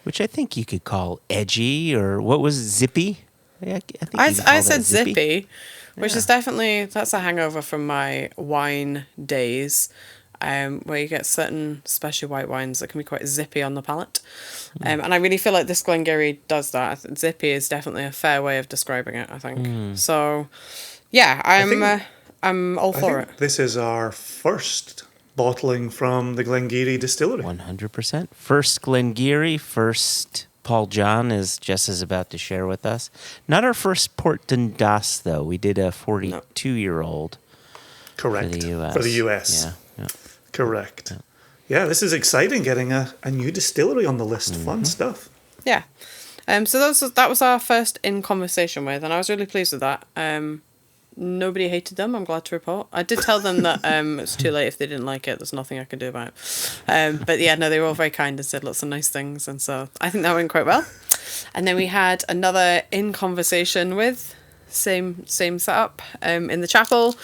which I think you could call edgy, or what was zippy? I think I said zippy, which is definitely, that's a hangover from my wine days, where you get certain special white wines that can be quite zippy on the palate. And I really feel like this Glengarry does that. Zippy is definitely a fair way of describing it, I think. So, yeah, I'm all for it. This is our first bottling from the Glengarry Distillery. 100%. First Glengarry, first Paul John, as Jess is about to share with us. Not our first Port Dundas, though. We did a 42-year-old. Correct. For the US. Yeah. Correct. Yeah, this is exciting, getting a new distillery on the list. Fun stuff. Yeah. So that was our first in conversation with, and I was really pleased with that. Nobody hated them, I'm glad to report. I did tell them that it's too late if they didn't like it. There's nothing I can do about it. But yeah, no, they were all very kind and said lots of nice things. And so I think that went quite well. And then we had another in conversation with same setup in the chapel.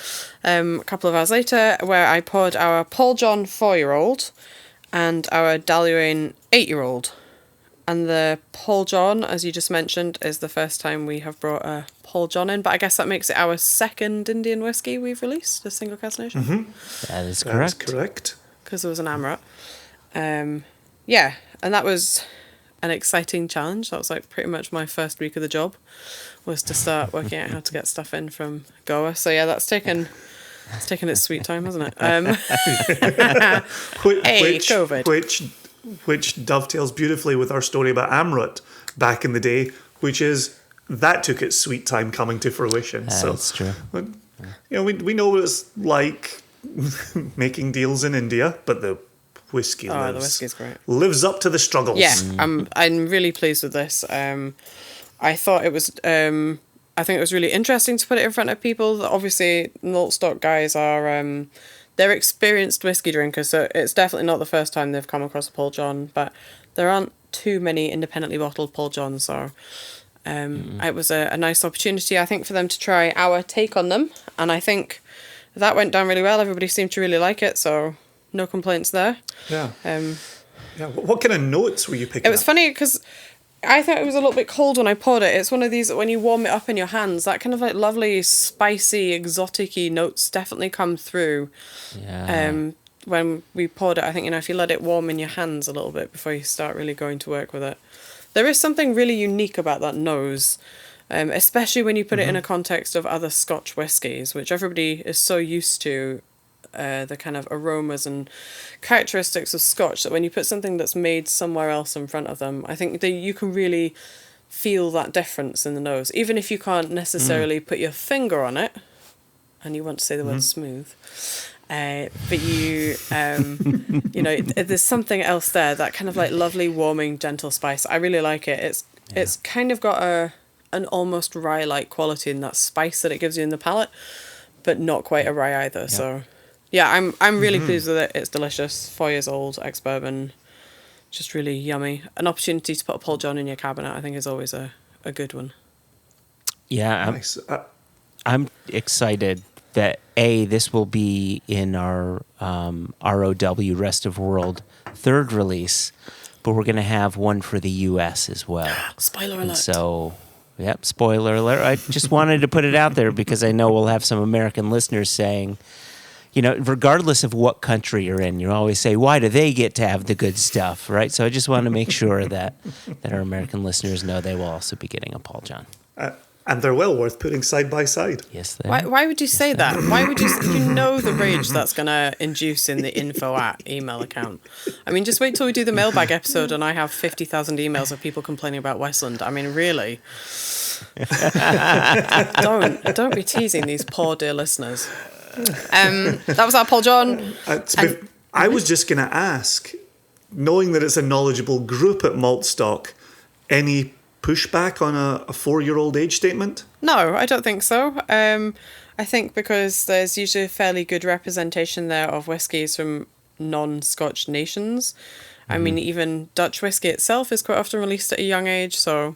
A couple of hours later, where I poured our Paul John 4-year-old and our Daluin 8-year-old. And the Paul John, as you just mentioned, is the first time we have brought a Paul John in, but I guess that makes it our second Indian whiskey we've released, a single cask nation. Mm-hmm. That is correct. That's correct. Because there was an Amaret. Yeah, and that was an exciting challenge. That was like pretty much my first week of the job, was to start working out how to get stuff in from Goa. So yeah, it's taken its sweet time, hasn't it? COVID. Which dovetails beautifully with our story about Amrut back in the day, which is that took its sweet time coming to fruition. So that's true. We know what it's like making deals in India, but the whiskey the whiskey's great. Lives up to the struggles. Yeah, I'm really pleased with this. I thought it was I think it was really interesting to put it in front of people. Obviously, malt stock guys are they're experienced whiskey drinkers, so it's definitely not the first time they've come across a Paul John, but there aren't too many independently bottled Paul Johns, so it was a nice opportunity, I think, for them to try our take on them, and I think that went down really well. Everybody seemed to really like it, so no complaints there. Yeah. What kind of notes were you picking up? It was funny because I thought it was a little bit cold when I poured it. It's one of these that when you warm it up in your hands, that kind of like lovely, spicy, exotic-y notes definitely come through. Yeah. When we poured it, I think, if you let it warm in your hands a little bit before you start really going to work with it. There is something really unique about that nose, especially when you put it in a context of other Scotch whiskies, which everybody is so used to, the kind of aromas and characteristics of Scotch, that when you put something that's made somewhere else in front of them, I think that you can really feel that difference in the nose, even if you can't necessarily put your finger on it, and you want to say the word smooth, but you there's something else there, that kind of like lovely warming gentle spice. I really like it. It's kind of got an almost rye-like quality in that spice that it gives you in the palate, but not quite a rye either. So yeah, I'm really pleased with it. It's delicious. 4 years old, ex-bourbon, just really yummy. An opportunity to put a Paul John in your cabinet, I think, is always a good one. Yeah, Nice. I'm excited that this will be in our ROW Rest of World third release, but we're going to have one for the US as well. Spoiler alert. And so, spoiler alert. I just wanted to put it out there because I know we'll have some American listeners saying, regardless of what country you're in, you always say, why do they get to have the good stuff, right? So I just want to make sure that our American listeners know they will also be getting a Paul John. And they're well worth putting side by side. Yes, they are. Why would you say that? Why would you the rage that's going to induce in the info@ email account? I mean, just wait till we do the mailbag episode and I have 50,000 emails of people complaining about Westland. I mean, really? Don't be teasing these poor dear listeners. That was our Paul John. I was just going to ask, knowing that it's a knowledgeable group at Maltstock, any pushback on a 4-year-old age statement? No, I don't think so. I think because there's usually a fairly good representation there of whiskies from non-Scotch nations. I mean, even Dutch whiskey itself is quite often released at a young age, so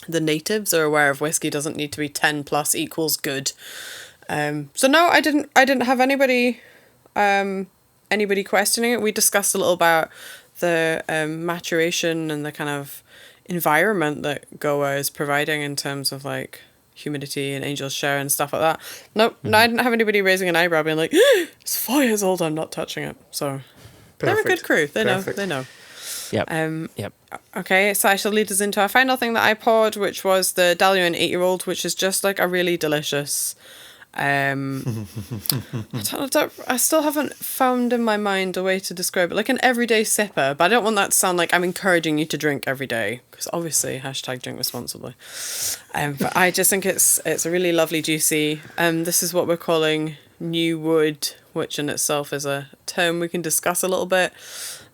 the natives are aware of whiskey doesn't need to be 10 plus equals good. So no, I didn't have anybody questioning it. We discussed a little about the maturation and the kind of environment that Goa is providing in terms of like humidity and angel's share and stuff like that. Nope, no, I didn't have anybody raising an eyebrow being like, it's 4 years old, I'm not touching it. So they're a good crew. They know. Yep. Yep. Okay, so I shall lead us into our final thing that I poured, which was the Daluin 8-year-old, which is just like a really delicious. I still haven't found in my mind a way to describe it, like an everyday sipper, but I don't want that to sound like I'm encouraging you to drink every day, because obviously #drink responsibly. But I just think it's a really lovely juicy. This is what we're calling new wood, which in itself is a term we can discuss a little bit.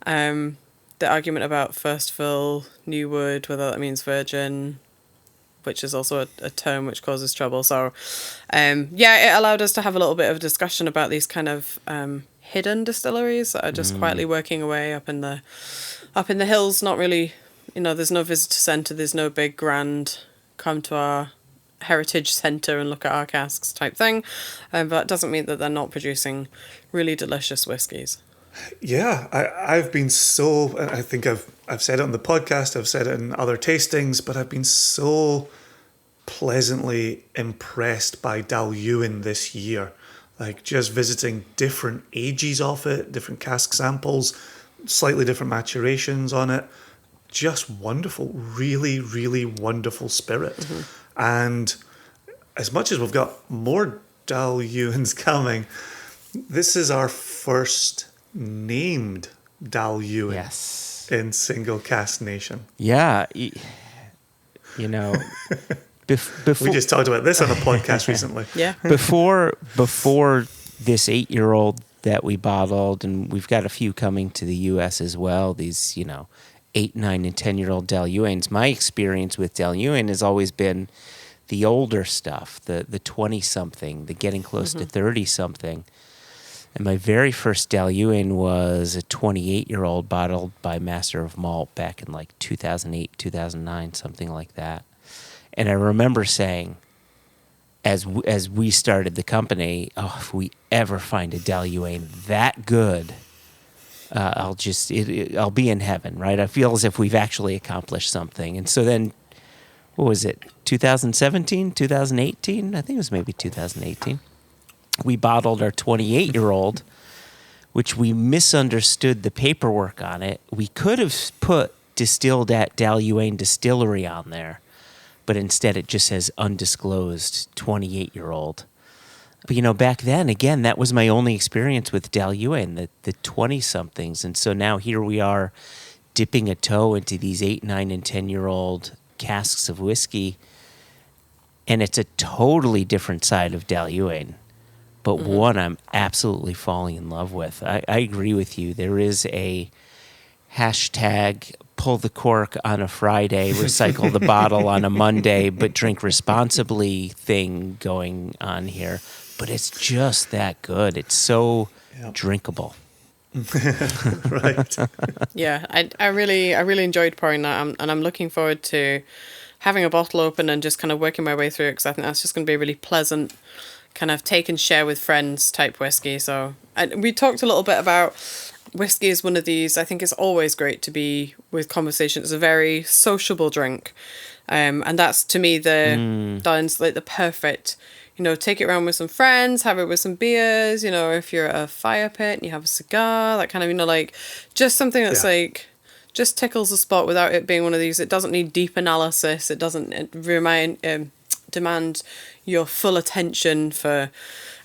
The argument about first fill, new wood, whether that means virgin, which is also a term which causes trouble. So, it allowed us to have a little bit of a discussion about these kind of hidden distilleries that are just quietly working away up in the hills. Not really, there's no visitor centre, there's no big grand come to our heritage centre and look at our casks type thing. But that doesn't mean that they're not producing really delicious whiskies. Yeah, I've been so, I think I've said it on the podcast, I've said it in other tastings, but I've been so pleasantly impressed by Dalyuen this year. Like just visiting different ages of it, different cask samples, slightly different maturations on it. Just wonderful, really, really wonderful spirit. Mm-hmm. And as much as we've got more Dalyuens coming, this is our first named Dalyuen in Single Cask Nation. Yeah. You know, before, we just talked about this on a podcast recently. Yeah. Before this 8-year-old that we bottled, and we've got a few coming to the U.S. as well, these, 8, 9, and 10-year-old Dalyuens. My experience with Dalyuen has always been the older stuff, the 20-something, the getting close to 30-something. And my very first Dalyuen was a 28-year-old bottled by Master of Malt back in like 2008, 2009, something like that. And I remember saying, as we started the company, if we ever find a Dalyuen that good, I'll be in heaven, right? I feel as if we've actually accomplished something. And so then, what was it, 2017, 2018? I think it was maybe 2018. We bottled our 28-year-old, which we misunderstood the paperwork on it. We could have put distilled at Dalyuen Distillery on there, but instead it just says undisclosed 28-year-old. But, back then, again, that was my only experience with Dalyuen, the 20-somethings. And so now here we are dipping a toe into these 8, 9, and 10-year-old casks of whiskey, and it's a totally different side of Dalyuen. But one I'm absolutely falling in love with. I agree with you. There is a hashtag pull the cork on a Friday, recycle the bottle on a Monday, but drink responsibly thing going on here. But it's just that good. It's so drinkable. Right. Yeah, I really enjoyed pouring that, and I'm looking forward to having a bottle open and just kind of working my way through it, because I think that's just going to be a really pleasant kind of take and share with friends type whiskey. So, and we talked a little bit about whiskey is one of these. I think it's always great to be with conversation. It's a very sociable drink, and that's to me that's like the perfect. Take it around with some friends, have it with some beers. If you're at a fire pit and you have a cigar, that kind of like just something that's like just tickles the spot without it being one of these. It doesn't need deep analysis. It doesn't demand your full attention for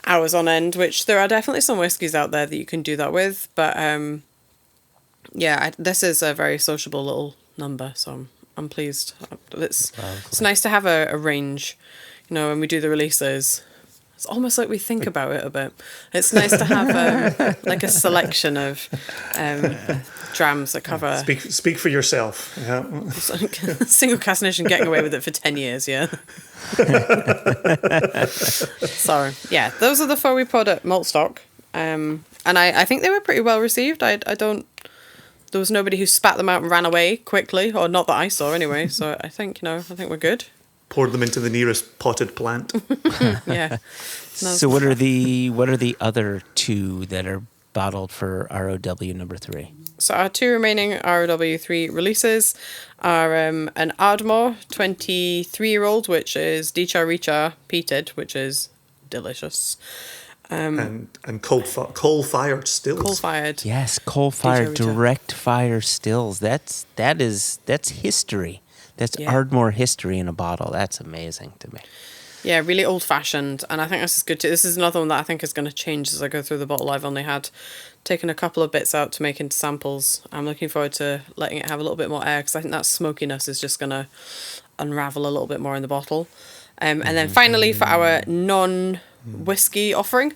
hours on end, which there are definitely some whiskies out there that you can do that with. But this is a very sociable little number, so I'm pleased. It's nice to have a range, when we do the releases. It's almost like we think about it a bit. It's nice to have like a selection of drams that cover. Speak for yourself. Yeah. Single Cask Nation getting away with it for 10 years. Yeah. So those are the 4 we poured at Maltstock, and I think they were pretty well received. There was nobody who spat them out and ran away quickly, or not that I saw anyway. So I think we're good. Poured them into the nearest potted plant. Yeah. So what are the other 2 that are bottled for ROW number 3? So our 2 remaining ROW 3 releases are an Ardmore 23-year-old, which is Dicha Richa peated, which is delicious. And coal-fired stills. Coal-fired. Yes, coal-fired direct fire stills. That's history. That's Ardmore history in a bottle. That's amazing to me. Yeah, really old-fashioned, and I think this is good too. This is another one that I think is going to change as I go through the bottle. I've only taken a couple of bits out to make into samples. I'm looking forward to letting it have a little bit more air, because I think that smokiness is just going to unravel a little bit more in the bottle. And then finally, for our non-whiskey offering,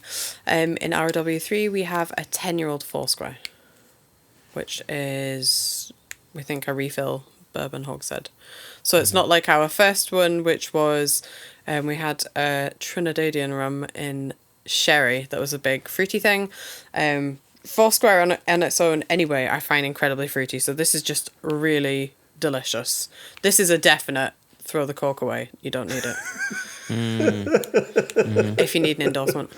in RW3, we have a 10-year-old Foursquare, which is, we think, a refill bourbon hogshead. So it's not like our first one, which was, we had a Trinidadian rum in sherry that was a big fruity thing. Foursquare on its own anyway, I find incredibly fruity. So this is just really delicious. This is a definite throw the cork away. You don't need it. If you need an endorsement.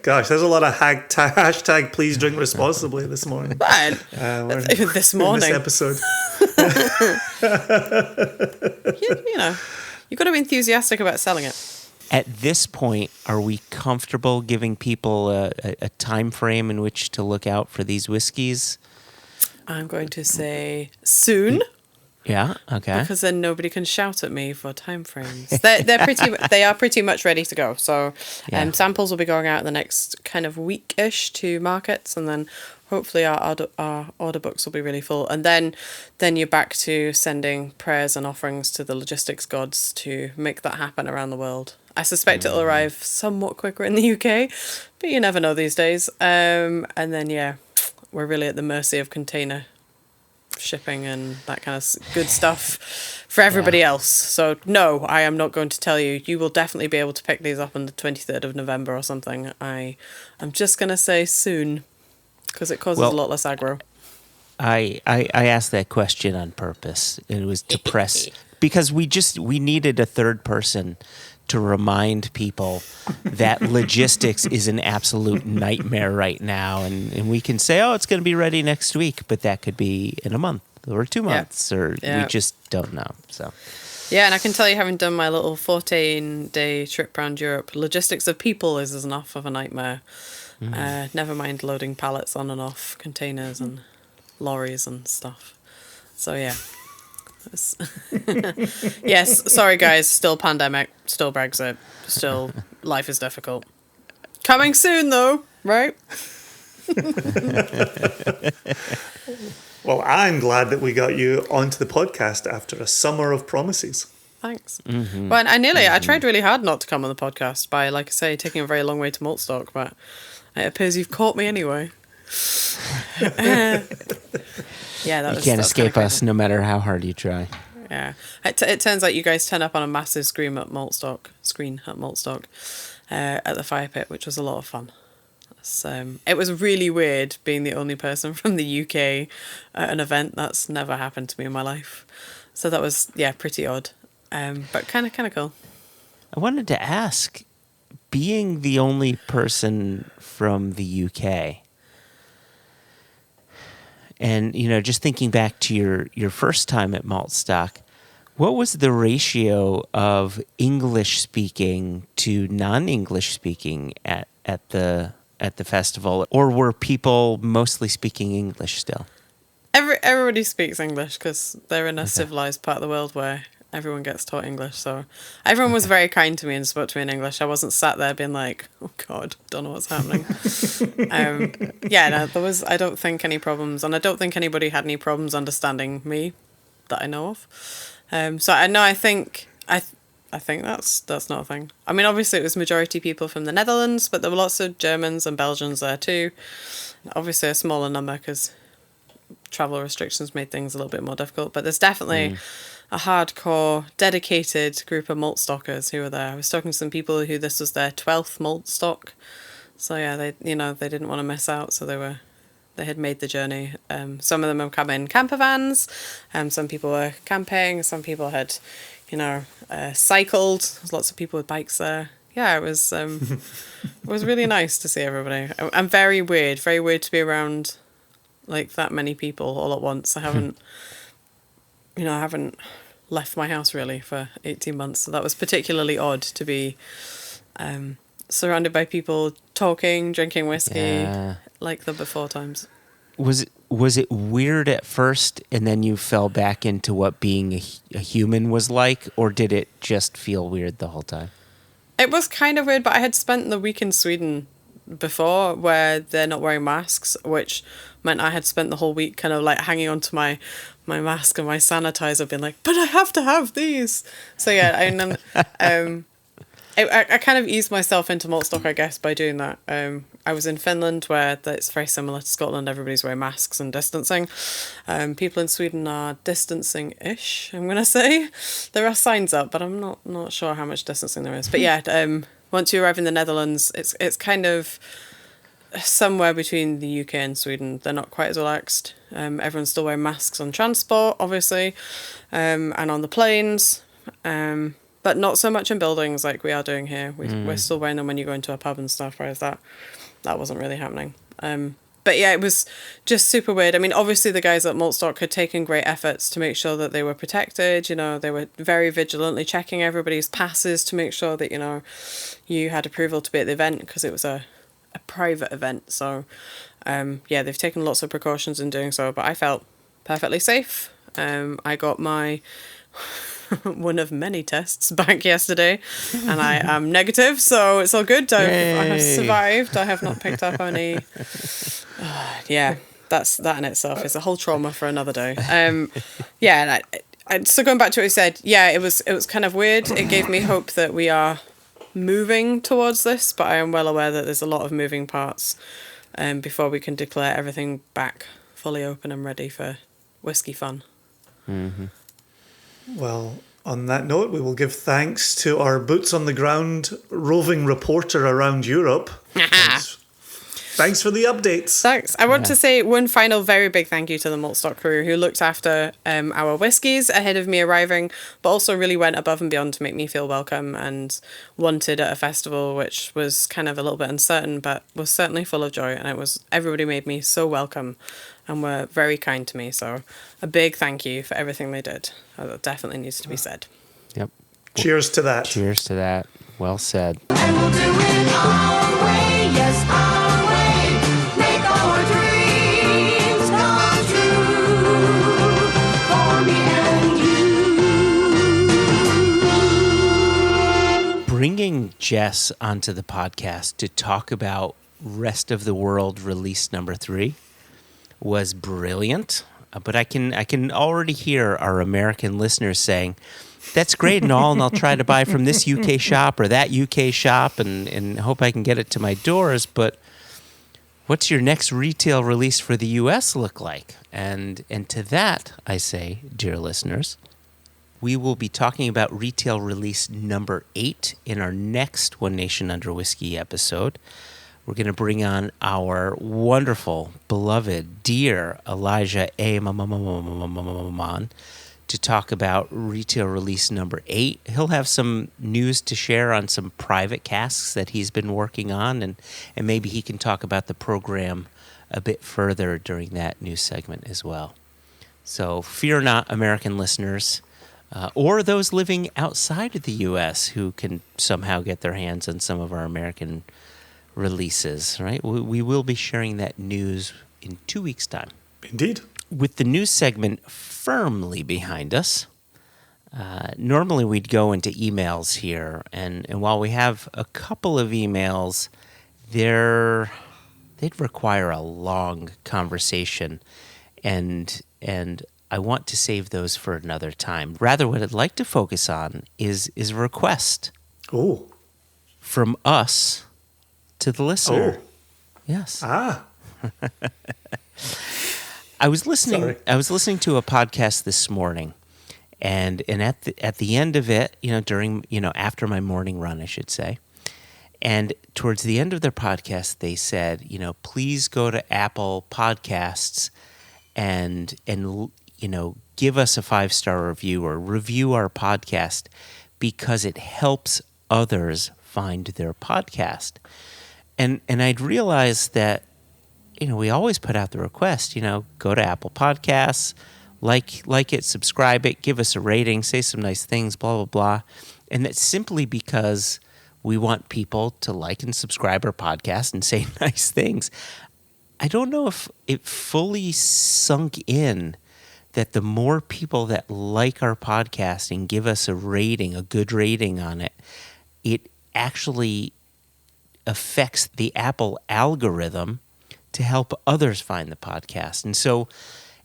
Gosh, there's a lot of hashtag please drink responsibly this morning. This morning. In this episode. You know, you've got to be enthusiastic about selling it. At this point, are we comfortable giving people a time frame in which to look out for these whiskeys? I'm going to say soon. Yeah. Okay. Because then nobody can shout at me for time frames. They are pretty much ready to go. So samples will be going out in the next kind of week-ish to markets, and then hopefully our order books will be really full. And then you're back to sending prayers and offerings to the logistics gods to make that happen around the world. I suspect it'll arrive somewhat quicker in the UK, but you never know these days. And then we're really at the mercy of container shipping and that kind of good stuff for everybody else. So no, I am not going to tell you. You will definitely be able to pick these up on the 23rd of November or something. I'm just going to say soon, because it causes a lot less aggro. I asked that question on purpose. It was to press, because we needed a third person to remind people that logistics is an absolute nightmare right now. And we can say, it's going to be ready next week, but that could be in a month or 2 months, or we just don't know. So, yeah, and I can tell you, having done my little 14-day trip around Europe, logistics of people is enough of a nightmare. Never mind loading pallets on and off containers and lorries and stuff. So, yeah. Yes, sorry guys, still pandemic, still Brexit, still life is difficult. Coming soon though, right? Well, I'm glad that we got you onto the podcast after a summer of promises. Thanks. Well, I tried really hard not to come on the podcast by, like I say, taking a very long way to Maltstock, but it appears you've caught me anyway. You can't escape us no matter how hard you try. Yeah, it turns out you guys turn up on a massive screen at Maltstock at the fire pit, which was a lot of fun. It was really weird being the only person from the UK at an event. That's never happened to me in my life, so that was pretty odd, but kind of cool. I wanted to ask, being the only person from the UK. And, just thinking back to your first time at Maltstock, what was the ratio of English speaking to non-English speaking at the festival? Or were people mostly speaking English still? Everybody speaks English because they're in a civilized part of the world where everyone gets taught English. So everyone was very kind to me and spoke to me in English. I wasn't sat there being like, oh God, don't know what's happening. There was, I don't think, any problems. And I don't think anybody had any problems understanding me that I know of. I think that's not a thing. I mean, obviously it was majority people from the Netherlands, but there were lots of Germans and Belgians there too. Obviously a smaller number because travel restrictions made things a little bit more difficult. But there's definitely a hardcore, dedicated group of malt stockers who were there. I was talking to some people who this was their 12th malt stock. So yeah, they didn't want to miss out, so they had made the journey. Some of them have come in camper vans, some people were camping, some people had, cycled. There's lots of people with bikes there. Yeah, it was really nice to see everybody. And very weird to be around like that many people all at once. I haven't left my house really for 18 months, so that was particularly odd to be surrounded by people talking, drinking whiskey, like the before times. Was it weird at first, and then you fell back into what being a human was like, or did it just feel weird the whole time? It was kind of weird, but I had spent the week in Sweden before where they're not wearing masks, which meant I had spent the whole week kind of like hanging on to my mask and my sanitizer, being like, but I have to have these. So yeah, I kind of eased myself into Maltstock, I guess, by doing that. I was in Finland, where it's very similar to Scotland. Everybody's wearing masks and distancing. People in Sweden are distancing-ish, I'm going to say. There are signs up, but I'm not sure how much distancing there is. But yeah, once you arrive in the Netherlands, it's kind of somewhere between the UK and Sweden. They're not quite as relaxed. Everyone's still wearing masks on transport, obviously, and on the planes, but not so much in buildings like we are doing here. We're still wearing them when you go into a pub and stuff, whereas that wasn't really happening. But yeah, it was just super weird. I mean, obviously the guys at Maltstock had taken great efforts to make sure that they were protected. You know, they were very vigilantly checking everybody's passes to make sure that, you know, you had approval to be at the event, because it was a private event. So, yeah, they've taken lots of precautions in doing so, but I felt perfectly safe. I got my one of many tests back yesterday, and I am negative, so it's all good. I have survived. I have not picked up any. Yeah, that in itself is a whole trauma for another day. Yeah, and so going back to what you said, yeah, it was kind of weird. It gave me hope that we are moving towards this, but I am well aware that there's a lot of moving parts before we can declare everything back fully open and ready for whiskey fun. Mm-hmm. Well, on that note, we will give thanks to our boots on the ground roving reporter around Europe. Thanks for the updates. Thanks. I want to say one final very big thank you to the Maltstock crew who looked after our whiskies ahead of me arriving, but also really went above and beyond to make me feel welcome and wanted at a festival, which was kind of a little bit uncertain, but was certainly full of joy. And everybody made me so welcome and were very kind to me. So a big thank you for everything they did. That definitely needs to be said. Yep. Cheers to that. Cheers to that. Well said. And we'll do it our way, yes, our way. Make our dreams come true for me and you. Bringing Jess onto the podcast to talk about Rest of the World release number 3 was brilliant. But I can already hear our American listeners saying, that's great and all, and I'll try to buy from this UK shop or that UK shop and hope I can get it to my doors, but what's your next retail release for the US look like? And to that, I say, dear listeners, we will be talking about retail release number 8 in our next One Nation Under Whiskey episode. We're going to bring on our wonderful, beloved, dear Elijah A. Maman to talk about retail release number 8. He'll have some news to share on some private casks that he's been working on, and maybe he can talk about the program a bit further during that news segment as well. So fear not, American listeners, or those living outside of the U.S. who can somehow get their hands on some of our American releases, right? We will be sharing that news in 2 weeks' time. Indeed. With the news segment firmly behind us, normally we'd go into emails here, and while we have a couple of emails, they'd require a long conversation, and I want to save those for another time. Rather, what I'd like to focus on is a request. Oh. From us to the listener. Oh. Yes. Ah. I was listening. Sorry. I was listening to a podcast this morning, and at the end of it, after my morning run, I should say, and towards the end of their podcast, they said, please go to Apple Podcasts and give us a 5-star review or review our podcast because it helps others find their podcast. And I'd realized that, we always put out the request, go to Apple Podcasts, like it, subscribe it, give us a rating, say some nice things, blah, blah, blah. And that's simply because we want people to like and subscribe our podcast and say nice things. I don't know if it fully sunk in that the more people that like our podcast and give us a rating, a good rating on it, it actually affects the Apple algorithm to help others find the podcast. And so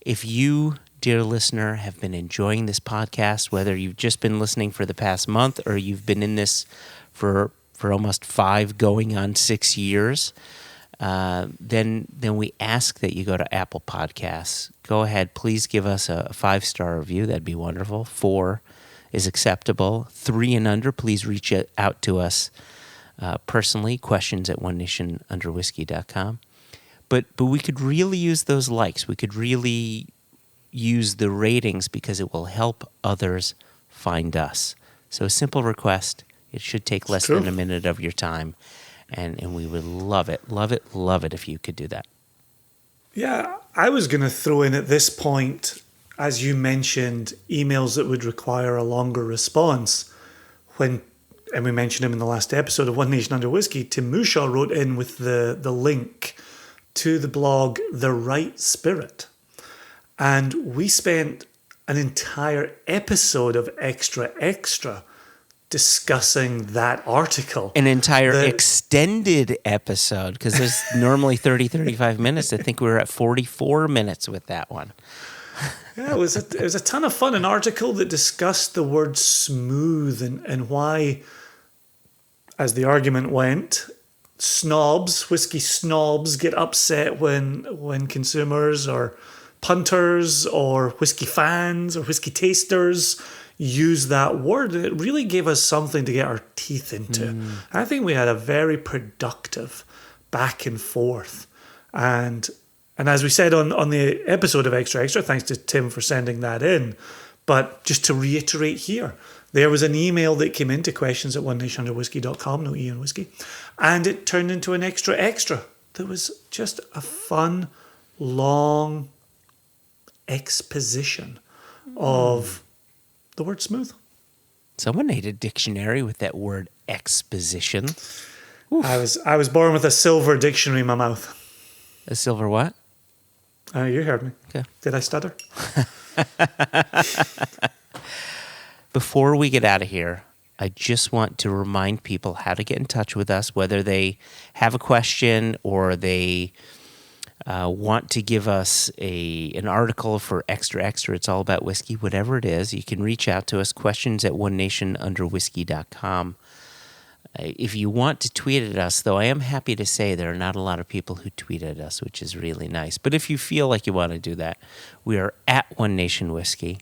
if you, dear listener, have been enjoying this podcast, whether you've just been listening for the past month or you've been in this for almost 5 going on 6 years, then we ask that you go to Apple Podcasts. Go ahead, please give us a 5-star review. That'd be wonderful. 4 is acceptable. 3 and under, please reach out to us personally, questions at onenationunderwhiskey.com. But we could really use those likes. We could really use the ratings because it will help others find us. So a simple request. It should take less than a minute of your time. And we would love it if you could do that. Yeah, I was going to throw in at this point, as you mentioned, emails that would require a longer response. And we mentioned him in the last episode of One Nation Under Whiskey, Tim Mushaw wrote in with the link to the blog The Right Spirit. And we spent an entire episode of Extra discussing that article. An entire extended episode, because there's normally 35 minutes. I think we were at 44 minutes with that one. Yeah, it was a ton of fun. An article that discussed the word smooth and why, as the argument went, whiskey snobs get upset when consumers or punters or whiskey fans or whiskey tasters use that word. It really gave us something to get our teeth into. I think we had a very productive back and forth. And as we said on the episode of Extra, thanks to Tim for sending that in. But just to reiterate here, there was an email that came into questions at onenationunderwhiskey.com, no E in whiskey, and it turned into an extra that was just a fun, long exposition of the word smooth. Someone made a dictionary with that word exposition. Oof. I was born with a silver dictionary in my mouth. A silver what? You heard me. Okay. Did I stutter? Before we get out of here, I just want to remind people how to get in touch with us, whether they have a question or they want to give us an article for Extra. It's all about whiskey, whatever it is. You can reach out to us, questions at onenationunderwhiskey.com. If you want to tweet at us, though, I am happy to say there are not a lot of people who tweet at us, which is really nice. But if you feel like you want to do that, we are at One Nation Whiskey.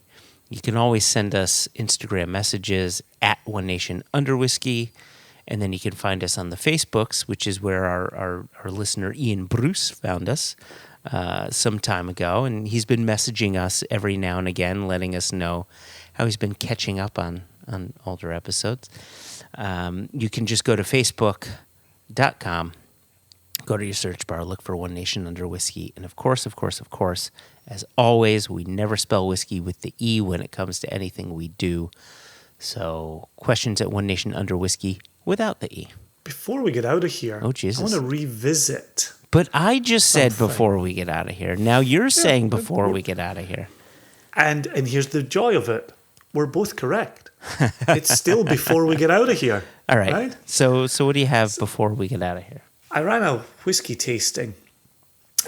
You can always send us Instagram messages at One Nation Under Whiskey. And then you can find us on the Facebooks, which is where our listener Ian Bruce found us some time ago. And he's been messaging us every now and again, letting us know how he's been catching up on older episodes. You can just go to facebook.com, go to your search bar, look for One Nation Under Whiskey. And of course, as always, we never spell whiskey with the E when it comes to anything we do. So questions at One Nation Under Whiskey without the E. Before we get out of here, oh, Jesus. I want to revisit. But I just said before we get out of here. Now you're saying before we get out of here. And here's the joy of it. We're both correct. It's still before we get out of here. All right? So what do you have before we get out of here? I ran a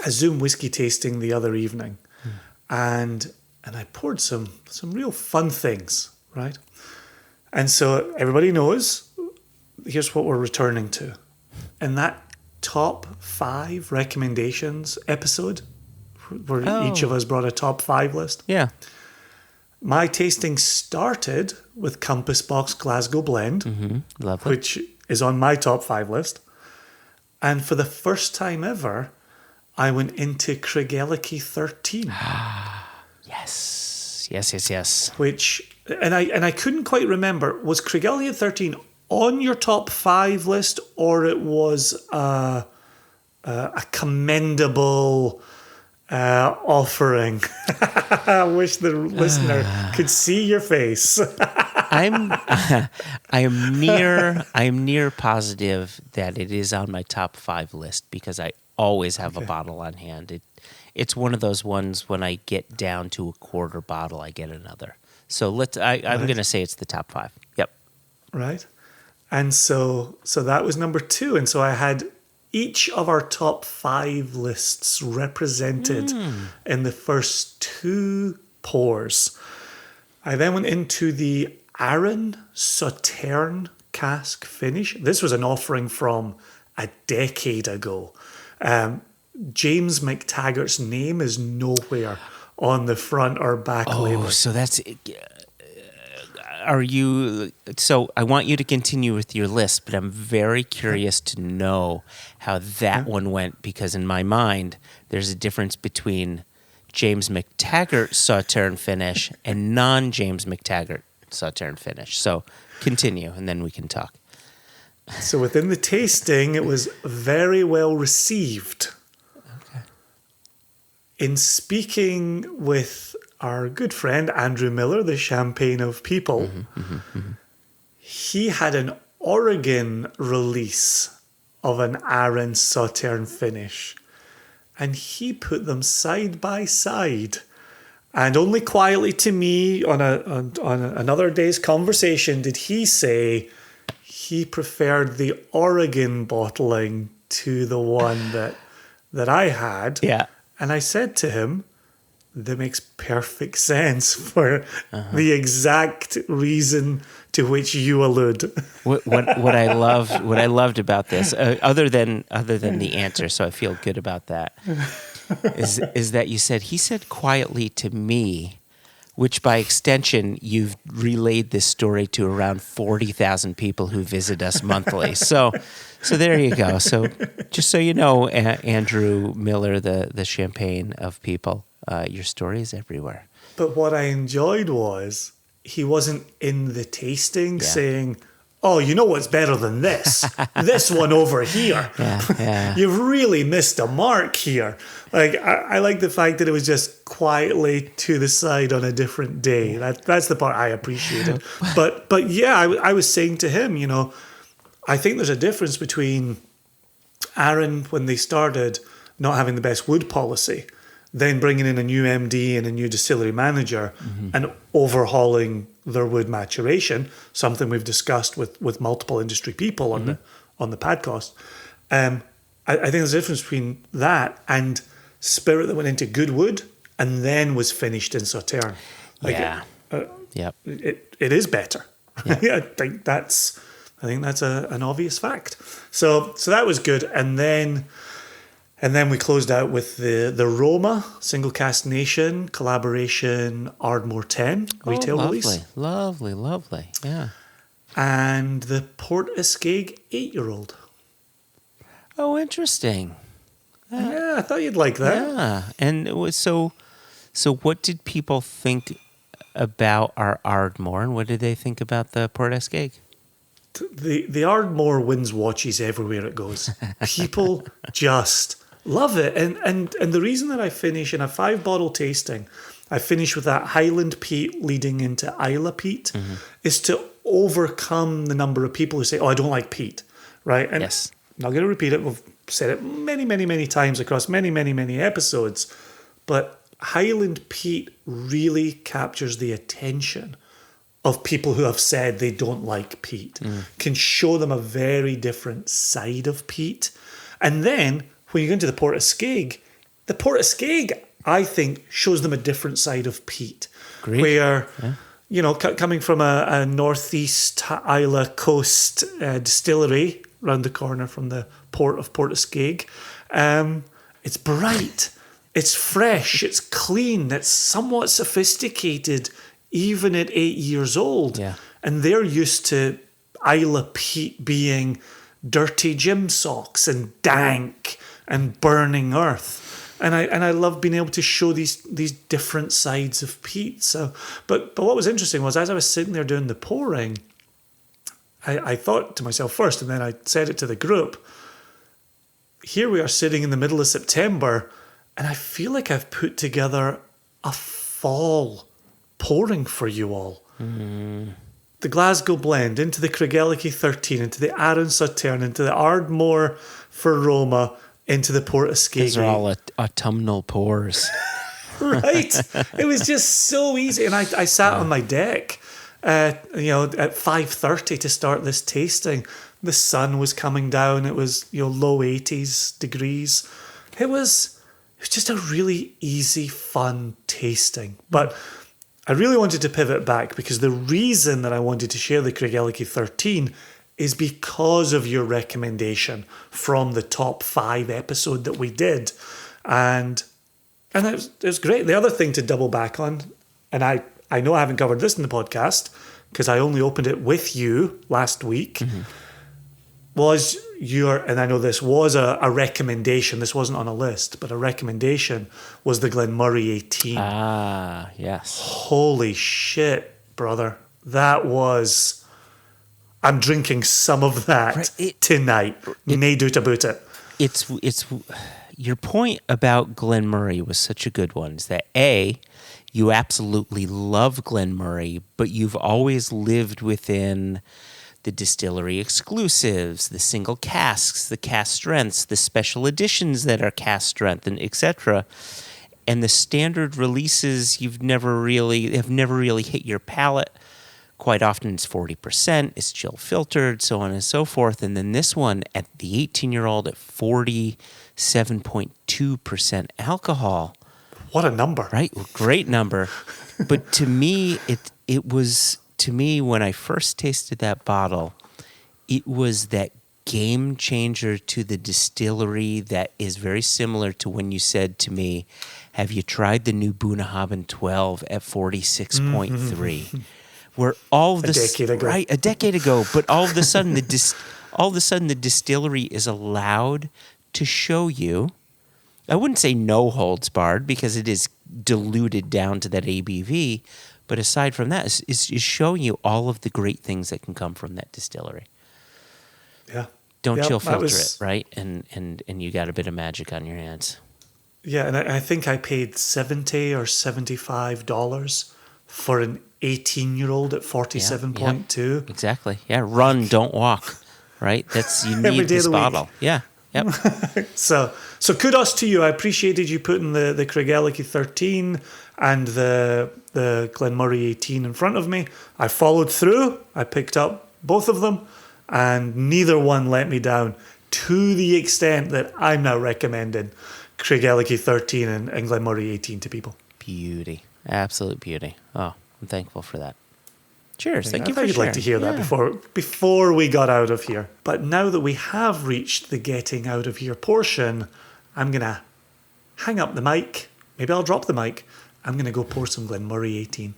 Zoom whiskey tasting the other evening. And I poured some real fun things, right? And so everybody knows, here's what we're returning to. In that top 5 recommendations episode, where each of us brought a top 5 list. Yeah. My tasting started with Compass Box Glasgow Blend, Lovely. which is on my top 5 list. And for the first time ever, I went into Craigellachie 13. Yes. Which, and I couldn't quite remember, was Craigellachie 13 on your top 5 list, or it was a commendable offering? I wish the listener could see your face. I am near positive that it is on my top 5 list because I always have a bottle on hand. It's one of those ones when I get down to a quarter bottle, I get another. So I'm going to say it's the top 5. Yep. Right. And so that was number 2. And so I had each of our top 5 lists represented in the first 2 pours. I then went into the Aaron Sauterne cask finish. This was an offering from a decade ago. James McTaggart's name is nowhere on the front or back label. Oh, so that's are you? So I want you to continue with your list, but I'm very curious to know how that one went, because in my mind, there's a difference between James McTaggart Sauterne finish and non-James McTaggart Sauterne finish. So continue, and then we can talk. So within the tasting, it was very well received. Okay. In speaking with our good friend Andrew Miller, the Champagne of People, he had an Oregon release of an Aaron Sauterne finish, and he put them side by side. And only quietly to me on another day's conversation did he say he preferred the Oregon bottling to the one that I had. Yeah. And I said to him, that makes perfect sense for the exact reason to which you allude. What I loved about this, other than the answer, so I feel good about that, is that he said quietly to me, which by extension you've relayed this story to around 40,000 people who visit us monthly. So there you go. So just so you know, Andrew Miller, the Champagne of People, your story is everywhere. But what I enjoyed was he wasn't in the tasting saying, oh, you know what's better than this? This one over here. Yeah. You've really missed a mark here. Like, I like the fact that it was just quietly to the side on a different day. That's the part I appreciated. But yeah, I was saying to him, you know, I think there's a difference between Aaron, when they started, not having the best wood policy, then bringing in a new MD and a new distillery manager and overhauling their wood maturation, something we've discussed with multiple industry people on the podcast. I think there's a difference between that and spirit that went into good wood and then was finished in Sauterne. Yep. It is better. Yeah. I think that's an obvious fact. So that was good, and then we closed out with the Roma Single Cask Nation collaboration Ardmore 10 retail release. Lovely. Yeah. And the Port Escague 8-year-old. Oh, interesting. Yeah, I thought you'd like that. Yeah. And it was so what did people think about our Ardmore, and what did they think about the Port Escague? The Ardmore wins watches everywhere it goes. People just love it. And the reason that I finish in a 5-bottle tasting, I finish with that Highland peat leading into Isla peat, is to overcome the number of people who say, oh, I don't like peat, right? And yes. I'm not going to repeat it. We've said it many, many, many times across many, many, many episodes. But Highland peat really captures the attention of people who have said they don't like peat, can show them a very different side of peat. And then when you go into the Port Escague, I think, shows them a different side of peat. Great. Where, you know, coming from a northeast Isla coast distillery around the corner from the port of Port Escague, it's bright, it's fresh, it's clean, it's somewhat sophisticated, even at 8 years old. Yeah. And they're used to Isla peat being dirty gym socks and dank and burning earth. And I love being able to show these different sides of peat. So, but what was interesting was, as I was sitting there doing the pouring, I thought to myself first, and then I said it to the group, here we are sitting in the middle of September, and I feel like I've put together a fall pouring for you all. The Glasgow blend into the Craigellachie 13, into the Aaron Sauterne, into the Ardmore for Roma, into the Port Escague. These are all autumnal pours. Right? It was just so easy. And I sat on my deck, at 5:30 to start this tasting. The sun was coming down. It was, low 80s degrees. It was just a really easy, fun tasting. But I really wanted to pivot back, because the reason that I wanted to share the Craigellachie 13 is because of your recommendation from the top 5 episode that we did. And it was great. The other thing to double back on, and I know I haven't covered this in the podcast, because I only opened it with you last week, was and I know this was a recommendation, this wasn't on a list, but a recommendation was the Glenmorangie 18. Ah, yes. Holy shit, brother. That was... I'm drinking some of that tonight. No doubt about it. It's your point about Glenmorangie was such a good one. Is that you absolutely love Glenmorangie, but you've always lived within the distillery exclusives, the single casks, the cask strengths, the special editions that are cask strength, and etc. And the standard releases have never really hit your palate. Quite often it's 40%, it's chill filtered, so on and so forth. And then this one at the 18-year-old at 47.2% alcohol. What a number. Right? Well, great number. But to me, it was, when I first tasted that bottle, it was that game changer to the distillery that is very similar to when you said to me, have you tried the new Bunnahabhain 12 at 46.3? Where all of this, a decade ago, but all of a sudden the distillery is allowed to show you. I wouldn't say no holds barred because it is diluted down to that ABV, but aside from that, is showing you all of the great things that can come from that distillery. Yeah. Don't chill filter it, right? And you got a bit of magic on your hands. Yeah, and I think I paid $70 or $75 for an 18-year-old at 47.2. Exactly. Yeah, run, don't walk. Right? You need this bottle. Yeah. Yep. So kudos to you. I appreciated you putting the Craigellachie 13 and the Glenmorangie 18 in front of me. I followed through. I picked up both of them, and neither one let me down, to the extent that I'm now recommending Craigellachie 13 and Glenmorangie 18 to people. Beauty. Absolute beauty. Oh, I'm thankful for that. Cheers. Thank you I for thought you'd like to hear that before we got out of here. But now that we have reached the getting out of here portion, I'm going to hang up the mic. Maybe I'll drop the mic. I'm going to go pour some Glenmorangie 18.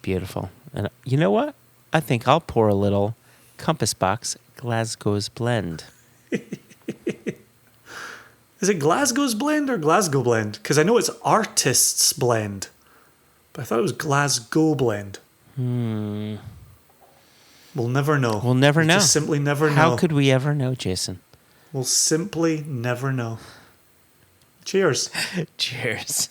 Beautiful. And you know what? I think I'll pour a little Compass Box Glasgow's Blend. Is it Glasgow's Blend or Glasgow Blend? Because I know it's Artist's Blend. But I thought it was Glasgow Blend. We'll never know. We'll never know. Just simply never know. How could we ever know, Jason? We'll simply never know. Cheers. Cheers.